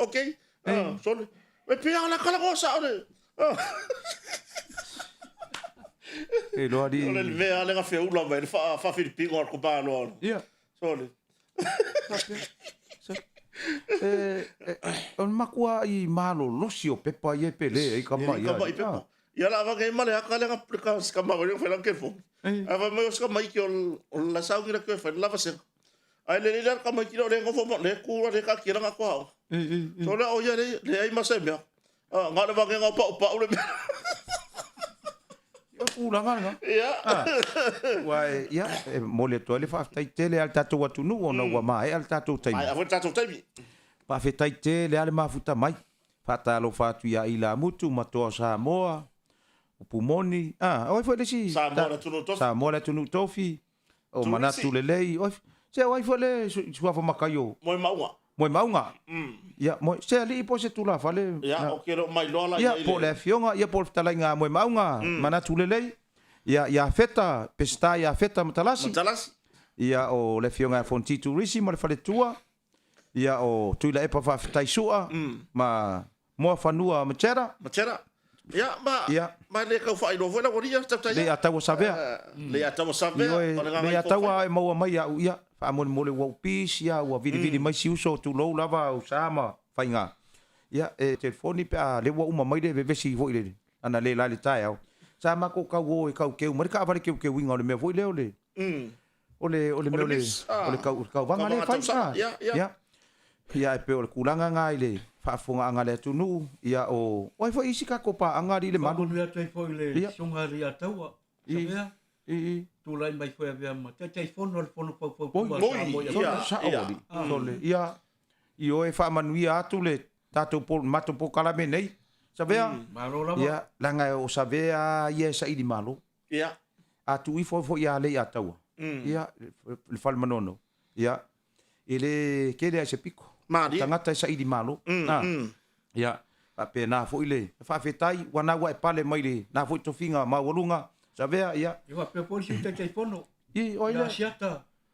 Sorry. Me pia ala kala ko sa ole. E loa di. Ole le vea le nga feula mai. Fa Filipino ar ko ba lo. Ia. Sorry. On makua i malo losi o pepa i e pele i ka mai. Ia la wanga i male haka le ngā ska mawa ringa whaila kerfo. Awa mai o ska mai ki o la saungi na koe whaila lava senga. Ai le lea ka mai ki o le ngofo mo le kura le ka kira ngā kua hao. So le o ia le ai masai mea. Ngā le wanga ngā pau le mea. Ia kura ngā. Ia. Wai, ia, mo le toa le whaftai te le al tatou atunu o na ua mai al tatou taimi. Ai, awa tatou taimi. Pawhetai te le ale mafuta mai. Whatalo whatu ia i la mutu matoa Samoa. Upumoni. Oi foi le si. Samoa le tunu tofi. Samoa le tunu tofi. O manatu le lei. Se oi foi le suafa makayo. Moi maunga. Moi maunga. Ia, moi se ali po se tula fale. Ia, o kero mai lola ia po le fionga, ia po talai moi maunga. Manatu le lei. Ia feta, pesta ia feta matalasi. Matalasi. Ia o le fionga fonti turisi mo le fale tua. Ia o tuila e pa fa taisua. Ma mo fanua machera. Ya, ma le ka fa ino vola woria tata ya. Le atawa savea. Le atawa savea. Le atawa e mau mai ya. Fa mo le wo pis ya wa vidi mai si uso tu lo lava o sama fainga. Ya e telefoni pe le wo uma mai de vesi vo ile. Ana le la le tai. Sama ko ka wo e ka ke umar ka vale ke winga le me vo le ole. Ole me ole ka vanga le fa. Ya. Ya pe ole kulanga nga ile. Whaafunga anga le tunu, ia o... Oi fo isi ka kopa anga ri le manu. Whakulia tai fo le songa ri a taua. Sabea? Tūlai mai fo avea ma. Tai fono le fono pau pau pau. Ia. Ia. I oe whaamanuia atu le tātou mato po kalame nei. Sabea? Maro lava. Ia. Langa o sabea ia sa ili malo. Ia. Atu i fo ia le a taua. Ia. Le whalmanono. Ia. Ele kele a se piko. Mari. Tangata sa ili malo. Ia, pe na fo ile. Fa fetai wana wa pale mai le. Na fo tofinga ma walunga. Sa vea ia. Ia pe po si te pono. I oile.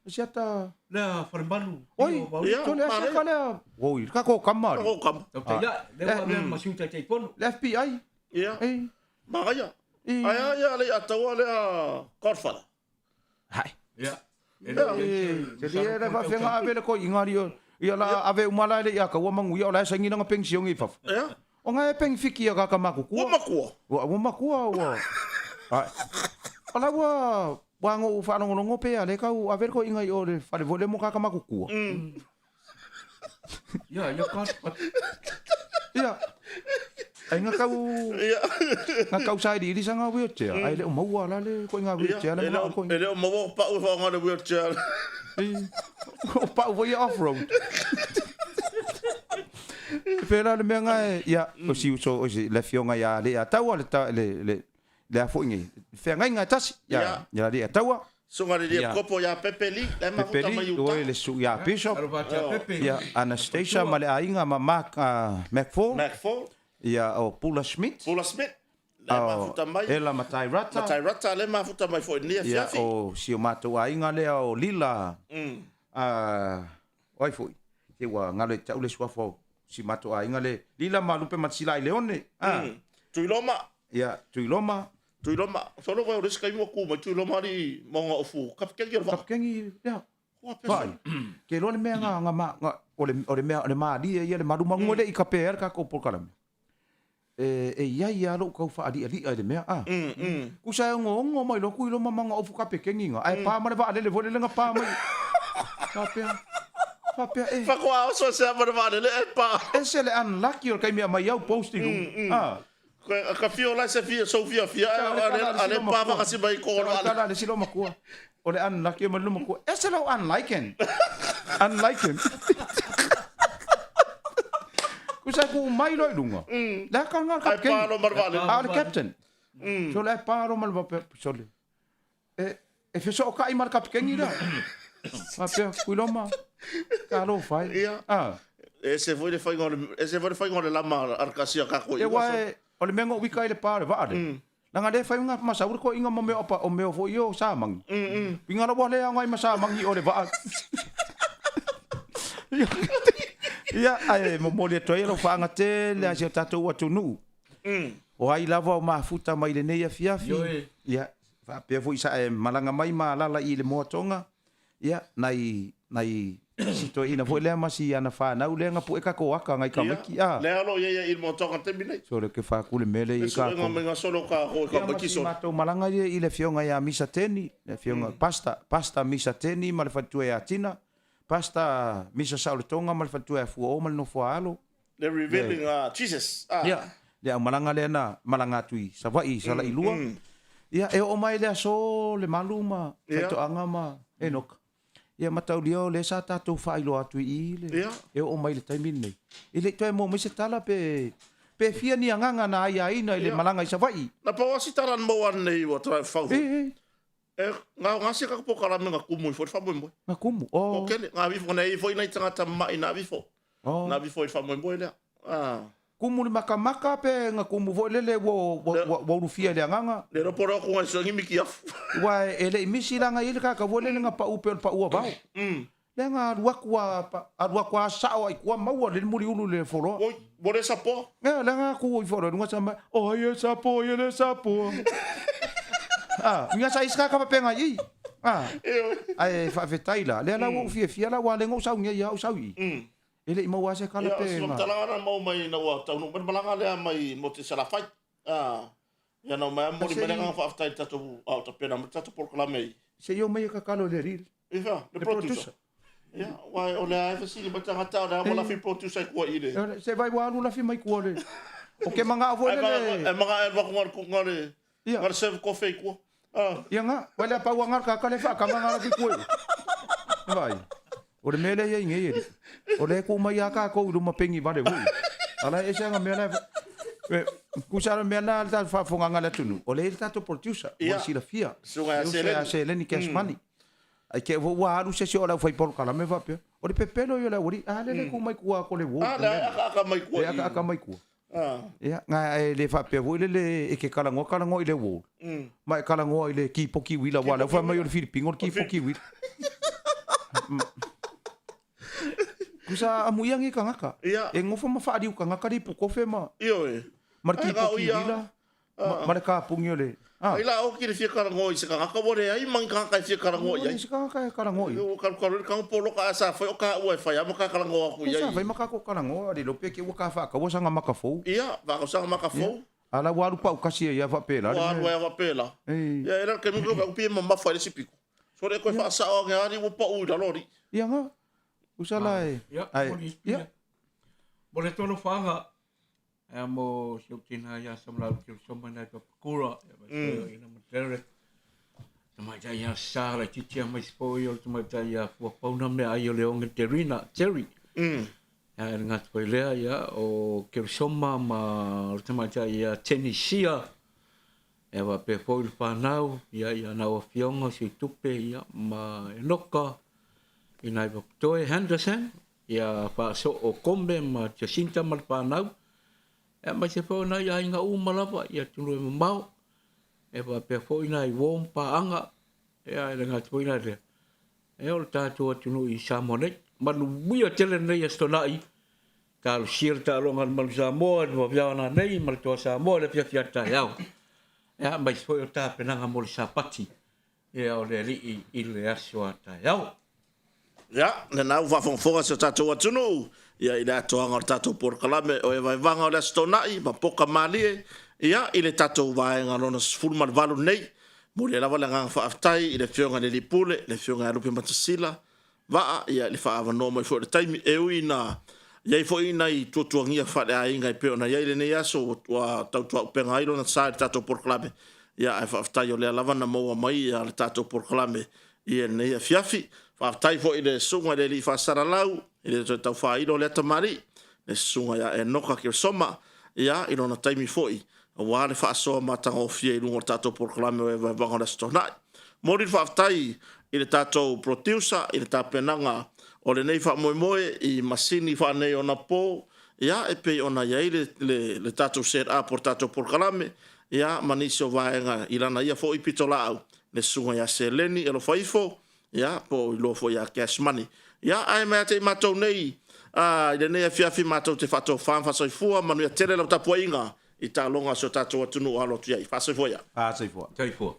Siata. La farmalu. Oi, tole asa kala. Oi, ka ko kamar. Ko kam. Ya, le wa ma si te pono. Le FBI. Ia. Ei. Makanya. Ai le atawa le Godfather. Hai. Ya. Jadi era va fenga ave le ko ingari o. Ia la ave umala le ia ka wa mangu ia la sangi nga pension i faf. Ya. O nga peng fiki ka ka maku ku. Wa makua wa. Ai. Ala wa wango u whanongo no pe ale kau a ver ko ingai o le whare vole mo kaka maku kua. Ia, ka. Ia. Ai nga kau sai di sanga wheelchair. Ai le o maua la le ko inga wheelchair le mo ko. Ele o maua pa u fa nga wheelchair. O pa u ia off road. Pera le menga ia o si so o si le fionga ia le tau le le fo ngi fe nga tasi ya le taua so ngari le kopo ya pepeli le ma futa mai uta le su ya bishop ya Anastasia male ainga ma Macfall ya o Paula Smith le ma futa mai ela matai rata le ma futa mai fo ni ya o si o mato ainga le o lila oi foi ke wa ngale tau le swafo si mato ainga le lila malupe matsila i leone tuiloma solo vai risca mo ku ma tu lo mari mo nga ofu kapkengi ya vai ke lo me nga ole me ma di ye le maru mangu le ikaper ka ko por kalam ya lo ka fa adi le me ku sa ngo mai lo ku lo mama nga ofu kapkengi nga ai pa ma va le vole nga pa mai Papia fa ko so se ma va le pa ese le unlucky or kai me mai au posting ka fio la se fia Sofia ale pa kasi bai ko ala le silo makua ole unlucky man lu makua ese lo unlike kusa ku mai lo lunga la ka nga captain pa lo marvale captain so le pa lo mal so le e fe so ka i mar captain ira papia kuiloma ka lo fai ese foi de fai ngol la mar arcasia ka ko o le mengo wika ile pare vaade langa de fai nga masaur ko inga mo me opa o me fo yo samang pinga lo bole ngai masamang i o le va ya ai mo le to iro fa nga te le asia tatu watu nu o ai lava ma futa mai le nei fiafi ya fa pe fo isa malanga mai ma la i le motonga ya nai sito ina foi le masi ana fa na ule nga pu e ka ko aka ngai ka maki le alo ye il motonga te binai so le ke fa kule mele i ka ko nga solo ka ko ka maki so mato malanga ye ile fionga ya misa teni le fionga pasta misa teni mal fatu ya tina pasta misa saule tonga mal fatu ya fu o mal no fo alo le revealing Jesus ya le malanga le na malanga tui sa vai sala ilua ya e o mai le so le maluma to anga ma enok ia matau lio le sa tatou whailo atu i le. E o mai le taimini nei. I le toi mo se tala pe fia ni anganga na ai aina i le malanga i sa vai. Na pa wasi taran mo an nei wa trai whau. Ngā se ka pokara me ngā kumu i fo i whamu mboi. Ngā kumu? O kene, ngā wifo nei i fo i nei tangata mai na wifo. Na wifo i whamu mboi lea. Kumu ni maka pe ngā kumu vo lele wo rufia le anganga. Le roporo ko ngai sangi miki afu. Wa ele imisi langa ile ka vo lele ngā pa upe pa ua bau. Le ngā arua kua sao ai kua maua le muri ulu le foro. Oi, bore sapo. Le ngā kua i foro ngā sama. Oh ye sapo, ye le sapo. Nga sa iska ka penga i. Ai fa vetaila. Le la wo fia la wa le ngau sau ngia ya sau i. Ele mau ase kala pe nga. Ya, talanga mau mai na wa tau no malanga le mai mo te sala fai. Ya no mai mo le nga fa aftai tatu au ta pena tatu por kala mai. Se yo mai ka kalo le ril. Ifa, le producer. Ya, wa o le ai fasi le batanga tau na mo la fi producer ko ile. Se vai wa la fi mai ko le. O ke manga vo le. E manga va ko ngare. Ngar serve coffee ko. Ya nga, wala pa wa ngar ka kale fa ka manga ki ko. Vai. O le mele ye nge o le ko mai aka ko lu mapengi vale wu ala ese nga mele ku sara mele ta fa fonga ngala tunu o le ta to producer o si la fia so nga se le ni cash money ai ke wa alu se o la fai por kala me va pe o le pepelo yo la ori le ku mai ku ko le wo aka mai ku aka mai ku ia nga le fa pe wo le e ke kala ngo i le wo mai kala ngo i le ki poki wila wala fa mai o le filipino ki poki wila kusa amuyangi kangaka e ngofo ma fa diu kangaka di pu ko fe ma io e mar ki poki wila mar ka pungyo le ai la o ki le fia karango i se kangaka wore ai mang kangaka fia karango i ai se kangaka karango i o ka polo ka sa fa o ka o fa ya maka karango aku i ai sa fa maka ko karango di lo pe ke o ka fa ka o sanga maka fo ia va ko sanga maka fo ala waru pa kasi ya va pela waru ya va pela ia era ke mo ka pi ma fa le sipiko so re ko fa sa o nga ni o pa u da lori ia nga usala ia bole tolo fanga mo siutina ya samla ki somana ka kura ina matere tama ya sala chicha mai spoil tama ya fu pauna me ayo leong terina cherry ya ngat koilea ya o ke soma ma tama ya tenisia eva pe foil panau ya na o fiongo si tupe ya ma enoka ina iba toe Henderson ya fa so o kombe ma Jacinta mal panau ma se fo na ya inga malapa ya tunu mau e pa pe fo ina I wom pa anga ya nga tpo ina de e o tatu tunu I samone ma lu buia tele nei stonai tal sirta longa mal Samoa no via na nei mal to Samoa le fia ta ya ma se fo ta penanga mol sapati e o le li I le aso ta ya na va fon fora se tatu tunu ia ina toanga tato por kalame o e vai vanga o le stonai ma poka malie ia ile tato vai ngalo fulma valu nei mo le lava nga fa aftai ile fionga le lipule le fionga lupe matasila va ia le fa ava no mai for the time e uina ia fo ina I tutuangia fa le ainga I pe ona ia ile nei aso wa tau penga ilo na sa tato por kalame ia ai fa aftai o le lava na mo mai ia le tato por kalame ia nei fiafi fa tai fo ile sunga le li fa saralau ile to tau fa ilo le tamari le sunga ya e noka ke soma ya ilo na taimi foi wa le fa so mata o fie lungo tato por clame e va va stona mori fa tai ile tato producer ile ta penanga o le nei fa moe I masini fa nei ona po ya e pe ona ya le tato set up por tato por clame ya maniso va nga ilana ia fo I pitola le sunga ya seleni e lo faifo ya po lo fo ya cash money ya ai me te matou nei ile nei fiafi matou te fato fan fa soifua manu ya tele la tapuinga I ta longa so tatou tunu alo tu ya fa soifua soifua